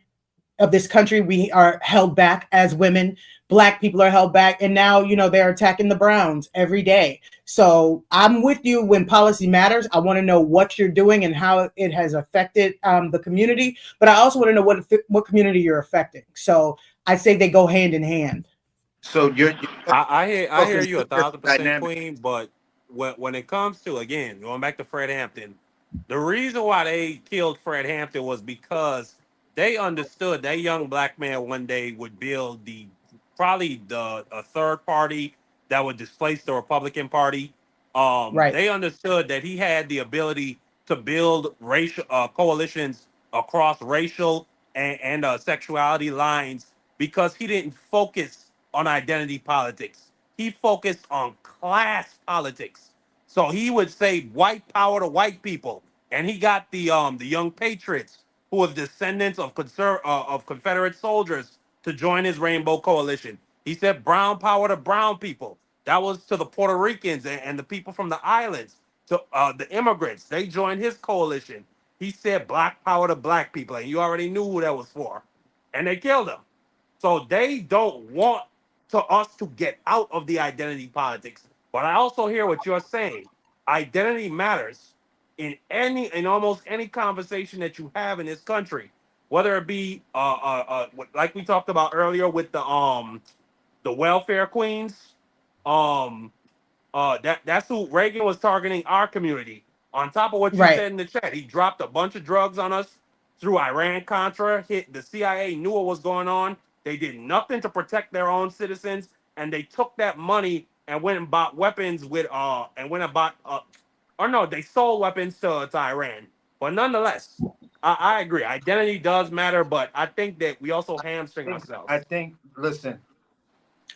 of this country, we are held back as women. Black people are held back, and now they're attacking the Browns every day. So I'm with you when policy matters. I want to know what you're doing and how it has affected the community, but I also want to know what community you're affecting. So I say they go hand in hand. So I hear you 1,000%, Queen. But when it comes to, again, going back to Fred Hampton, the reason why they killed Fred Hampton was because they understood that young Black man one day would build probably a third party that would displace the Republican Party. Right. They understood that he had the ability to build racial coalitions across racial and sexuality lines, because he didn't focus on identity politics. He focused on class politics. So he would say white power to white people, and he got the Young Patriots, who were descendants of Confederate soldiers, to join his Rainbow Coalition. He said brown power to brown people. That was to the Puerto Ricans and the people from the islands, to the immigrants. They joined his coalition. He said black power to black people, and you already knew who that was for, and they killed him. So they don't want us to get out of the identity politics. But I also hear what you're saying. Identity matters in almost any conversation that you have in this country, whether it be like we talked about earlier with the welfare queens. That's who Reagan was targeting, our community. On top of what you said in the chat, he dropped a bunch of drugs on us through Iran-Contra. The CIA knew what was going on. They did nothing to protect their own citizens, and they took that money and went and bought weapons they sold weapons to Iran. But nonetheless, I agree. Identity does matter, but I think that we also hamstring ourselves. Listen.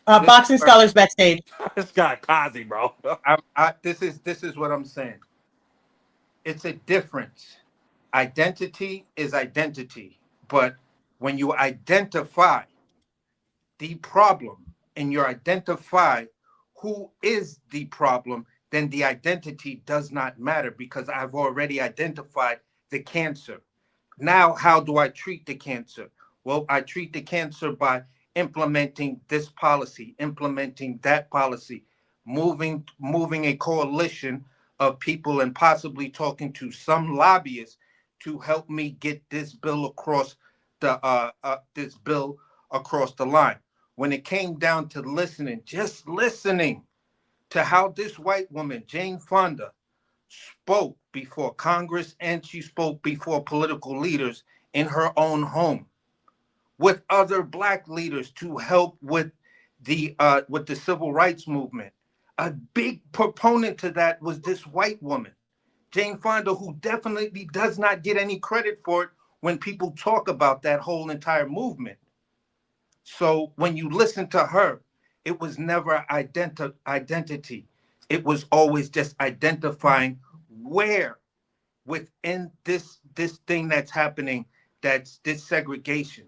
Boxing scholars backstage. This guy Kazi, bro. This is what I'm saying. It's a difference. Identity is identity, but when you identify the problem and you identify who is the problem, then the identity does not matter, because I've already identified the cancer. Now, how do I treat the cancer? Well, I treat the cancer by implementing this policy, implementing that policy, moving a coalition of people, and possibly talking to some lobbyists to help me get this bill across the line. When it came down to just listening to how this white woman, Jane Fonda, spoke before Congress, and she spoke before political leaders in her own home, with other Black leaders to help with the civil rights movement. A big proponent to that was this white woman, Jane Fonda, who definitely does not get any credit for it when people talk about that whole entire movement. So when you listen to her, it was never identity. It was always just identifying where within this thing that's happening, that's this segregation.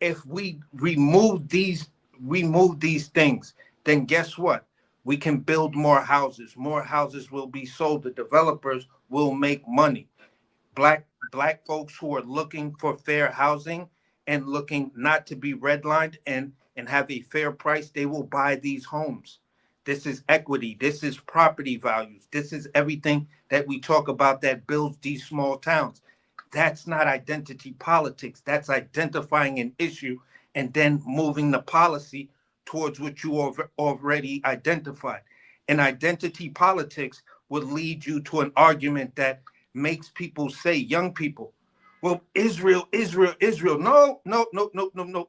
If we remove these things, then guess what? We can build more houses. More houses will be sold. The developers will make money. Black folks who are looking for fair housing and looking not to be redlined and have a fair price, they will buy these homes. This is equity. This is property values. This is everything that we talk about that builds these small towns. That's not identity politics. That's identifying an issue and then moving the policy towards what you already identified. And identity politics would lead you to an argument that makes people say, young people, well, Israel, Israel, Israel. No.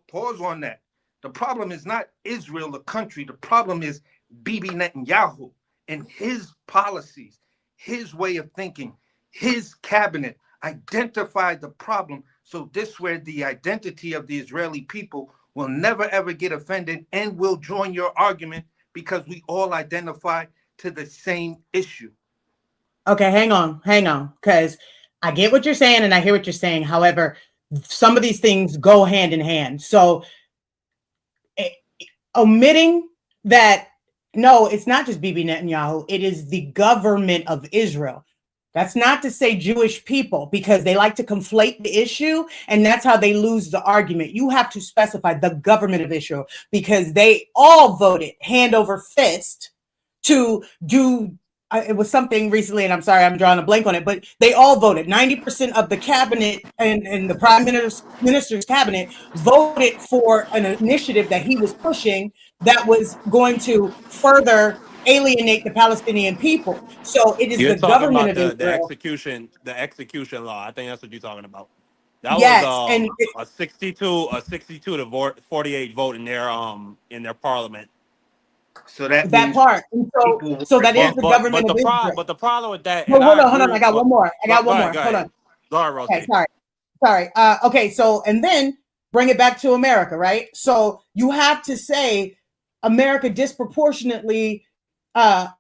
Pause on that. The problem is not Israel, the country. The problem is Bibi Netanyahu and his policies, his way of thinking, his cabinet identified the problem. So this way, the identity of the Israeli people will never, ever get offended and will join your argument because we all identify to the same issue. Okay, hang on, because I get what you're saying and I hear what you're saying. However, some of these things go hand in hand. So omitting that, no, it's not just Bibi Netanyahu, it is the government of Israel. That's not to say Jewish people, because they like to conflate the issue, and that's how they lose the argument. You have to specify the government of Israel, because they all voted hand over fist to do, it was something recently, and I'm sorry, I'm drawing a blank on it, but they all voted. 90% of the cabinet and the prime minister's cabinet voted for an initiative that he was pushing that was going to further alienate the Palestinian people. So it is You're the talking government about of the Israel. execution law. I think that's what you're talking about. That Yes, was and a 62 to 48 vote in their parliament. So that that part. And so that is the government of Israel. But the problem with that, Well, and hold I on. agree. I got one more. Go Hold ahead. on. Go ahead, Rosie. Okay, sorry. Okay, so, and then bring it back to America, right? So you have to say America disproportionately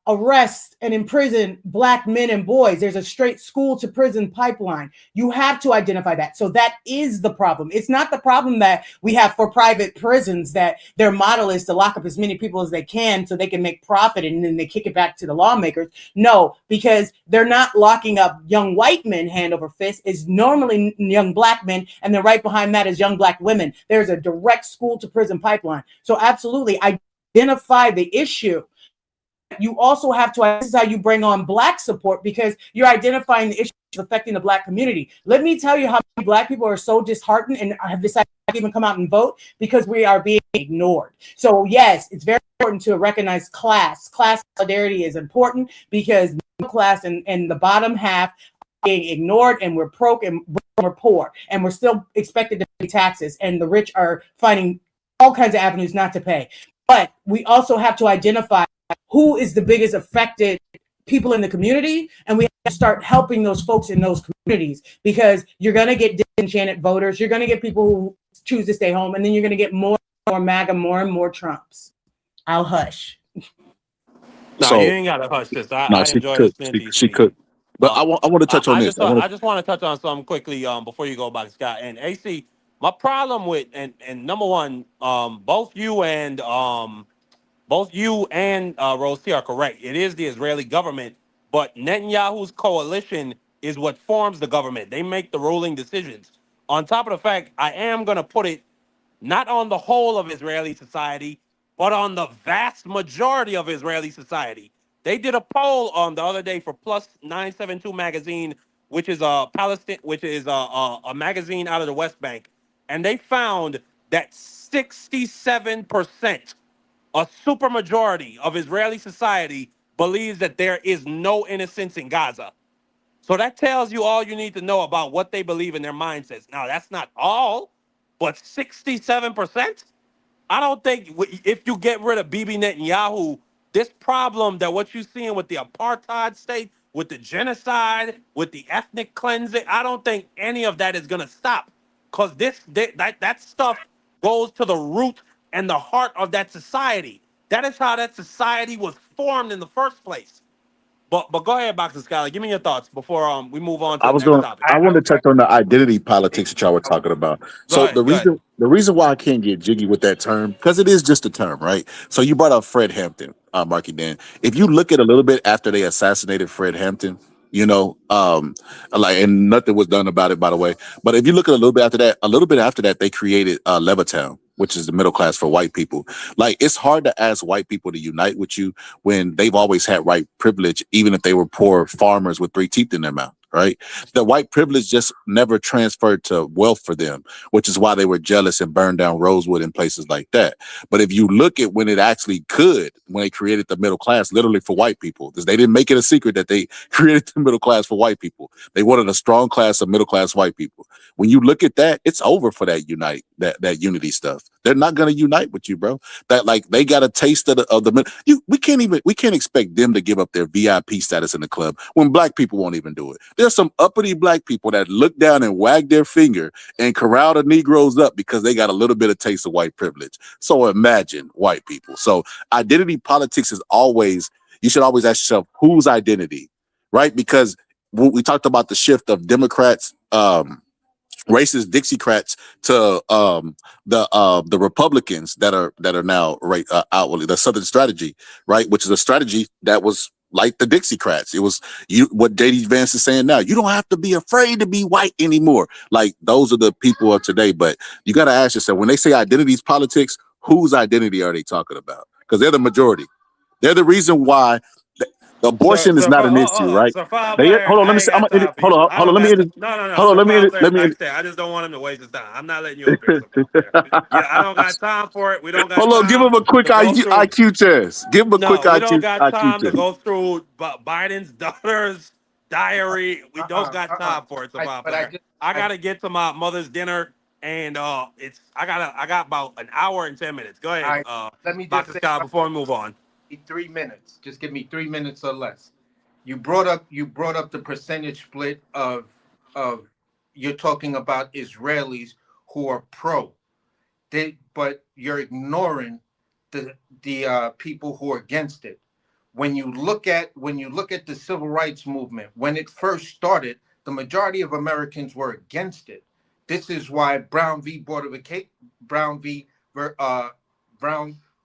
arrest and imprison Black men and boys. There's a straight school to prison pipeline. You have to identify that. So that is the problem. It's not the problem that we have for private prisons, that their model is to lock up as many people as they can so they can make profit and then they kick it back to the lawmakers. No, because they're not locking up young white men hand over fist. It's normally young Black men, and then right behind that is young Black women. There's a direct school to prison pipeline. So absolutely identify the issue. You also have to, this is how you bring on Black support, because you're identifying the issues affecting the Black community. Let me tell you how many Black people are so disheartened and have decided not to even come out and vote, because we are being ignored. So yes, it's very important to recognize class. Class solidarity is important, because middle class and the bottom half are being ignored, and we're broke and we're poor, and we're still expected to pay taxes, and the rich are finding all kinds of avenues not to pay. But we also have to identify who is the biggest affected people in the community, and we have to start helping those folks in those communities, because you're going to get disenchanted voters, you're going to get people who choose to stay home, and then you're going to get more and more MAGA, more and more Trumps. I'll hush. No, you ain't got to hush this. I enjoy listening to you. She could. But I want to touch on this. I just want to touch on something quickly before you go back, Scott. And AC, my problem with, and number one, both you and Rosie are correct. It is the Israeli government, but Netanyahu's coalition is what forms the government. They make the ruling decisions. On top of the fact, I am going to put it not on the whole of Israeli society, but on the vast majority of Israeli society. They did a poll the other day for Plus 972 magazine, which is a magazine out of the West Bank, and they found that 67%. A supermajority of Israeli society believes that there is no innocence in Gaza. So that tells you all you need to know about what they believe in their mindsets. Now, that's not all, but 67%? I don't think if you get rid of Bibi Netanyahu, this problem that what you're seeing with the apartheid state, with the genocide, with the ethnic cleansing, I don't think any of that is going to stop. Because that stuff goes to the root and the heart of that society. That is how that society was formed in the first place. But go ahead, Boxer Scholar. Give me your thoughts before we move on to the next topic. I want to touch on the identity politics that y'all were talking about. So the reason why I can't get jiggy with that term, because it is just a term, right? So you brought up Fred Hampton, Marky Dan. If you look at a little bit after they assassinated Fred Hampton, and nothing was done about it, by the way. But if you look at a little bit after that, they created Levittown, which is the middle class for white people. Like, it's hard to ask white people to unite with you when they've always had white privilege, even if they were poor farmers with 3 teeth in their mouth. right? The white privilege just never transferred to wealth for them, which is why they were jealous and burned down Rosewood and places like that. But if you look at when it actually could, when they created the middle class, literally for white people, because they didn't make it a secret that they created the middle class for white people. They wanted a strong class of middle class white people. When you look at that, it's over for that unity stuff. They're not going to unite with you, bro. That like they got a taste of the we can't expect them to give up their VIP status in the club when black people won't even do it. There's some uppity black people that look down and wag their finger and corral the Negroes up because they got a little bit of taste of white privilege. So imagine white people. So identity politics is always, you should always ask yourself, whose identity, right? Because we talked about the shift of Democrats, racist Dixiecrats to the Republicans that are now outwardly the Southern strategy, right? Which is a strategy that was like the Dixiecrats. It was what JD Vance is saying now. You don't have to be afraid to be white anymore. Like those are the people of today. But you got to ask yourself, when they say identities politics, whose identity are they talking about? Because they're the majority. They're the reason why abortion is not an issue, right? So foul Hold player, on, let I me ain't say, got time for you. I hold on, don't let me got end. no. Hold So on, foul player, let me like end. I said, I just don't want him to waste his time. I'm not letting you up here. So foul player. Yeah, I don't got time for it. We don't got Hold on, give time him a quick to go through. IQ test. Give him a quick No, we don't got IQ time to test. go through Biden's daughter's diary. We don't got time for it. So foul player. I gotta get to my mother's dinner, and I got about an hour and 10 minutes. Go ahead, Let me just Dr. say Scott, before we move on. 3 minutes. Just give me 3 minutes or less. You brought up the percentage split of you're talking about Israelis who are pro. But you're ignoring the people who are against it. When you look at the civil rights movement, when it first started, the majority of Americans were against it. This is why Brown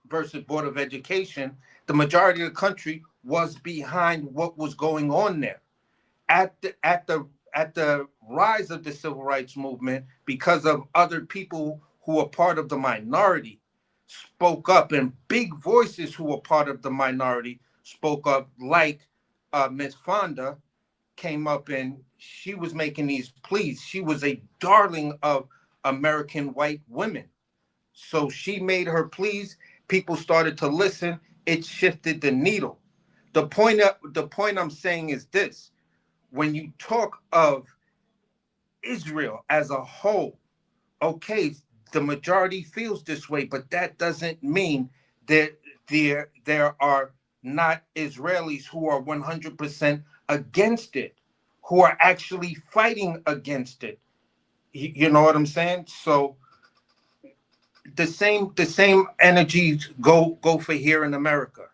versus Board of Education, the majority of the country was behind what was going on there. At the rise of the civil rights movement, because of other people who are part of the minority spoke up, and big voices who were part of the minority spoke up, like Miss Fonda came up and she was making these pleas. She was a darling of American white women. So she made her pleas. People started to listen. It shifted the needle. The point I'm saying is this. When you talk of Israel as a whole, okay, the majority feels this way, but that doesn't mean that there are not Israelis who are 100% against it, who are actually fighting against it. You know what I'm saying? So the same energies go for here in America.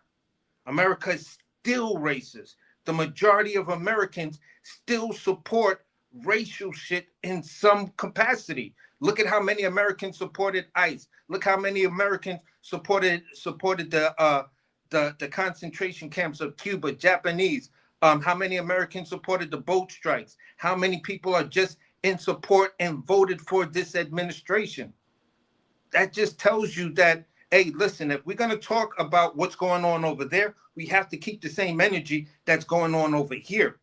America is still racist. The majority of Americans still support racial shit in some capacity. Look at how many Americans supported ICE. Look how many Americans supported the concentration camps of Cuba, Japanese. How many Americans supported the boat strikes? How many people are just in support and voted for this administration? That just tells you that, hey, listen, if we're going to talk about what's going on over there, we have to keep the same energy that's going on over here,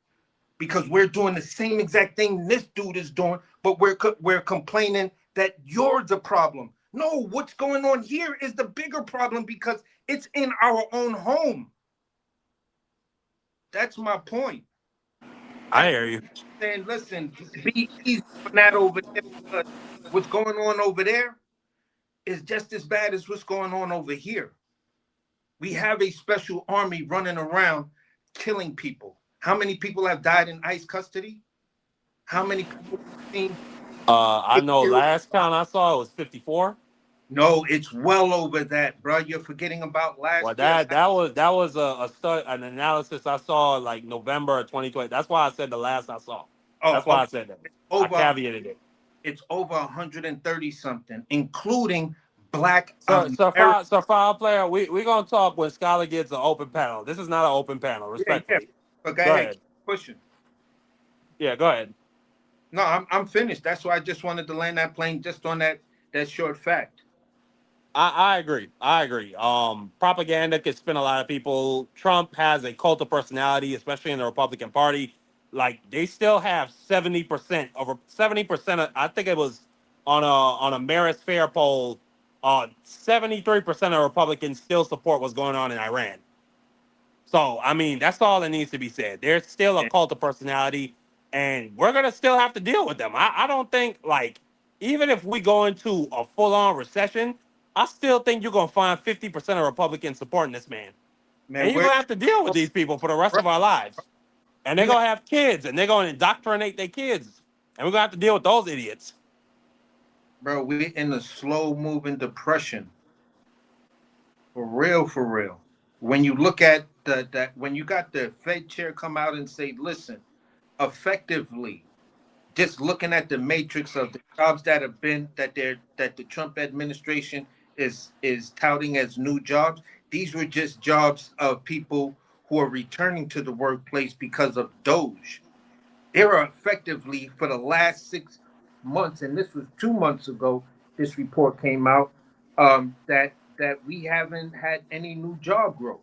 because we're doing the same exact thing this dude is doing, but we're complaining that you're the problem. No, what's going on here is the bigger problem because it's in our own home. That's my point. I hear you. Saying, listen, be easy on that over there, because what's going on over there is just as bad as what's going on over here. We have a special army running around killing people. How many people have died in ICE custody? How many people have seen? I know last count I saw it was 54. No, it's well over that, bro. You're forgetting about last Well, year. that was an analysis I saw like November of 2020. That's why I said the last I saw. That's why I said that. I caveated it. It's over 130 something, including black So foul player, we're gonna talk when Scholar gets an open panel. This is not an open panel, respectfully. Yeah. But go ahead. Keep pushing. Yeah, go ahead. No, I'm finished. That's why I just wanted to land that plane just on that short fact. I agree. Propaganda could spin a lot of people. Trump has a cult of personality, especially in the Republican Party. like they still have 70% over 70% of, I think it was on a Maris Fair poll, 73% of Republicans still support what's going on in Iran. So I mean, that's all that needs to be said. There's still a cult of personality, and we're gonna still have to deal with them. I don't think, like, even if we go into a full-on recession, I still think you're gonna find 50% of Republicans supporting this man. Man, And you're gonna have to deal with these people for the rest of our lives. And they're gonna have kids, and they're gonna indoctrinate their kids, and we're gonna have to deal with those idiots. Bro, we're in a slow-moving depression. For real, for real. When you look at when you got the Fed chair come out and say, listen, effectively, just looking at the matrix of the jobs that have been that the Trump administration is touting as new jobs, these were just jobs of people who are returning to the workplace because of Doge. They are effectively, for the last 6 months, and this was 2 months ago, this report came out, that we haven't had any new job growth.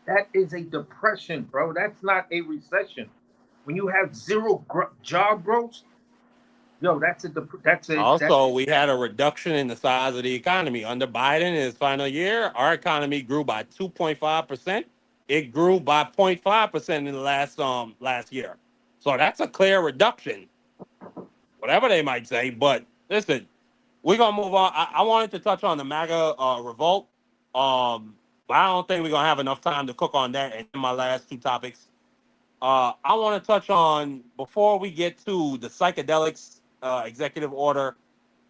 That is a depression, bro. That's not a recession. When you have zero job growth, yo, We had a reduction in the size of the economy under Biden in his final year. Our economy grew by 2.5%. It grew by 0.5% in the last year. So that's a clear reduction, whatever they might say. But listen, we're gonna move on. I wanted to touch on the MAGA Revolt, but I don't think we're gonna have enough time to cook on that. And my last two topics, I want to touch on, before we get to the psychedelics executive order,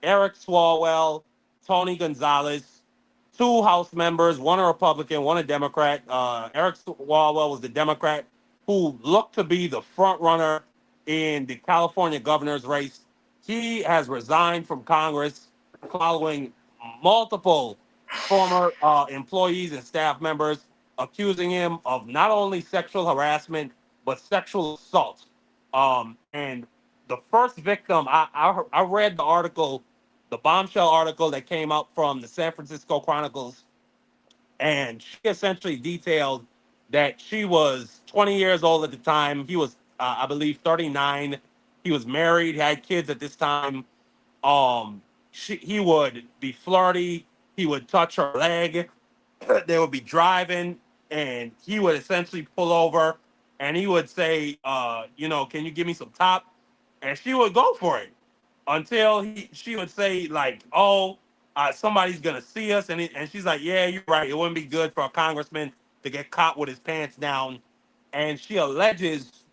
Eric Swalwell, Tony Gonzalez, two House members, one a Republican, one a Democrat. Eric Swalwell was the Democrat who looked to be the front runner in the California governor's race. He has resigned from Congress following multiple former employees and staff members accusing him of not only sexual harassment, but sexual assault. And the first victim, I read the article, the Bombshell article that came out from the San Francisco Chronicles, and she essentially detailed that she was 20 years old at the time. He was, I believe, 39. He was married, had kids at this time. He would be flirty. He would touch her leg. They would be driving, and he would essentially pull over, and he would say, can you give me some top? And she would go for it until she would say, like, somebody's going to see us. And she's like, yeah, you're right. It wouldn't be good for a congressman to get caught with his pants down. And she alleges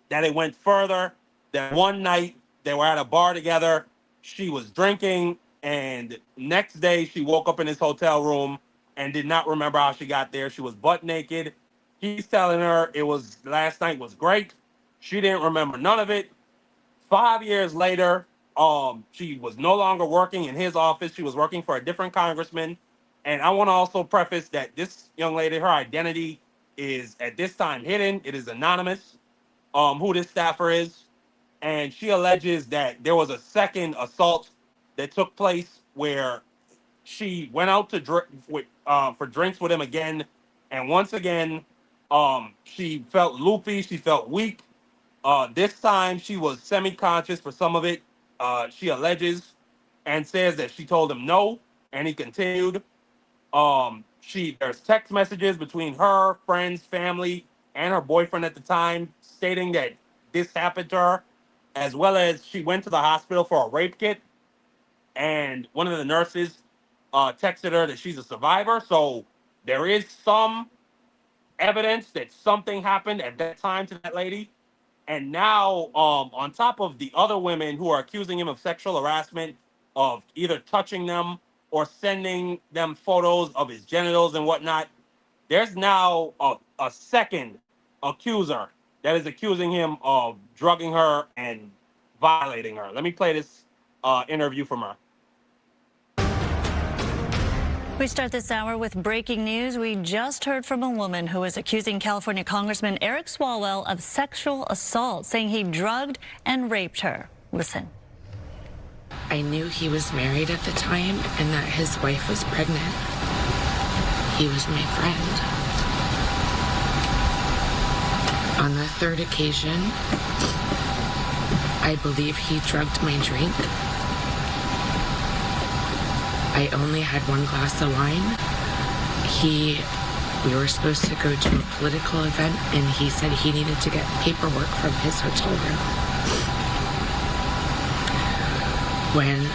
that it went further, that one night they were at a bar together. She was drinking, and next day she woke up in his hotel room and did not remember how she got there. She was butt naked. He's telling her last night was great. She didn't remember none of it. 5 years later, she was no longer working in his office. She was working for a different congressman. And I want to also preface that this young lady, her identity is at this time hidden. It is anonymous, who this staffer is. And she alleges that there was a second assault that took place where she went out to for drinks with him again. And once again, she felt loopy. She felt weak. This time she was semi-conscious for some of it, she alleges, and says that she told him no, and he continued. There's text messages between her, friends, family, and her boyfriend at the time stating that this happened to her, as well as she went to the hospital for a rape kit, and one of the nurses texted her that she's a survivor. So there is some evidence that something happened at that time to that lady. And now, on top of the other women who are accusing him of sexual harassment, of either touching them or sending them photos of his genitals and whatnot, there's now a second accuser that is accusing him of drugging her and violating her. Let me play this interview from her. We start this hour with breaking news. We just heard from a woman who is accusing California Congressman Eric Swalwell of sexual assault, saying he drugged and raped her. Listen. I knew he was married at the time and that his wife was pregnant. He was my friend. On the third occasion, I believe he drugged my drink. I only had one glass of wine. We were supposed to go to a political event, and he said he needed to get paperwork from his hotel room. When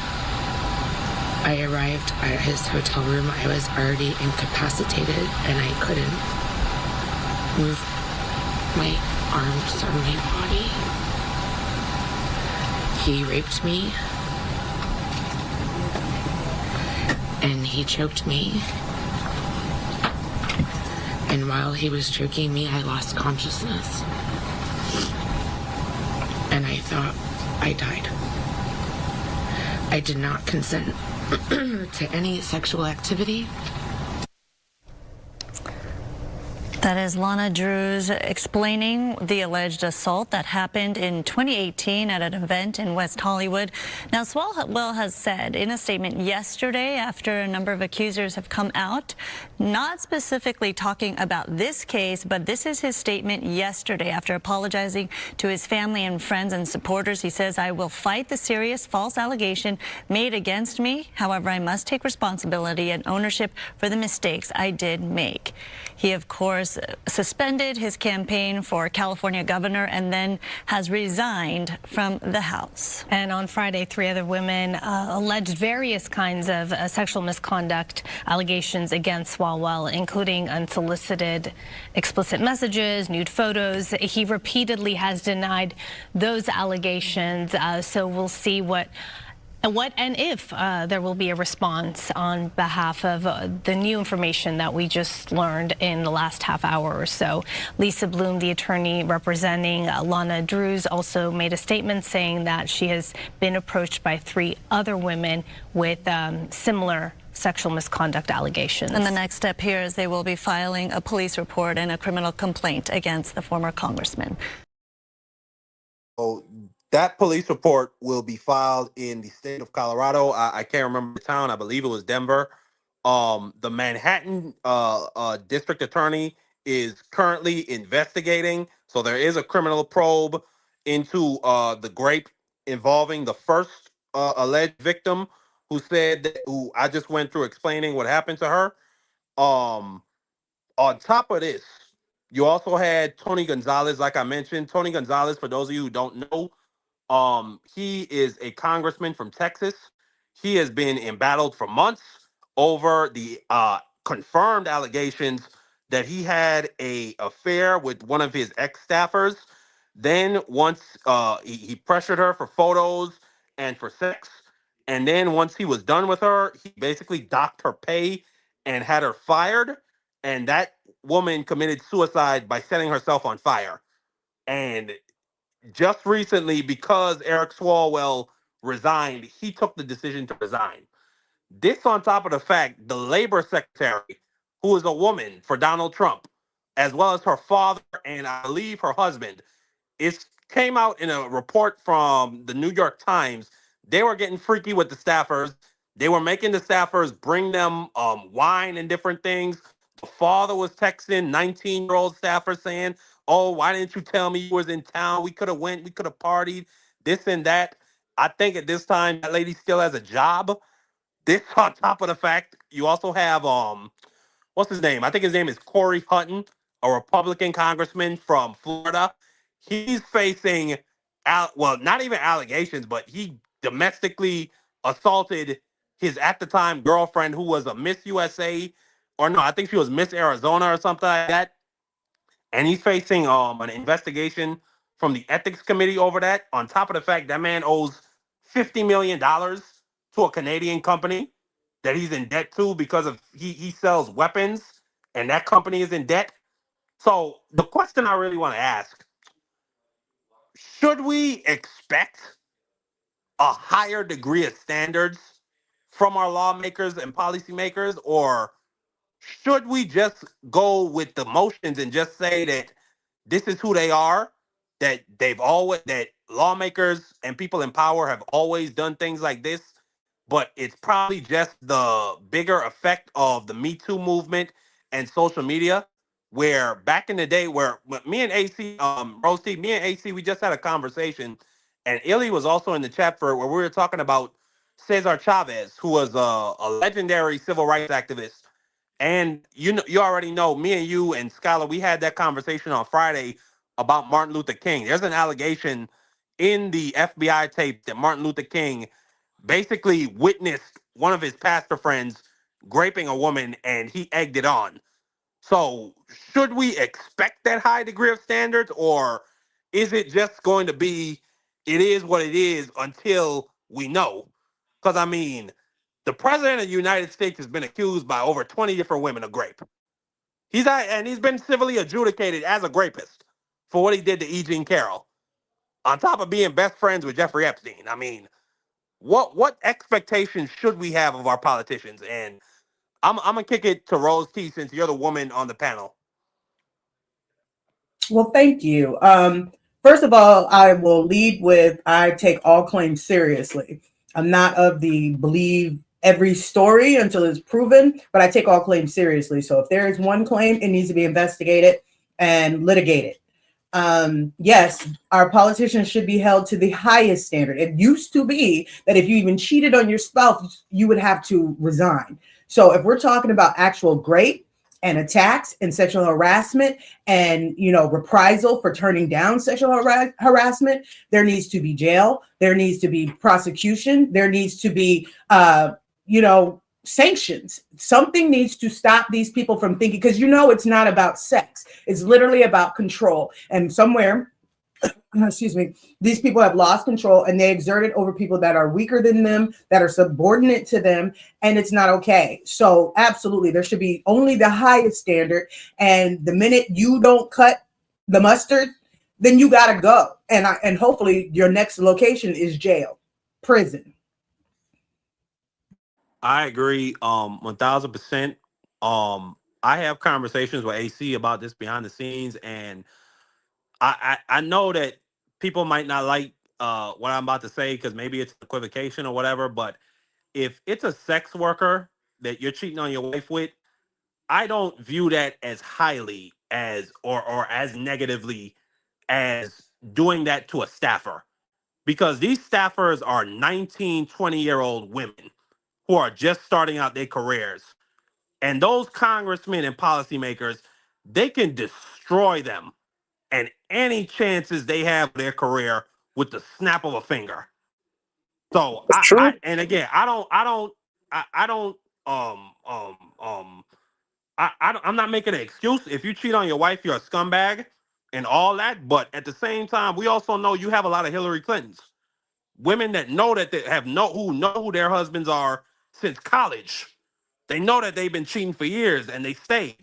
I arrived at his hotel room, I was already incapacitated, and I couldn't move my arms or my body. He raped me, and he choked me. And while he was choking me, I lost consciousness. And I thought I died. I did not consent to any sexual activity. That is Lana Drews explaining the alleged assault that happened in 2018 at an event in West Hollywood. Now, Swalwell has said in a statement yesterday, after a number of accusers have come out, not specifically talking about this case, but this is his statement yesterday after apologizing to his family and friends and supporters. He says, "I will fight the serious false allegation made against me. However, I must take responsibility and ownership for the mistakes I did make." He, of course, suspended his campaign for California governor and then has resigned from the House. And on Friday, 3 other women alleged various kinds of sexual misconduct allegations against Swalwell, including unsolicited explicit messages, nude photos. He repeatedly has denied those allegations. So we'll see what and if there will be a response on behalf of the new information that we just learned in the last half hour or so. Lisa Bloom, the attorney representing Lana Drews, also made a statement saying that she has been approached by 3 other women with similar sexual misconduct allegations. And the next step here is they will be filing a police report and a criminal complaint against the former congressman. Oh, that police report will be filed in the state of Colorado. I can't remember the town. I believe it was Denver. The Manhattan district attorney is currently investigating. So there is a criminal probe into the grape involving the first alleged victim who I just went through explaining what happened to her. On top of this, you also had Tony Gonzalez, like I mentioned. Tony Gonzalez, for those of you who don't know, he is a congressman from Texas. He has been embattled for months over the confirmed allegations that he had an affair with one of his ex-staffers. Then once he pressured her for photos and for sex. And then once he was done with her, he basically docked her pay and had her fired. And that woman committed suicide by setting herself on fire. And just recently, because Eric Swalwell resigned, he took the decision to resign. This on top of the fact the labor secretary, who is a woman for Donald Trump, as well as her father and I believe her husband, it came out in a report from the New York Times. They were getting freaky with the staffers. They were making the staffers bring them wine and different things. The father was texting 19-year-old staffers saying, "Oh, why didn't you tell me you was in town? We could have went, we could have partied, this and that." I think at this time that lady still has a job. This on top of the fact you also have what's his name? I think his name is Corey Hutton, a Republican congressman from Florida. He's facing well, not even allegations, but he domestically assaulted his at the time girlfriend who was a Miss USA, or no, I think she was Miss Arizona or something like that. And he's facing an investigation from the ethics committee over that. On top of the fact that man owes $50 million to a Canadian company that he's in debt to because of he sells weapons, and that company is in debt. So the question I really want to ask, should we expect a higher degree of standards from our lawmakers and policymakers, or should we just go with the motions and just say that this is who they are, that that lawmakers and people in power have always done things like this, but it's probably just the bigger effect of the Me Too movement and social media where back in the day where me and AC, Roasty, me and AC, we just had a conversation, and Illy was also in the chat for where we were talking about Cesar Chavez, who was a legendary civil rights activist. And you already know, me and you and Skylar, we had that conversation on Friday about Martin Luther King. There's an allegation in the FBI tape that Martin Luther King basically witnessed one of his pastor friends raping a woman, and he egged it on. So should we expect that high degree of standards, or is it just going to be, it is what it is until we know? Because I mean, the president of the United States has been accused by over 20 different women of rape. He's been civilly adjudicated as a rapist for what he did to E. Jean Carroll, on top of being best friends with Jeffrey Epstein. I mean, what expectations should we have of our politicians? And I'm gonna kick it to Rose T, since you're the woman on the panel. Well, thank you. First of all, I will lead with I take all claims seriously. I'm not of the believe every story until it's proven, but I take all claims seriously. So if there is one claim, it needs to be investigated and litigated. Yes, our politicians should be held to the highest standard. It used to be that if you even cheated on your spouse, you would have to resign. So if we're talking about actual rape and attacks and sexual harassment and, reprisal for turning down sexual harassment, there needs to be jail. There needs to be prosecution. There needs to be, sanctions. Something needs to stop these people from thinking, because it's not about sex. It's literally about control. And somewhere, excuse me, these people have lost control and they exert it over people that are weaker than them, that are subordinate to them, and it's not okay. So absolutely, there should be only the highest standard. And the minute you don't cut the mustard, then you gotta go. And hopefully your next location is jail, prison. I agree 1000%. I have conversations with AC about this behind the scenes, and I know that people might not like what I'm about to say because maybe it's equivocation or whatever, but if it's a sex worker that you're cheating on your wife with, I don't view that as highly as or as negatively as doing that to a staffer, because these staffers are 19, 20-year-old women who are just starting out their careers. And those congressmen and policymakers, they can destroy them and any chances they have of their career with the snap of a finger. So True. and again, I'm not making an excuse. If you cheat on your wife, you're a scumbag and all that. But at the same time, we also know you have a lot of Hillary Clintons, women that know that they who know who their husbands are since college. They know that they've been cheating for years and they stayed.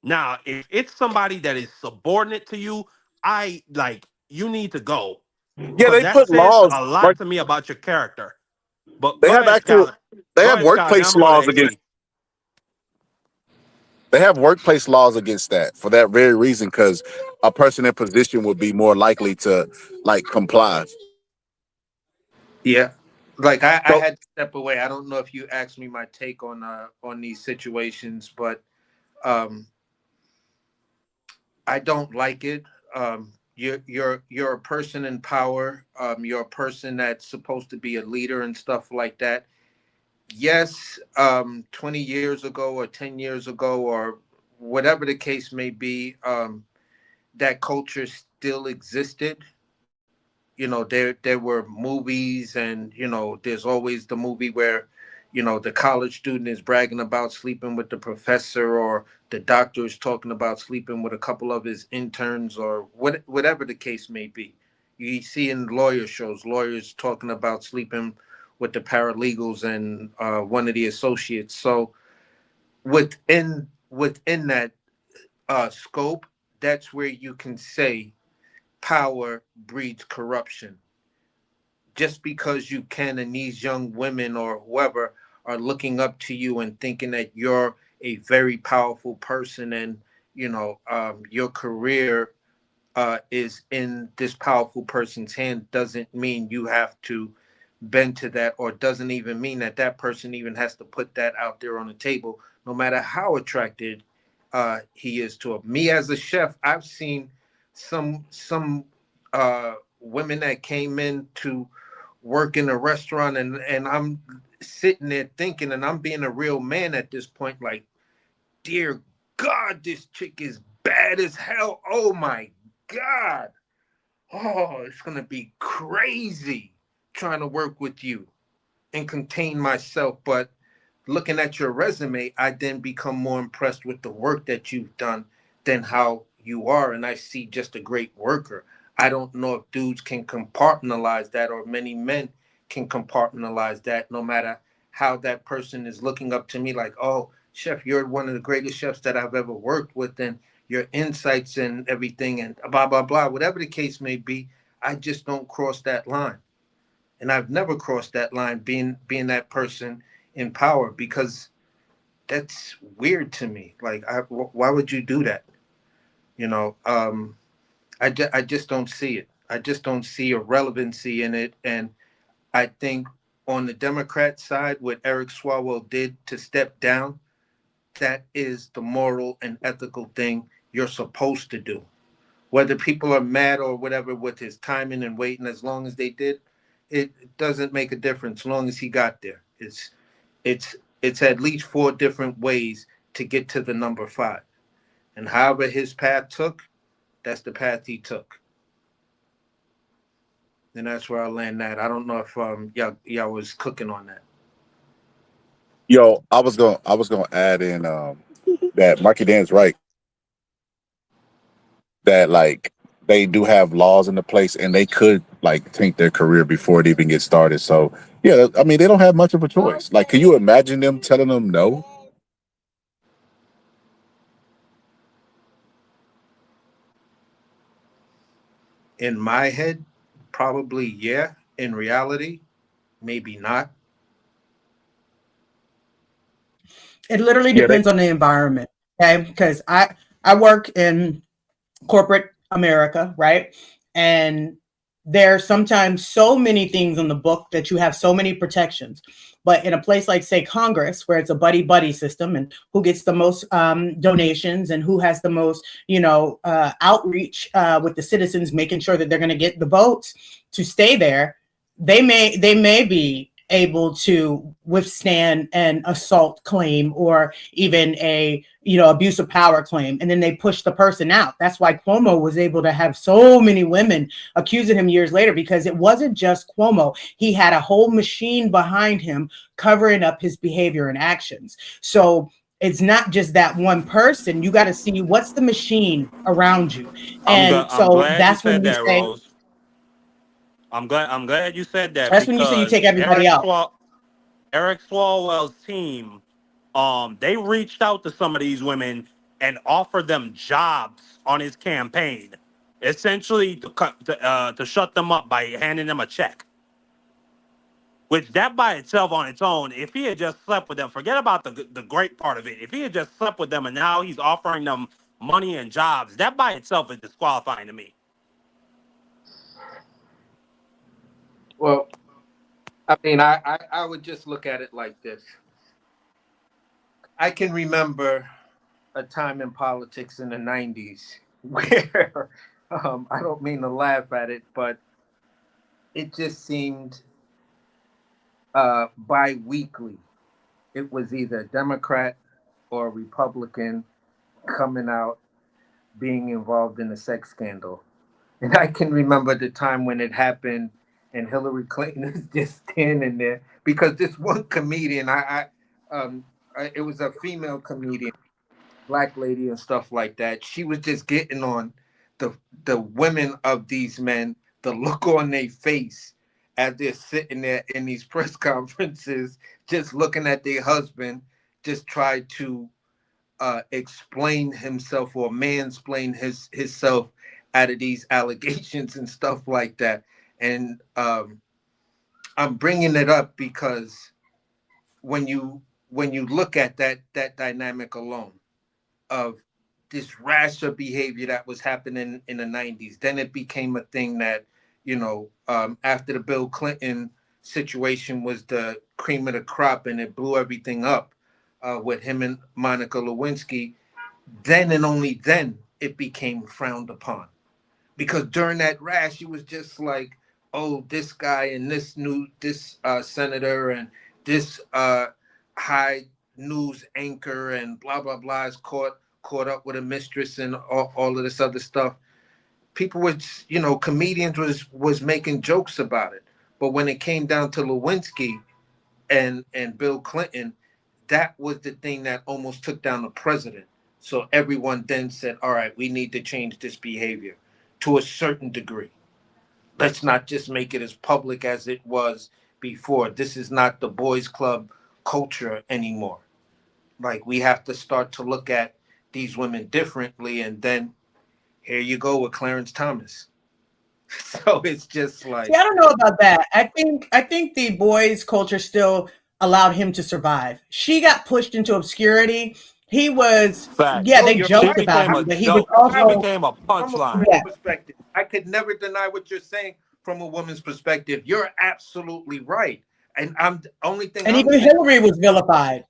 Now, if it's somebody that is subordinate to you, you need to go. Yeah, Because they that put says laws a lot like to me about your character. But they go have ahead, actual Skylar. they Go have ahead, Skylar. Then workplace I'm gonna go laws to against AC. they have workplace laws against that for that very reason, because a person in position would be more likely to comply. Yeah, like I So had to step away. I don't know if you asked me my take on these situations, but um, I don't like it. You're a person in power. You're a person that's supposed to be a leader and stuff like that. Yes, 20 years ago or 10 years ago or whatever the case may be, that culture still existed. There were movies, and there's always the movie where the college student is bragging about sleeping with the professor, or the doctor is talking about sleeping with a couple of his interns, or whatever the case may be. You see in lawyer shows, lawyers talking about sleeping with the paralegals and one of the associates. So within that scope, that's where you can say power breeds corruption. Just because you can, and these young women or whoever are looking up to you and thinking that you're a very powerful person, and your career is in this powerful person's hand, doesn't mean you have to bend to that, or doesn't even mean that that person even has to put that out there on the table, no matter how attracted he is to her. Me as a chef, I've seen some women that came in to work in a restaurant, and I'm sitting there thinking, and I'm being a real man at this point, like, dear God, this chick is bad as hell. Oh my God. Oh, it's gonna be crazy trying to work with you and contain myself. But looking at your resume, I then become more impressed with the work that you've done than how you are. And I see just a great worker. I don't know if dudes can compartmentalize that, or many men can compartmentalize that, no matter how that person is looking up to me like, oh, chef, you're one of the greatest chefs that I've ever worked with, and your insights and everything and blah, blah, blah, whatever the case may be. I just don't cross that line. And I've never crossed that line being that person in power, because that's weird to me. Like, why would you do that? You know, I just don't see it. I just don't see a relevancy in it. And I think on the Democrat side, what Eric Swalwell did to step down, that is the moral and ethical thing you're supposed to do. Whether people are mad or whatever with his timing and waiting as long as they did, it doesn't make a difference as long as he got there. It's at least 4 different ways to get to the number 5. And however his path took, that's the path he took. And that's where I land that. I don't know if y'all was cooking on that. Yo, I was gonna add in that Marky Dan's right, that like they do have laws in the place and they could like tank their career before it even gets started. So yeah, I mean they don't have much of a choice. Like, can you imagine them telling them no? In my head, probably yeah. In reality, maybe not. It literally Yeah, depends on the environment. Okay. Because I work in corporate America, right? And there's sometimes so many things in the book that you have so many protections. But in a place like, say, Congress, where it's a buddy system, and who gets the most donations and who has the most, outreach with the citizens, making sure that they're going to get the votes to stay there, they may be able to withstand an assault claim or even a abuse of power claim, and then they push the person out. That's why Cuomo was able to have so many women accusing him years later, because it wasn't just Cuomo. He had a whole machine behind him covering up his behavior and actions. So it's not just that one person. You got to see what's the machine around you. And I'm so glad you that's when said you that, say, Rose. I'm glad you said that, that's when you say you because take everybody out. Eric Swalwell's team, they reached out to some of these women and offered them jobs on his campaign, essentially to shut them up by handing them a check. Which that by itself, on its own, if he had just slept with them, forget about the great part of it. If he had just slept with them and now he's offering them money and jobs, that by itself is disqualifying to me. Well, I mean, I would just look at it like this. I can remember a time in politics in the 90s where I don't mean to laugh at it, but it just seemed bi-weekly. It was either a Democrat or a Republican coming out being involved in a sex scandal. And I can remember the time when it happened and Hillary Clinton is just standing there, because this one comedian, it was a female comedian, black lady and stuff like that. She was just getting on the women of these men, the look on their face as they're sitting there in these press conferences, just looking at their husband, just try to explain himself or mansplain himself out of these allegations and stuff like that. And I'm bringing it up because when you look at that dynamic alone of this rash of behavior that was happening in the 90s, then it became a thing that, after the Bill Clinton situation was the cream of the crop and it blew everything up with him and Monica Lewinsky. then and only then it became frowned upon. Because during that rash, it was just like, oh, this guy and this senator and this high news anchor and blah blah blah is caught up with a mistress and all of this other stuff. People were, comedians was making jokes about it. But when it came down to Lewinsky and Bill Clinton, that was the thing that almost took down the president. So everyone then said, all right, we need to change this behavior to a certain degree. Let's not just make it as public as it was before. This is not the boys club culture anymore. Like, we have to start to look at these women differently. And then here you go with Clarence Thomas. So it's just like, See, I don't know about that. I think the boys' culture still allowed him to survive. She got pushed into obscurity. He was, Facts. yeah, they you're joked right. about Became a him, but he was joke. She also, became a From a punchline. woman's perspective, I could never deny what you're saying from a woman's perspective. You're absolutely right. And and even Hillary was vilified.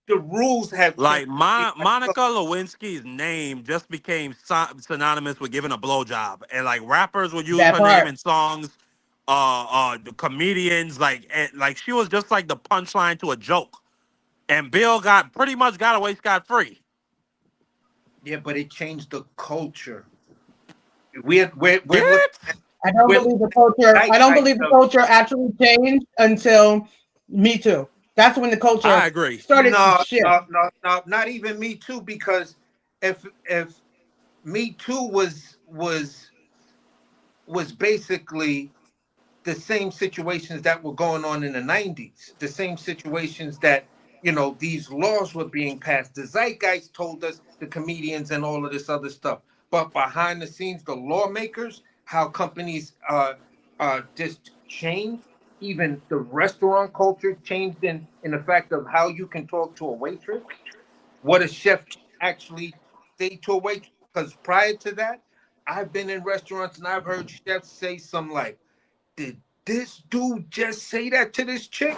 the rules have Like changed. Monica Lewinsky's name just became synonymous with giving a blowjob, and like rappers would use That her name part. in songs. The comedians like she was just like the punchline to a joke, and Bill pretty much got away scot free. Yeah, but it changed the culture. We're looking at, I don't we're believe the looking culture. at I don't zeitgeist believe the of, culture actually changed until Me Too. That's when the culture I agree. started to no, shift. no, not even Me Too, because if Me Too was basically the same situations that were going on in the 90s, the same situations that, these laws were being passed. The zeitgeist told us, the comedians and all of this other stuff. But behind the scenes, the lawmakers, how companies just changed. Even the restaurant culture changed in the fact of how you can talk to a waitress, what a chef actually say to a waitress. Because prior to that, I've been in restaurants and I've heard chefs say something like, did this dude just say that to this chick?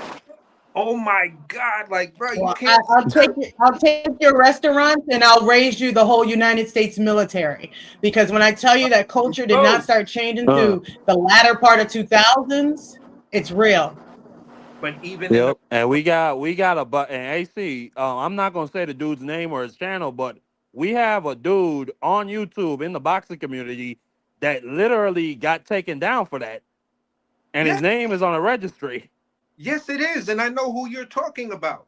Oh my God! Like, bro, you Well, can't. I'll take your restaurants and I'll raise you the whole United States military. Because when I tell you that culture did not start changing to the latter part of 2000s, it's real. But even in the Yep. And we got and AC. I'm not gonna say the dude's name or his channel, but we have a dude on YouTube in the boxing community that literally got taken down for that, and his yes, name is on a registry. yes, it is, and I know who you're talking about.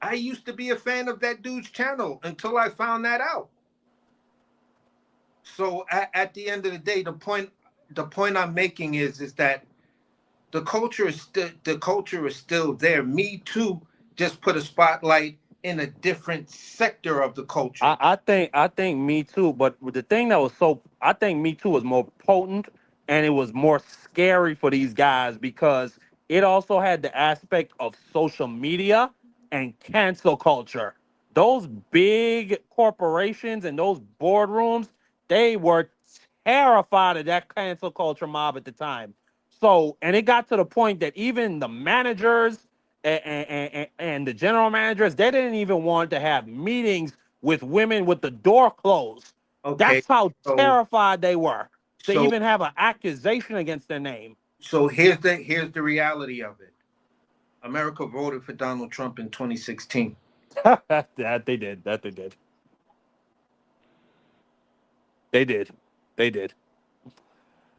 I used to be a fan of that dude's channel until I found that out. So at the end of the day, the point I'm making is that the culture is still there. Me Too just put a spotlight in a different sector of the culture. I think Me Too, but the thing that was I think Me Too was more potent and it was more scary for these guys because it also had the aspect of social media and cancel culture. Those big corporations and those boardrooms, they were terrified of that cancel culture mob at the time. So, and it got to the point that even the managers and the general managers, they didn't even want to have meetings with women with the door closed. Okay, That's how so terrified they were to so even have an accusation against their name. so here's the reality of it. America voted for Donald Trump in 2016. That they did. That they did. They did. They did.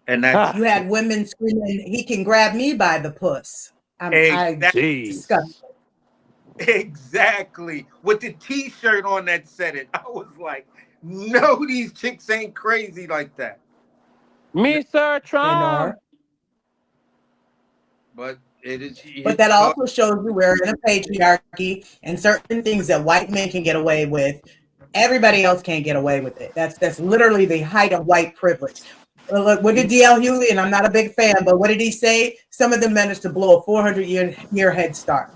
And that's You had women screaming, "He can grab me by the puss." Disgusting. Exactly. With the T-shirt on that said it. I was like, no, these chicks ain't crazy like that. Mr. Trump. But it is. But that also shows you we're in a patriarchy, and certain things that white men can get away with, everybody else can't get away with it. That's literally the height of white privilege. Look, what did D.L. Hughley, and I'm not a big fan, but what did he say? Some of them managed to blow a 400-year head start.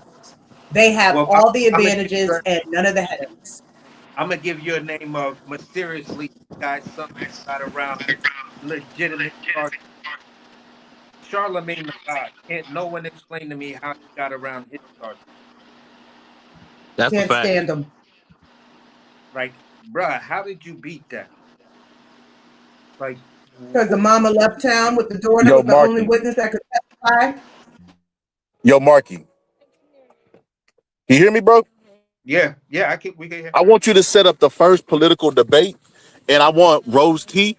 They have all the advantages and none of the headaches. I'm gonna give you a name of mysteriously guys something got around legitimate charges. Charlemagne the God. Can't no one explain to me how he got around his charges. That's Can't a fact. stand them. Like bruh, how did you beat that? Like, Because the mama left town with the daughter Yo, was the only Marky. witness that could testify. Yo, Marky. Can you hear me, bro? yeah, we can hear. I want you to set up the first political debate, and I want Rose T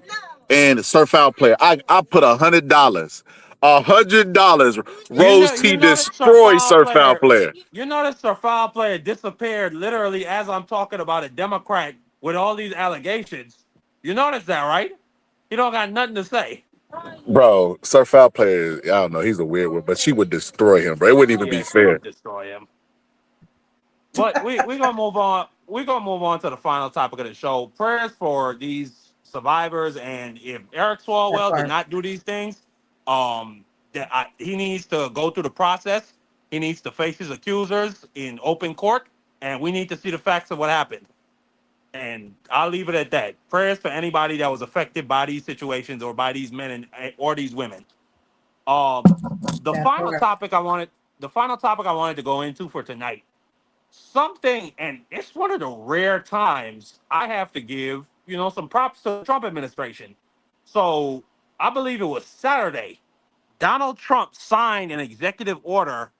and Surf Out Player. I put $100. $100. Rose T destroy Surf Out Player. You know this Surfile player disappeared literally as I'm talking about a Democrat with all these allegations. You notice that, right? He don't got nothing to say. Bro, Surf Out Player, I don't know, he's a weird one, but she would destroy him, bro. It wouldn't even be fair. Destroy him. But we're gonna move on. We're gonna move on to the final topic of the show. Prayers for these survivors, and if Eric Swalwell did not do these things, he needs to go through the process. He needs to face his accusers in open court, and we need to see the facts of what happened. And I'll leave it at that. Prayers for anybody that was affected by these situations or by these men or these women. The final topic I wanted to go into for tonight. Something, and it's one of the rare times I have to give, some props to the Trump administration. So I believe it was Saturday, Donald Trump signed an executive order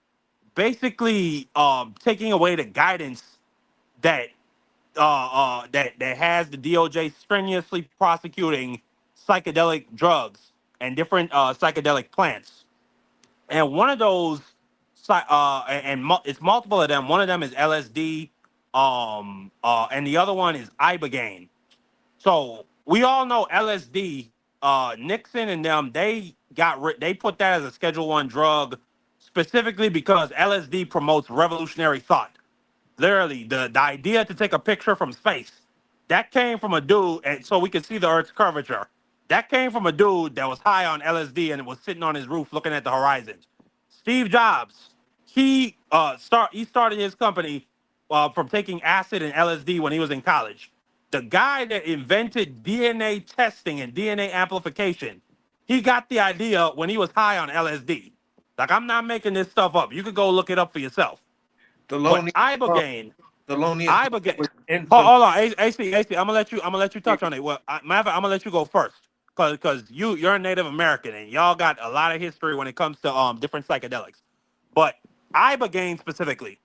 basically taking away the guidance that has the DOJ strenuously prosecuting psychedelic drugs and different psychedelic plants. And one of those, it's multiple of them. One of them is LSD, and the other one is ibogaine. So we all know LSD. Nixon and them, they put that as a Schedule I drug specifically because LSD promotes revolutionary thought. Literally, the idea to take a picture from space, that came from a dude, and so we could see the Earth's curvature. That came from a dude that was high on LSD and was sitting on his roof looking at the horizon. Steve Jobs, he started his company from taking acid and LSD when he was in college. The guy that invented DNA testing and DNA amplification, he got the idea when he was high on LSD. Like, I'm not making this stuff up. You could go look it up for yourself. Ibogaine. Hold on, AC. I'm gonna let you touch on it. Well, I'm gonna let you go first, because you're a Native American and y'all got a lot of history when it comes to different psychedelics. But ibogaine specifically,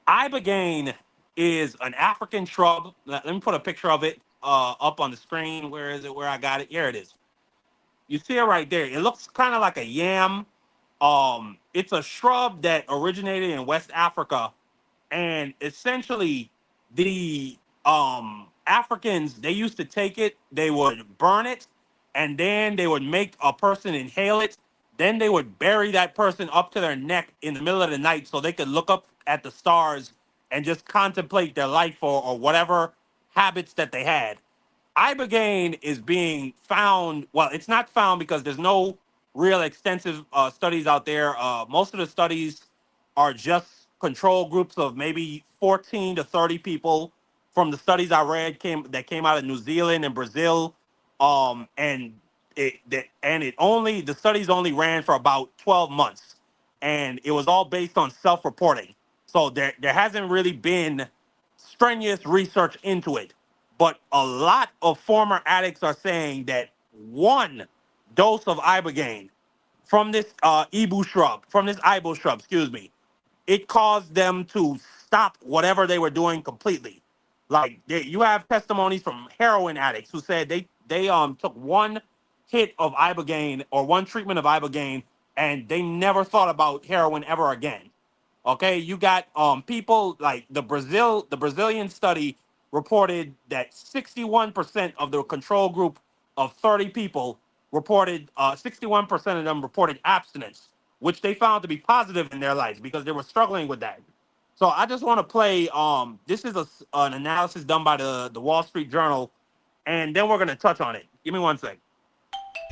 ibogaine is an African shrub. Let me put a picture of it up on the screen. Where is it? Where I got it? Here it is. You see it right there. It looks kind of like a yam. It's a shrub that originated in West Africa, and essentially the Africans, they used to take it, they would burn it, and then they would make a person inhale it. Then they would bury that person up to their neck in the middle of the night so they could look up at the stars and just contemplate their life or whatever habits that they had. Ibogaine is being found, well, it's not found because there's no real extensive studies out there. Most of the studies are just control groups of maybe 14 to 30 people. From the studies I read that came out of New Zealand and Brazil, and the studies only ran for about 12 months, and it was all based on self-reporting. So there hasn't really been strenuous research into it. But a lot of former addicts are saying that one dose of ibogaine from this ibo shrub, it caused them to stop whatever they were doing completely. Like, you have testimonies from heroin addicts who said they took one hit of ibogaine or one treatment of ibogaine and they never thought about heroin ever again. Okay, you got people like the Brazilian study reported that 61% of the control group of 30 people reported 61% of them reported abstinence, which they found to be positive in their lives because they were struggling with that. So I just want to play. This is an analysis done by the Wall Street Journal, and then we're going to touch on it. Give me one sec.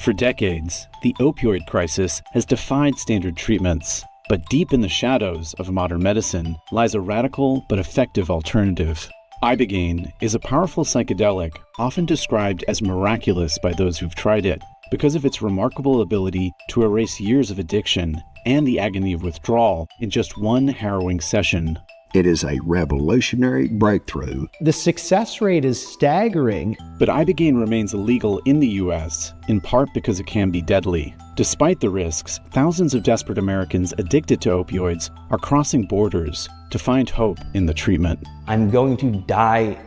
For decades, the opioid crisis has defied standard treatments. But deep in the shadows of modern medicine lies a radical but effective alternative. Ibogaine is a powerful psychedelic, often described as miraculous by those who've tried it, because of its remarkable ability to erase years of addiction and the agony of withdrawal in just one harrowing session. It is a revolutionary breakthrough. The success rate is staggering. But Ibogaine remains illegal in the U.S., in part because it can be deadly. Despite the risks, thousands of desperate Americans addicted to opioids are crossing borders to find hope in the treatment. I'm going to die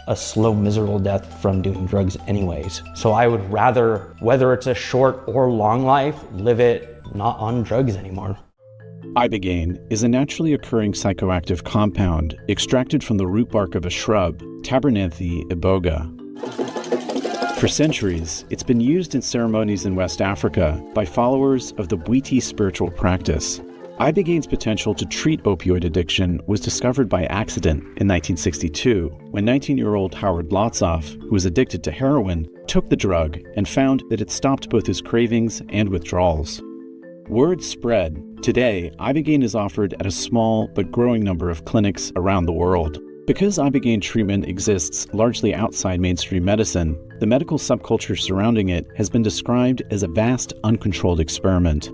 a slow, miserable death from doing drugs anyways. So I would rather, whether it's a short or long life, live it not on drugs anymore. Ibogaine is a naturally occurring psychoactive compound extracted from the root bark of a shrub, Tabernanthe iboga. For centuries, it's been used in ceremonies in West Africa by followers of the Bwiti spiritual practice. Ibogaine's potential to treat opioid addiction was discovered by accident in 1962 when 19-year-old Howard Lotzoff, who was addicted to heroin, took the drug and found that it stopped both his cravings and withdrawals. Word spread. Today, Ibogaine is offered at a small but growing number of clinics around the world. Because Ibogaine treatment exists largely outside mainstream medicine, the medical subculture surrounding it has been described as a vast, uncontrolled experiment.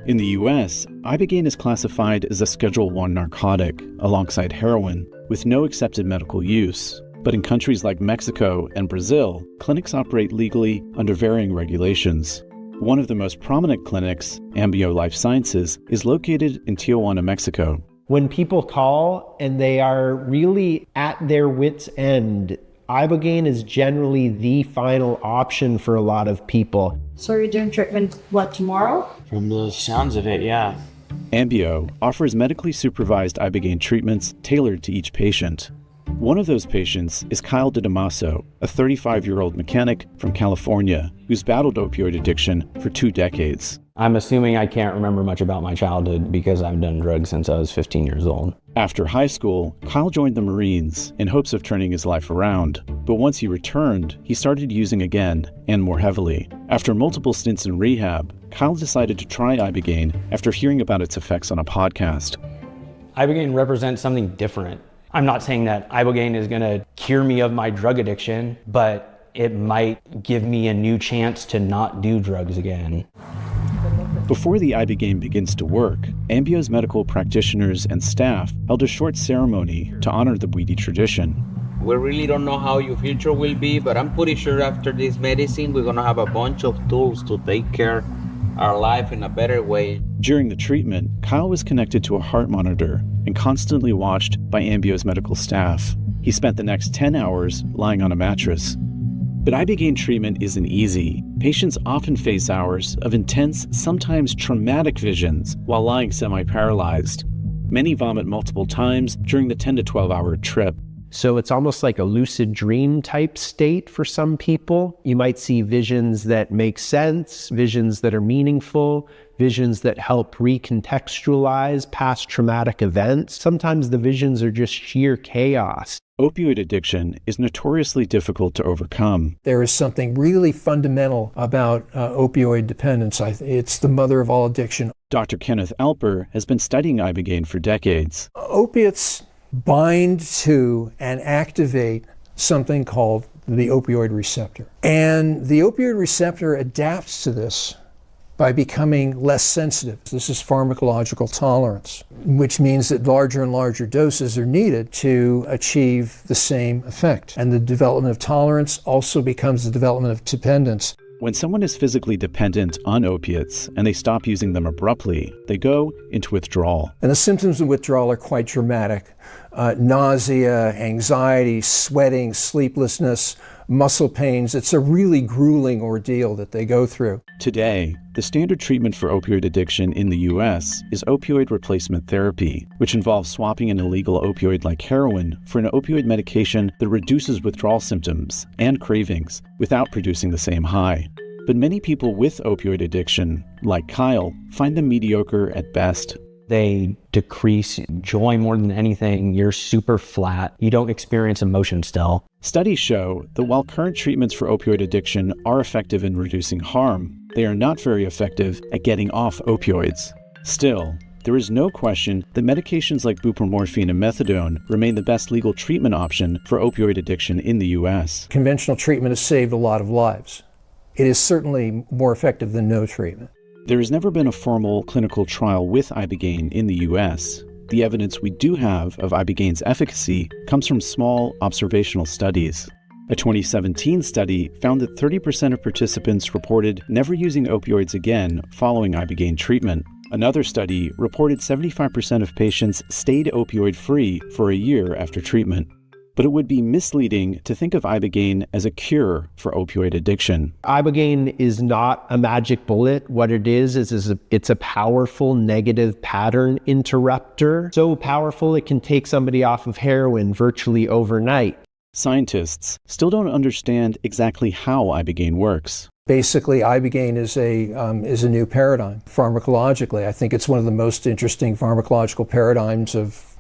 In the U.S., Ibogaine is classified as a Schedule I narcotic alongside heroin, with no accepted medical use. But in countries like Mexico and Brazil, clinics operate legally under varying regulations. One of the most prominent clinics, Ambio Life Sciences, is located in Tijuana, Mexico. When people call and they are really at their wits' end, Ibogaine is generally the final option for a lot of people. So you're doing treatment, what, tomorrow? From the sounds of it, yeah. Ambio offers medically supervised Ibogaine treatments tailored to each patient. One of those patients is Kyle DiDamaso, a 35-year-old mechanic from California who's battled opioid addiction for 2 decades. I'm assuming I can't remember much about my childhood because I've done drugs since I was 15 years old. After high school, Kyle joined the Marines in hopes of turning his life around. But once he returned, he started using again, and more heavily. After multiple stints in rehab, Kyle decided to try Ibogaine after hearing about its effects on a podcast. Ibogaine represents something different. I'm not saying that Ibogaine is going to cure me of my drug addiction, but it might give me a new chance to not do drugs again. Before the Ibogaine begins to work, Ambio's medical practitioners and staff held a short ceremony to honor the Bwiti tradition. We really don't know how your future will be, but I'm pretty sure after this medicine, we're going to have a bunch of tools to take care of our life in a better way. During the treatment, Kyle was connected to a heart monitor and constantly watched by Ambio's medical staff. He spent the next 10 hours lying on a mattress. But Ibogaine treatment isn't easy. Patients often face hours of intense, sometimes traumatic visions while lying semi-paralyzed. Many vomit multiple times during the 10 to 12-hour trip. So it's almost like a lucid dream type state for some people. You might see visions that make sense, visions that are meaningful, visions that help recontextualize past traumatic events. Sometimes the visions are just sheer chaos. Opioid addiction is notoriously difficult to overcome. There is something really fundamental about opioid dependence. It's the mother of all addiction. Dr. Kenneth Alper has been studying Ibogaine for decades. Opiates bind to and activate something called the opioid receptor. And the opioid receptor adapts to this by becoming less sensitive. This is pharmacological tolerance, which means that larger and larger doses are needed to achieve the same effect. And the development of tolerance also becomes the development of dependence. When someone is physically dependent on opiates and they stop using them abruptly, they go into withdrawal. And the symptoms of withdrawal are quite dramatic. Nausea, anxiety, sweating, sleeplessness, muscle pains. It's a really grueling ordeal that they go through. Today, the standard treatment for opioid addiction in the U.S. is opioid replacement therapy, which involves swapping an illegal opioid like heroin for an opioid medication that reduces withdrawal symptoms and cravings without producing the same high. But many people with opioid addiction, like Kyle, find them mediocre at best. They decrease joy more than anything. You're super flat. You don't experience emotion still. Studies show that while current treatments for opioid addiction are effective in reducing harm, they are not very effective at getting off opioids. Still, there is no question that medications like buprenorphine and methadone remain the best legal treatment option for opioid addiction in the U.S. Conventional treatment has saved a lot of lives. It is certainly more effective than no treatment. There has never been a formal clinical trial with Ibogaine in the U.S., The evidence we do have of ibogaine efficacy comes from small observational studies. A 2017 study found that 30% of participants reported never using opioids again following ibogaine treatment. Another study reported 75% of patients stayed opioid-free for a year after treatment. But it would be misleading to think of ibogaine as a cure for opioid addiction. Ibogaine is not a magic bullet. What it is it's a powerful negative pattern interrupter. So powerful it can take somebody off of heroin virtually overnight. Scientists still don't understand exactly how ibogaine works. Basically, ibogaine is a new paradigm pharmacologically. I think it's one of the most interesting pharmacological paradigms of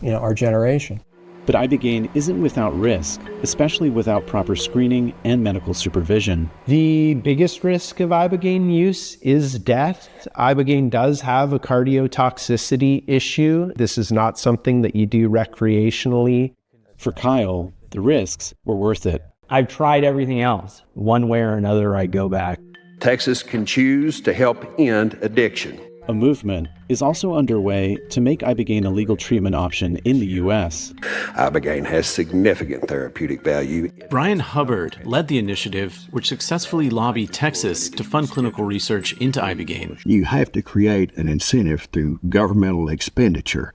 our generation. But ibogaine isn't without risk, especially without proper screening and medical supervision. The biggest risk of ibogaine use is death. Ibogaine does have a cardiotoxicity issue. This is not something that you do recreationally. For Kyle, the risks were worth it. I've tried everything else. One way or another, I go back. Texas can choose to help end addiction. A movement is also underway to make ibogaine a legal treatment option in the U.S. Ibogaine has significant therapeutic value. Brian Hubbard led the initiative, which successfully lobbied Texas to fund clinical research into ibogaine. You have to create an incentive through governmental expenditure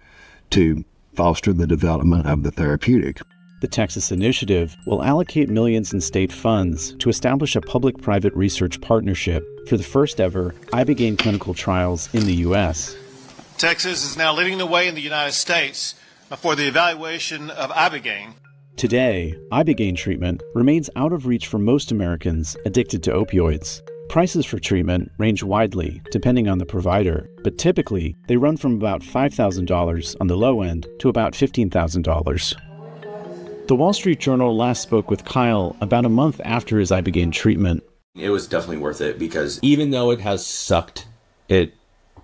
to foster the development of the therapeutic. The Texas initiative will allocate millions in state funds to establish a public-private research partnership for the first ever ibogaine clinical trials in the U.S. Texas is now leading the way in the United States for the evaluation of ibogaine. Today, ibogaine treatment remains out of reach for most Americans addicted to opioids. Prices for treatment range widely depending on the provider, but typically they run from about $5,000 on the low end to about $15,000. The Wall Street Journal last spoke with Kyle about a month after his ibogaine treatment. It was definitely worth it because even though it has sucked, it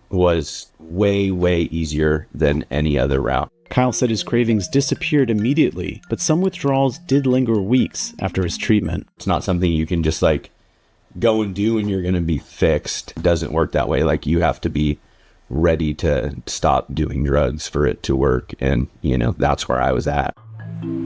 was way, way easier than any other route. Kyle said his cravings disappeared immediately, but some withdrawals did linger weeks after his treatment. It's not something you can just go and do and you're going to be fixed. It doesn't work that way. You have to be ready to stop doing drugs for it to work. And, that's where I was at.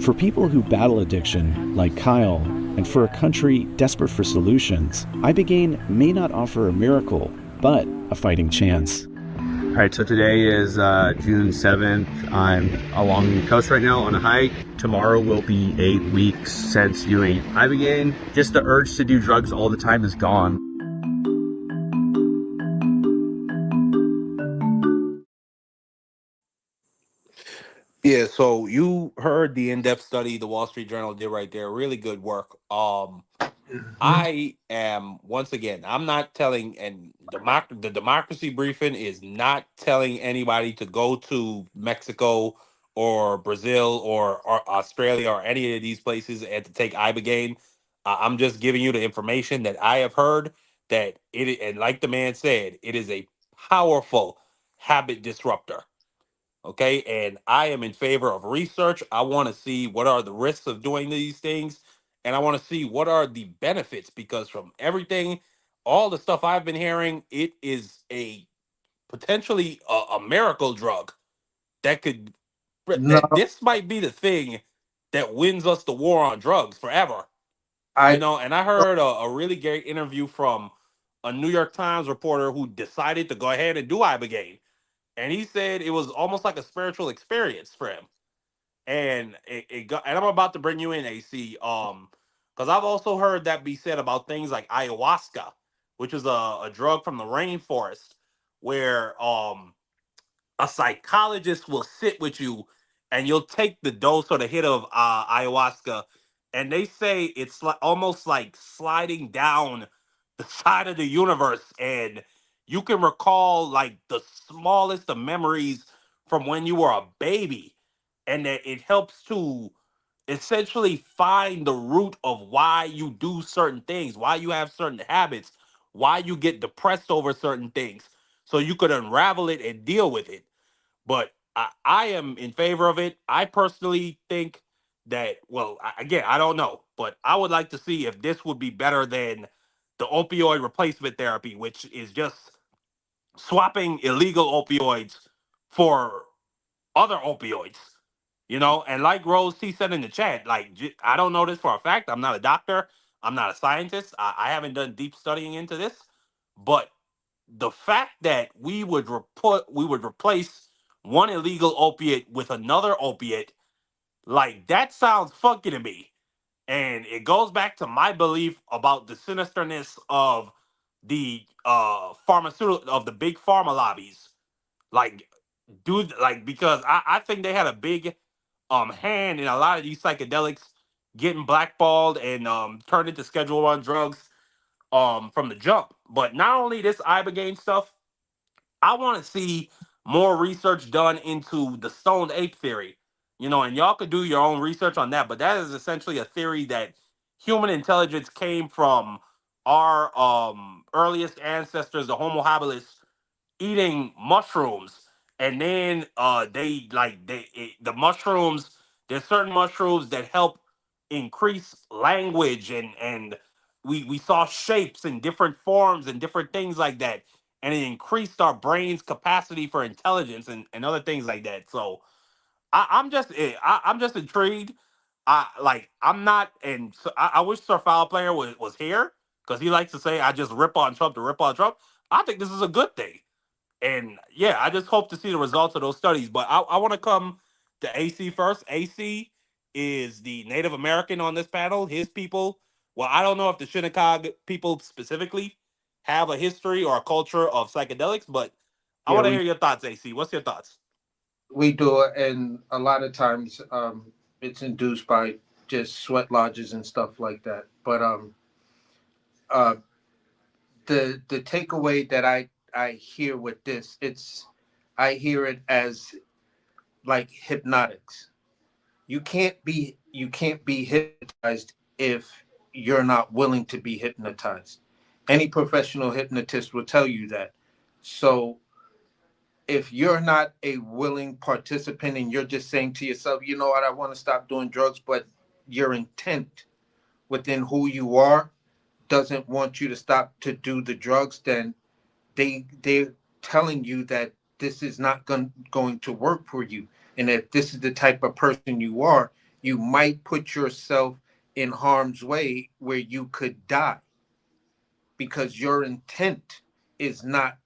For people who battle addiction, like Kyle, and for a country desperate for solutions, ibogaine may not offer a miracle, but a fighting chance. All right, so today is June 7th. I'm along the coast right now on a hike. Tomorrow will be 8 weeks since doing ibogaine. Just the urge to do drugs all the time is gone. Yeah, so you heard the in-depth study the Wall Street Journal did right there. Really good work. I am, once again, I'm not telling, and the democracy briefing is not telling anybody to go to Mexico or Brazil or Australia or any of these places and to take ibogaine. I'm just giving you the information that I have heard that and like the man said, it is a powerful habit disruptor. Okay, and I am in favor of research. I want to see what are the risks of doing these things, and I want to see what are the benefits, because from everything, all the stuff I've been hearing, it is a potentially a miracle drug that could this might be the thing that wins us the war on drugs forever. And I heard a really great interview from a New York Times reporter who decided to go ahead and do ibogaine. And he said it was almost like a spiritual experience for him. And and I'm about to bring you in, AC, because I've also heard that be said about things like ayahuasca, which is a drug from the rainforest, where a psychologist will sit with you and you'll take the dose or the hit of ayahuasca, and they say it's almost like sliding down the side of the universe, and you can recall the smallest of memories from when you were a baby, and that it helps to essentially find the root of why you do certain things, why you have certain habits, why you get depressed over certain things, so you could unravel it and deal with it. But I am in favor of it. I personally think that, again, I don't know, but I would like to see if this would be better than the opioid replacement therapy, which is just swapping illegal opioids for other opioids. And like Rose T said in the chat, like, I don't know this for a fact. I'm not a doctor. I'm not a scientist. I haven't done deep studying into this, but the fact that we would replace one illegal opiate with another opiate, like, that sounds funky to me. And it goes back to my belief about the sinisterness of the pharmaceutical of the big pharma lobbies. Like, dude, like, because I think they had a big hand in a lot of these psychedelics getting blackballed and turned into Schedule One drugs from the jump. But not only this ibogaine stuff, I want to see more research done into the stoned ape theory. And y'all could do your own research on that, but that is essentially a theory that human intelligence came from our earliest ancestors, the Homo habilis, eating mushrooms, and then the mushrooms. There's certain mushrooms that help increase language, and we saw shapes and different forms and different things like that, and it increased our brain's capacity for intelligence and other things like that. So I'm just intrigued. I'm not, and so I wish Sir Foul Player was here, because he likes to say I just rip on Trump to rip on Trump. I think this is a good thing. And yeah, I just hope to see the results of those studies. But I want to come to AC first. AC is the Native American on this panel. His people, well, I don't know if the Shinnecock people specifically have a history or a culture of psychedelics, but I Yeah, want to hear your thoughts, AC. What's your thoughts? we do it, and a lot of times it's induced by just sweat lodges and stuff like that. But uh, the takeaway that I hear with this, I hear it as like hypnotics. You can't be hypnotized if you're not willing to be hypnotized. Any professional hypnotist will tell you that. So if you're not a willing participant and you're just saying to yourself, you know what, I want to stop doing drugs, but your intent within who you are doesn't want you to stop to do the drugs, then they're telling you that this is not going to work for you. And if this is the type of person you are, you might put yourself in harm's way where you could die because your intent is not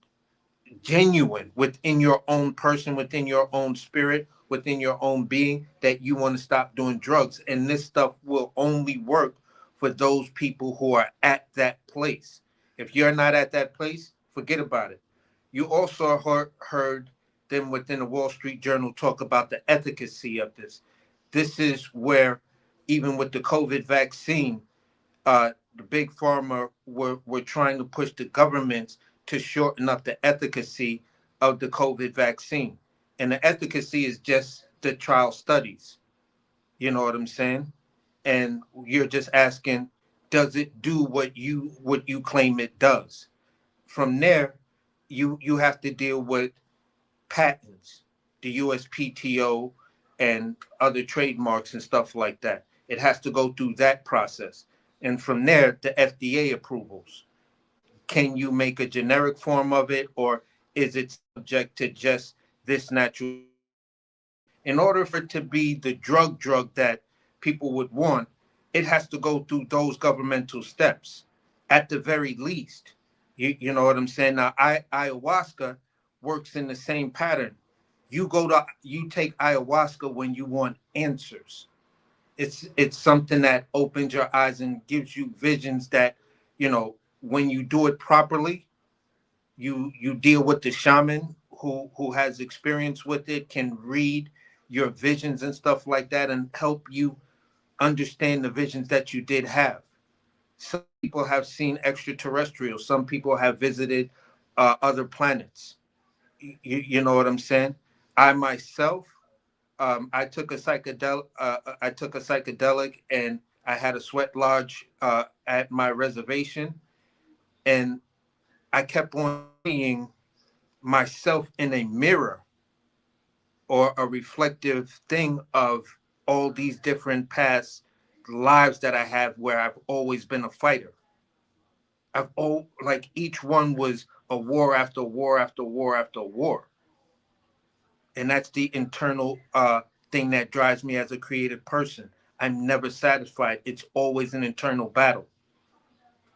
genuine within your own person, within your own spirit, within your own being, that you want to stop doing drugs. And this stuff will only work for those people who are at that place. If you're not at that place, forget about it. You also heard them within the Wall Street Journal talk about the efficacy of this. This is where, even with the COVID vaccine, the big pharma were trying to push the governments to shorten up the efficacy of the COVID vaccine. And the efficacy is just the trial studies. You know what I'm saying? And you're just asking, does it do what you claim it does? From there, you have to deal with patents, the USPTO and other trademarks and stuff like that. It has to go through that process. And from there, the FDA approvals. Can you make a generic form of it, or is it subject to just this natural? In order for it to be the drug that people would want, it has to go through those governmental steps at the very least. You know what I'm saying? Now, ayahuasca works in the same pattern. You take ayahuasca when you want answers. It's something that opens your eyes and gives you visions that, when you do it properly, you deal with the shaman who has experience with it, can read your visions and stuff like that and help you understand the visions that you did have. Some people have seen extraterrestrials. Some people have visited other planets. You know what I'm saying? I myself, I took a psychedelic. And I had a sweat lodge at my reservation, and I kept on seeing myself in a mirror or a reflective thing of all these different past lives that I have, where I've always been a fighter. Like each one was a war after war after war after war. And that's the internal thing that drives me as a creative person. I'm never satisfied. It's always an internal battle.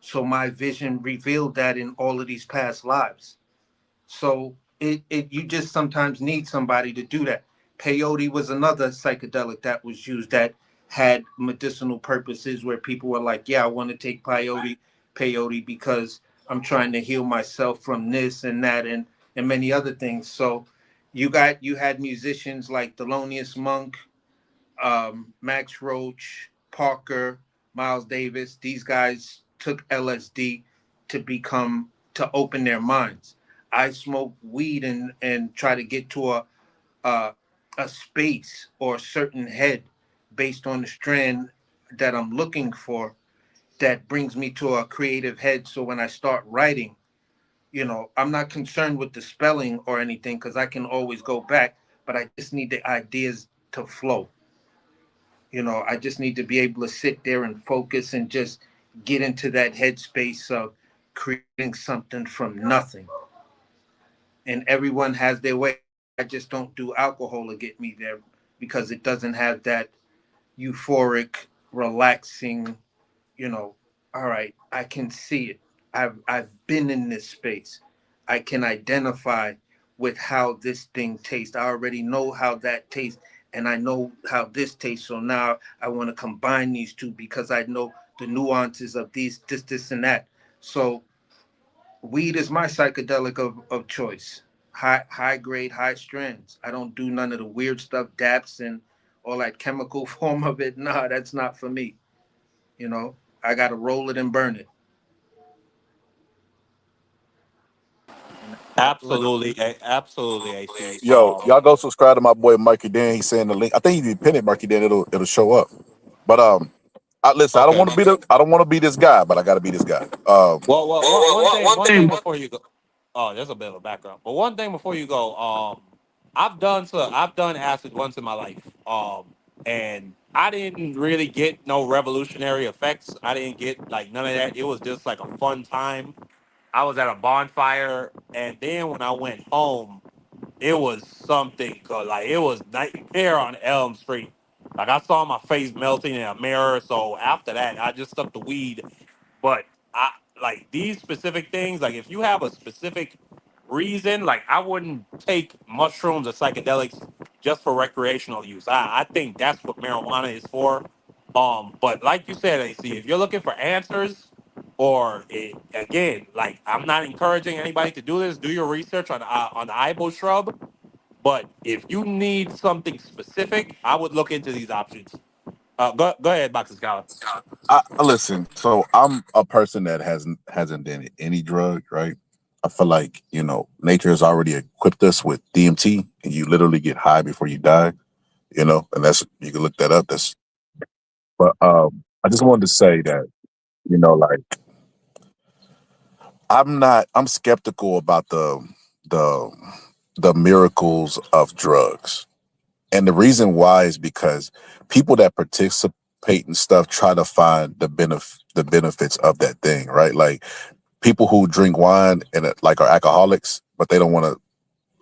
So my vision revealed that in all of these past lives. So it you just sometimes need somebody to do that. Peyote was another psychedelic that was used that had medicinal purposes where people were like, yeah, I want to take peyote because I'm trying to heal myself from this and that and many other things. So you had musicians like Thelonious Monk, Max Roach, Parker, Miles Davis. These guys took LSD to open their minds. I smoke weed and try to get to a a space or a certain head based on the strand that I'm looking for that brings me to a creative head. So when I start writing, I'm not concerned with the spelling or anything because I can always go back, but I just need the ideas to flow. I just need to be able to sit there and focus and just get into that headspace of creating something from nothing. And everyone has their way. I just don't do alcohol to get me there because it doesn't have that euphoric, relaxing, you know, all right, I can see it. I've been in this space. I can identify with how this thing tastes. I already know how that tastes and I know how this tastes. So now I want to combine these two because I know the nuances of this and that. So weed is my psychedelic of choice. High grade, high strands. I don't do none of the weird stuff, daps and all that chemical form of it. Nah, that's not for me. I gotta roll it and burn it. Absolutely, AC. Yo, y'all go subscribe to my boy Mikey Dan. He's saying the link. I think if you pin it, Mikey Dan, it'll show up. But listen, Okay. I don't want to be this guy, but I got to be this guy. Well, one thing before you go. Oh, there's a bit of a background. But one thing before you go, I've done acid once in my life. And I didn't really get no revolutionary effects. I didn't get like none of that. It was just like a fun time. I was at a bonfire, and then when I went home, it was something. 'Cause, like it was nightmare on Elm Street. Like I saw my face melting in a mirror. So after that, I just stuck to weed. But I like these specific things. Like if you have a specific reason, like I wouldn't take mushrooms or psychedelics just for recreational use. I think that's what marijuana is for. But like you said, AC, if you're looking for answers, again, like I'm not encouraging anybody to do this. Do your research on the ibo shrub. But if you need something specific, I would look into these options. Go ahead, Boxer Scholar. Listen. So I'm a person that hasn't done any drug, right? I feel like nature has already equipped us with DMT, and you literally get high before you die. And that's you can look that up. But I just wanted to say that like I'm skeptical about the the miracles of drugs. And the reason why is because people that participate in stuff try to find the benefits of that thing, right? Like people who drink wine and like are alcoholics, but they don't want to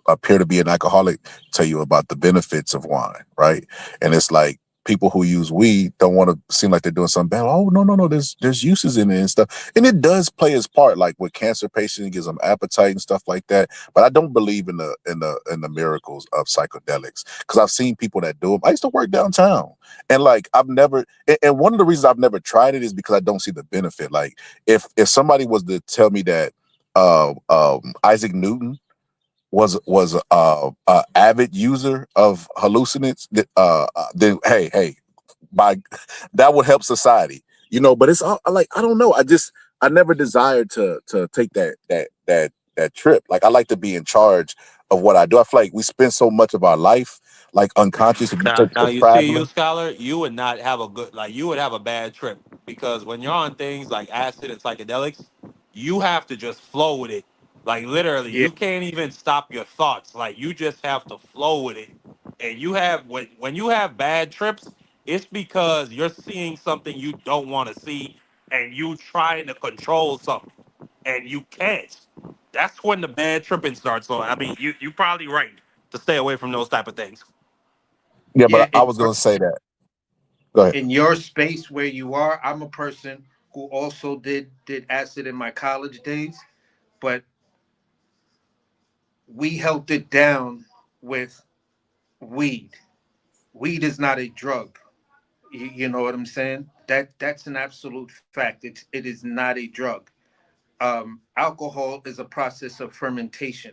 appear to be an alcoholic tell you about the benefits of wine, right? And it's like people who use weed don't want to seem like they're doing something bad. Oh no, there's uses in it and stuff, and it does play its part. Like with cancer patients, it gives them appetite and stuff like that. But I don't believe in the miracles of psychedelics because I've seen people that do them. I used to work downtown, and like I've never. And one of the reasons I've never tried it is because I don't see the benefit. Like if somebody was to tell me that Isaac Newton was a avid user of hallucinants, then hey, by that would help society, But it's all, like I don't know. I never desired to take that trip. Like I like to be in charge of what I do. I feel like we spend so much of our life like unconscious. If you Now, take now the you see, you traveling, scholar, you would not have a good, like, you would have a bad trip because when you're on things like acid and psychedelics, you have to just flow with it. Like, literally, Yeah. you can't even stop your thoughts. Like, you just have to flow with it. And when you have bad trips, it's because you're seeing something you don't want to see and you trying to control something and you can't. That's when the bad tripping starts. So, I mean, you probably right. to stay away from those type of things. Yeah, Yeah, but I was gonna say that. Go ahead. in your space where you are, I'm a person who also did acid in my college days, but we held it down with weed. Weed is not a drug. You know what I'm saying? That's an absolute fact. It is not a drug. Alcohol is a process of fermentation.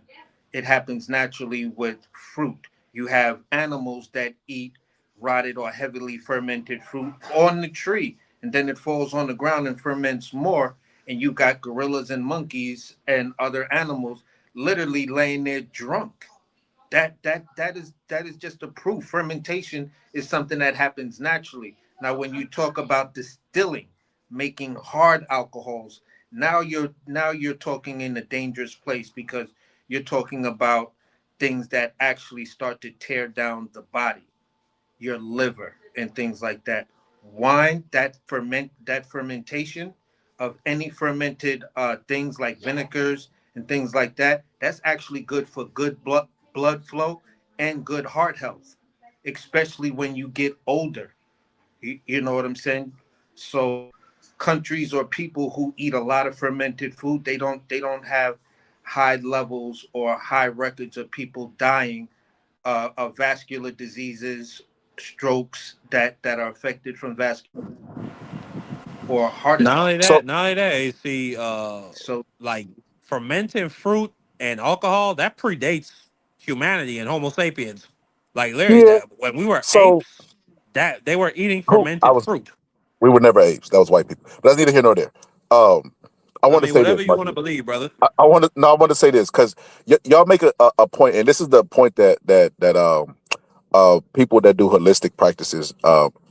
It happens naturally with fruit. You have animals that eat rotted or heavily fermented fruit on the tree, and then it falls on the ground and ferments more. And you got gorillas and monkeys and other animals literally laying there drunk. That is just a proof. Fermentation is something that happens naturally. Now, when you talk about distilling, making hard alcohols, now you're talking in a dangerous place because you're talking about things that actually start to tear down the body, your liver and things like that. Wine, that fermentation of any fermented things like vinegars and things like that, that's actually good for good blood flow and good heart health, especially when you get older. You know what I'm saying? So countries or people who eat a lot of fermented food, they don't have high levels or high records of people dying of vascular diseases, strokes that are affected from vascular or heart Not attack. only So that, not only that, you see, So like fermenting fruit and alcohol that predates humanity and Homo sapiens. Like literally, yeah, that when we were so apes, that they were eating who I fermented was fruit. we were never apes. That was white people. But that's neither here nor there. I I want to mean, say this, whatever you want to Marky. believe, brother. I want to no, I want to say this because y'all make a point, and this is the point that people that do holistic practices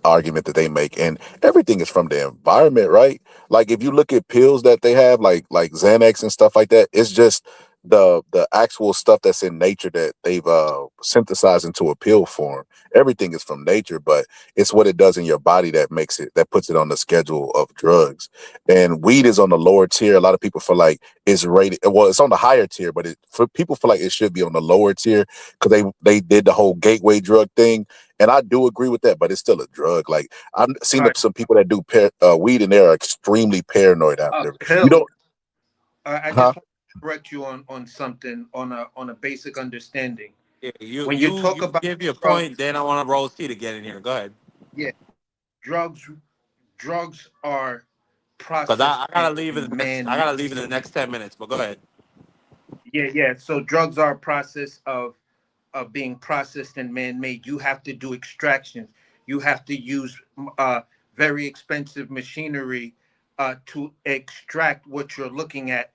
argument that they make, and everything is from the environment, right? Like if you look at pills that they have, like Xanax and stuff like that, it's just the actual stuff that's in nature that they've synthesized into a pill form. Everything is from nature, but it's what it does in your body that puts it on the schedule of drugs. And weed is on the lower tier. A lot of people feel like it's rated well, it's on the higher tier, but for people feel like it should be on the lower tier because they did the whole gateway drug thing, and I do agree with that. But it's still a drug. Like I've seen all right, some people that do weed, and they're extremely paranoid after it. You pill. don't, I huh? just want to correct you on something on a basic understanding. Yeah, you When you you talk you about give your drugs, point. Then I want Rose T to get in here. Go ahead, yeah, drugs drugs are because processed I and gotta leave in the next. I man. gotta leave in the next 10 minutes. But go ahead. Yeah. So drugs are a process of being processed and man-made. You have to do extraction. You have to use very expensive machinery to extract what you're looking at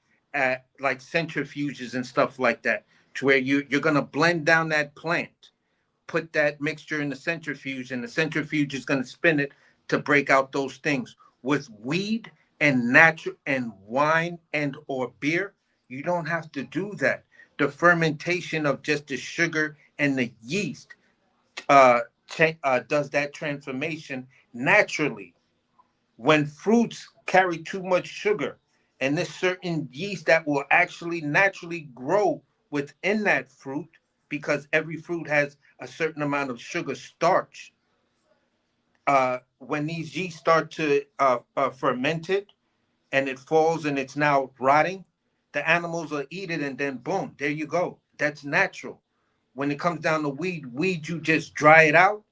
like centrifuges and stuff like that, to where you're gonna blend down that plant, put that mixture in the centrifuge, and the centrifuge is gonna spin it to break out those things. With weed and natural and wine and or beer, you don't have to do that. The fermentation of just the sugar and the yeast does that transformation naturally. When fruits carry too much sugar, and there's certain yeast that will actually naturally grow within that fruit, because every fruit has a certain amount of sugar starch. When these yeast start to ferment it, and it falls and it's now rotting, the animals will eat it, and then boom, there you go. That's natural. When it comes down to weed, you just dry it out,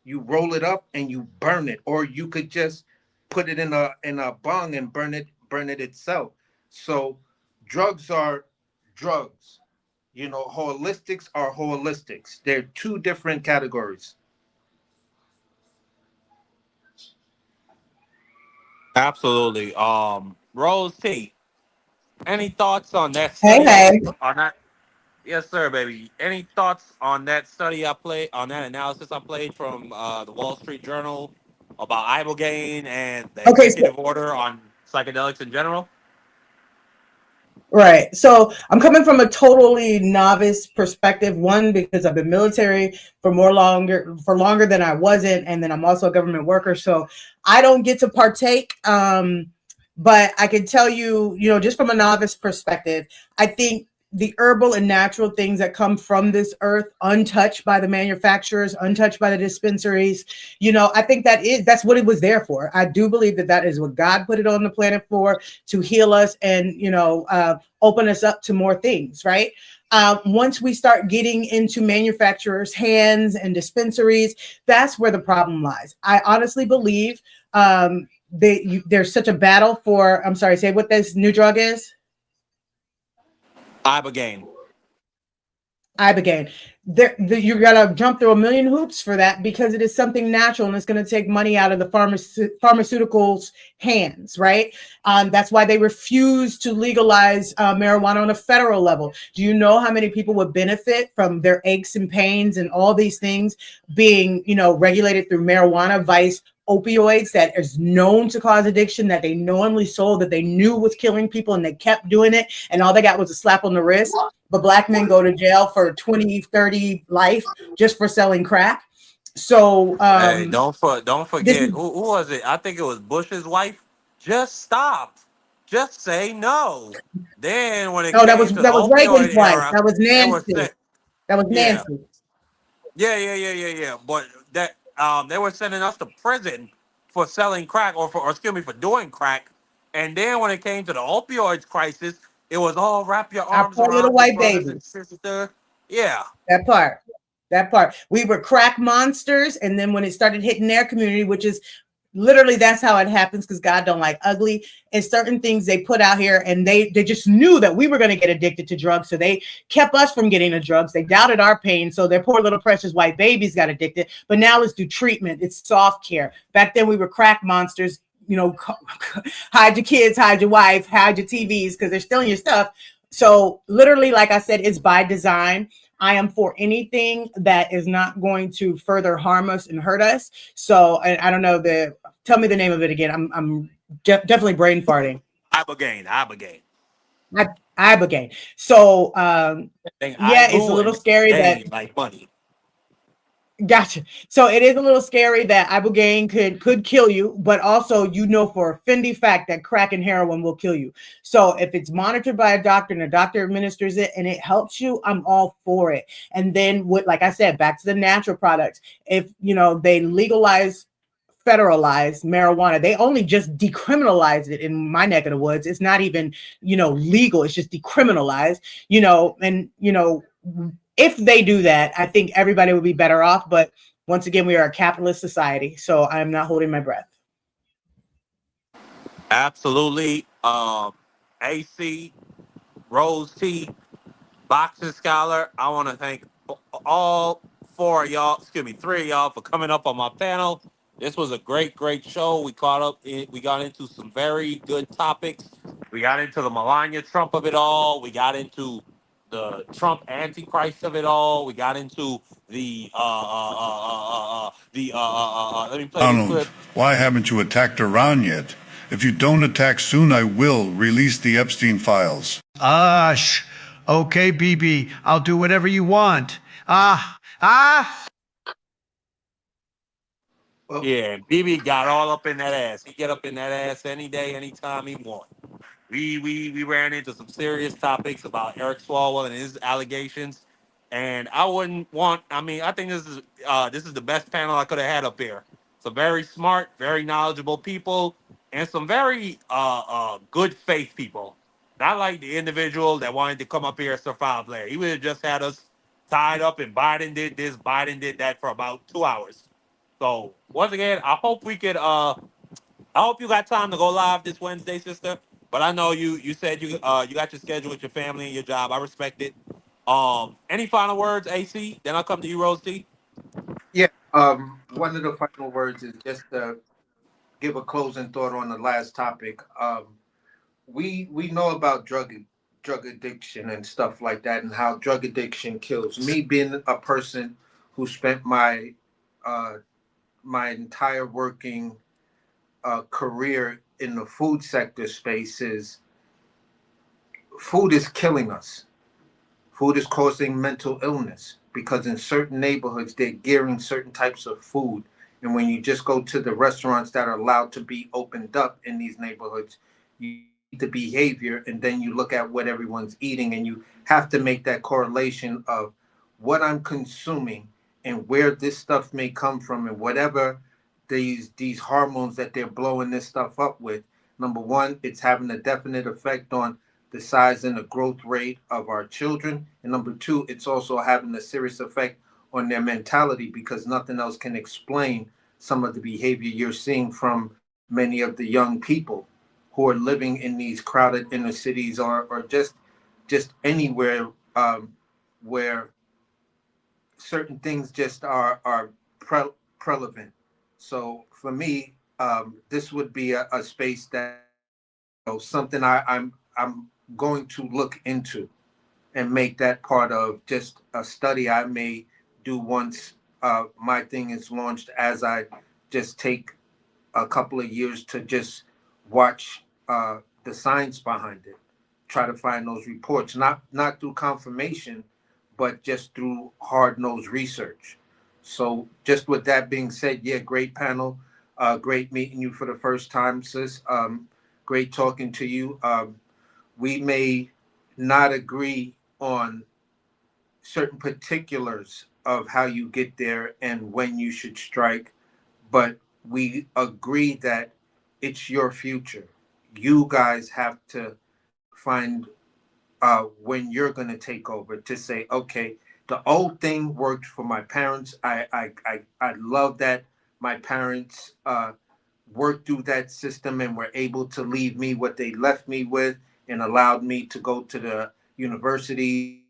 you roll it up, and you burn it, or you could just put it in a bong and burn it itself. So drugs are drugs. Holistics are holistics. They're two different categories. Absolutely. Rose T. Any thoughts on that Hey, study? hey. On that? Yes, sir, baby. Any thoughts on that study I played, on that analysis I played from the Wall Street Journal about ibogaine and the Okay, so executive order on psychedelics in general? right. So I'm coming from a totally novice perspective. One, because I've been military for longer than I wasn't, and then I'm also a government worker, so I don't get to partake. But I can tell you, just from a novice perspective, I think the herbal and natural things that come from this earth, untouched by the manufacturers, untouched by the dispensaries. I think that's what it was there for. I do believe that is what God put it on the planet for, to heal us and open us up to more things, right? Once we start getting into manufacturers' hands and dispensaries, that's where the problem lies. I honestly believe there's such a battle for, I'm sorry, say what this new drug is? Ibogaine. You gotta jump through a million hoops for that, because it is something natural and it's going to take money out of the pharmaceuticals' hands, right? That's why they refuse to legalize marijuana on a federal level. Do you know how many people would benefit from their aches and pains and all these things being, regulated through marijuana, vice opioids that is known to cause addiction, that they knowingly sold, that they knew was killing people, and they kept doing it, and all they got was a slap on the wrist? But black men go to jail for 20, 30 life just for selling crack. So hey, don't forget who was it? I think it was Bush's wife. Just stop. Just say no. Then when it came that was to the Reagan's opioid wife. era, That was they were Nancy. That was yeah. Nancy. Yeah. But that they were sending us to prison for selling crack, or excuse me, for doing crack. And then when it came to the opioids crisis, it was all wrap your Our arms poor little around your white brothers baby. and sisters. Yeah. That part. We were crack monsters, and then when it started hitting their community, which is literally, that's how it happens, because God don't like ugly, and certain things they put out here, and they just knew that we were going to get addicted to drugs, so they kept us from getting the drugs. They doubted our pain, so their poor little precious white babies got addicted. But now let's do treatment. It's soft care. Back then we were crack monsters. Hide your kids, hide your wife, hide your TVs, because they're stealing your stuff. So literally, like I said, it's by design. I am for anything that is not going to further harm us and hurt us. So, and I don't know tell me the name of it again. I'm definitely brain farting. Ibogaine. Ibogaine. So, it's a little scary that like money. Gotcha. So it is a little scary that ibogaine could kill you, but also for a Fendi fact that crack and heroin will kill you. So if it's monitored by a doctor and a doctor administers it and it helps you, I'm all for it. And then like I said, back to the natural products. If they legalize, federalize marijuana, they only just decriminalized it in my neck of the woods. It's not even legal. It's just decriminalized. If they do that, I think everybody would be better off. But once again, we are a capitalist society, so I am not holding my breath. Absolutely. AC, Rose T, Boxing Scholar, I want to thank all three of y'all for coming up on my panel. This was a great show. We got into some very good topics. We got into the Melania Trump of it all. We got into the Trump Antichrist of it all. We got into the let me play this clip. Why haven't you attacked Iran yet? If you don't attack soon, I will release the Epstein files. Okay, BB, I'll do whatever you want. Yeah, BB got all up in that ass. He get up in that ass any day, anytime he want. We ran into some serious topics about Eric Swalwell and his allegations, and I think this is the best panel I could have had up here. Some very smart, very knowledgeable people, and some very good faith people. Not like the individual that wanted to come up here and survive there. He would have just had us tied up, and Biden did this, Biden did that for about 2 hours. So once again, I hope we could. I hope you got time to go live this Wednesday, sister. But I know you said you got your schedule with your family and your job. I respect it. Any final words, AC? Then I'll come to you, Rose T. Yeah. One of the final words is just to give a closing thought on the last topic. We know about drug addiction and stuff like that, and how drug addiction kills. Me being a person who spent my entire working career in the food sector spaces, food is killing us. Food is causing mental illness, because in certain neighborhoods, they're gearing certain types of food. And when you just go to the restaurants that are allowed to be opened up in these neighborhoods, you the behavior, and then you look at what everyone's eating, and you have to make that correlation of what I'm consuming and where this stuff may come from, and whatever these hormones that they're blowing this stuff up with. Number one, it's having a definite effect on the size and the growth rate of our children, and number two, it's also having a serious effect on their mentality, because nothing else can explain some of the behavior you're seeing from many of the young people who are living in these crowded inner cities, or just anywhere where certain things just are prevalent. So for me, this would be a space that, you know, something I'm going to look into and make that part of just a study I may do once my thing is launched, as I just take a couple of years to just watch the science behind it, try to find those reports, not through confirmation, but just through hard-nosed research. So just with that being said, yeah, great panel. Great meeting you for the first time, sis. Great talking to you. We may not agree on certain particulars of how you get there and when you should strike, but we agree that it's your future. You guys have to find when you're going to take over, to say, okay, the old thing worked for my parents. I love that my parents worked through that system and were able to leave me what they left me with, and allowed me to go to the university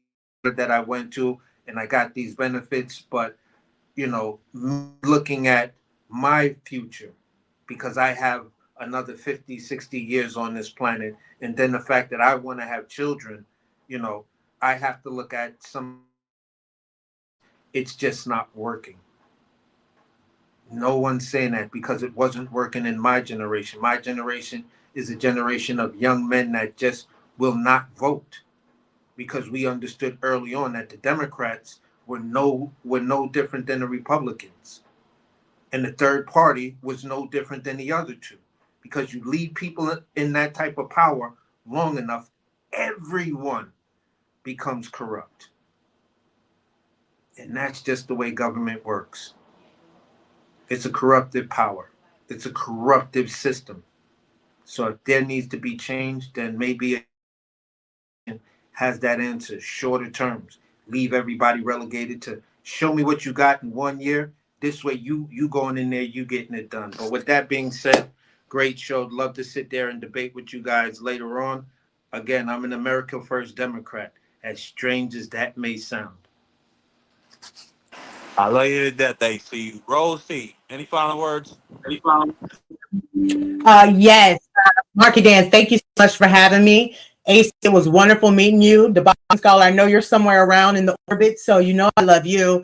that I went to, and I got these benefits. But, you know, looking at my future, because I have another 50, 60 years on this planet, and then the fact that I want to have children, you know, I have to look at some, it's just not working. No one's saying that because it wasn't working in my generation. My generation is a generation of young men that just will not vote, because we understood early on that the Democrats were no different than the Republicans. And the third party was no different than the other two. Because you leave people in that type of power long enough, everyone becomes corrupt. And that's just the way government works. It's a corruptive power. It's a corruptive system. So if there needs to be change, then maybe it has that answer. Shorter terms. Leave everybody relegated to show me what you got in 1 year. This way you going in there, you getting it done. But with that being said, great show. Love to sit there and debate with you guys later on. Again, I'm an America First Democrat, as strange as that may sound. I love you to death, AC. Rose C. Any final words? Yes, Marky Dan, thank you so much for having me. Ace, it was wonderful meeting you. The Boston Scholar, I know you're somewhere around in the orbit, so you know I love you.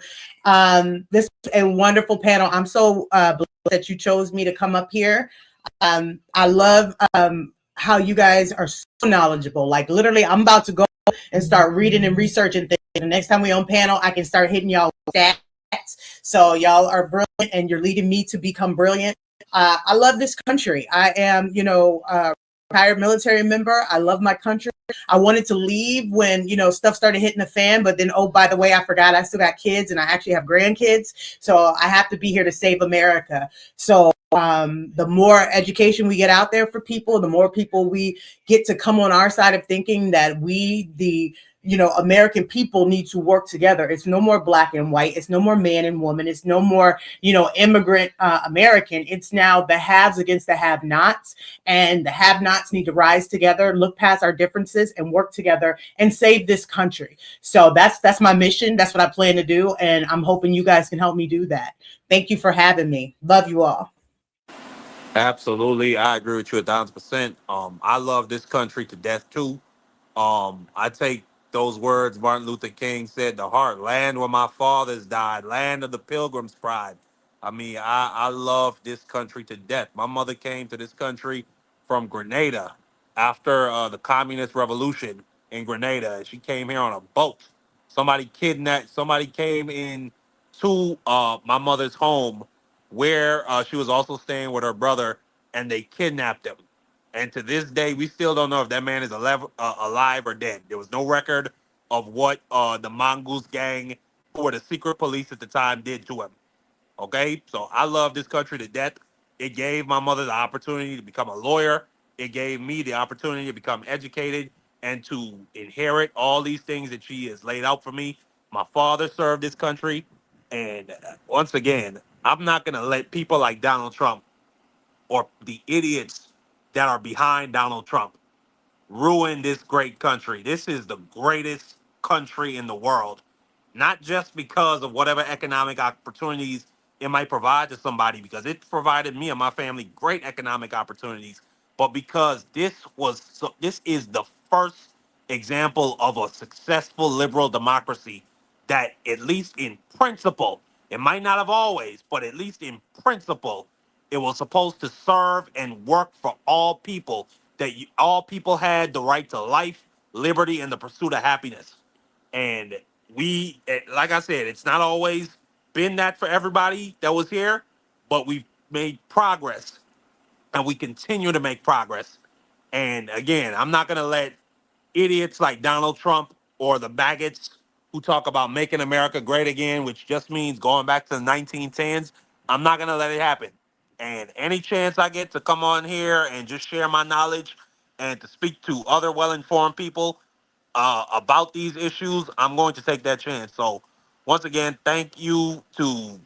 This was a wonderful panel. I'm so blessed that you chose me to come up here. I love how you guys are so knowledgeable. Like literally, I'm about to go and start reading and researching things. The next time we on panel, I can start hitting y'all with stats. So y'all are brilliant, and you're leading me to become brilliant. I love this country. I am, retired military member. I love my country. I wanted to leave when, stuff started hitting the fan, but then, oh, by the way, I forgot I still got kids, and I actually have grandkids. So I have to be here to save America. So the more education we get out there for people, the more people we get to come on our side of thinking that we, the American people, need to work together. It's no more black and white. It's no more man and woman. It's no more, immigrant American. It's now the haves against the have-nots, and the have-nots need to rise together, look past our differences, and work together and save this country. So that's my mission. That's what I plan to do, and I'm hoping you guys can help me do that. Thank you for having me. Love you all. Absolutely. I agree with you 1,000%. I love this country to death too. I take those words Martin Luther King said to heart: land where my fathers died, land of the pilgrim's pride. I mean, I love this country to death. My mother came to this country from Grenada after the communist revolution in Grenada. She came here on a boat. Somebody came in to my mother's home where she was also staying with her brother, and they kidnapped him. And to this day, we still don't know if that man is alive or dead. There was no record of what the Mongoose gang or the secret police at the time did to him. Okay, so I love this country to death. It gave my mother the opportunity to become a lawyer. It gave me the opportunity to become educated and to inherit all these things that she has laid out for me. My father served this country. And once again, I'm not going to let people like Donald Trump or the idiots that are behind Donald Trump ruin this great country. This is the greatest country in the world, not just because of whatever economic opportunities it might provide to somebody, because it provided me and my family great economic opportunities, but because this is the first example of a successful liberal democracy that, at least in principle, it might not have always, but at least in principle, it was supposed to serve and work for all people, that all people had the right to life, liberty, and the pursuit of happiness. And like I said, it's not always been that for everybody that was here, but we've made progress and we continue to make progress. And again, I'm not going to let idiots like Donald Trump or the maggots who talk about making America great again, which just means going back to the 1910s, I'm not going to let it happen. And any chance I get to come on here and just share my knowledge and to speak to other well-informed people about these issues, I'm going to take that chance. So once again, thank you to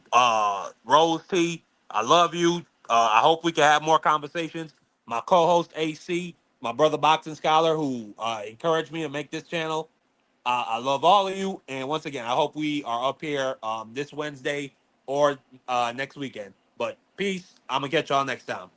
Rose T. I love you. I hope we can have more conversations. My co-host AC, my brother Boxing Scholar, who encouraged me to make this channel. I love all of you. And once again, I hope we are up here this Wednesday or next weekend. But peace. I'm going to catch y'all next time.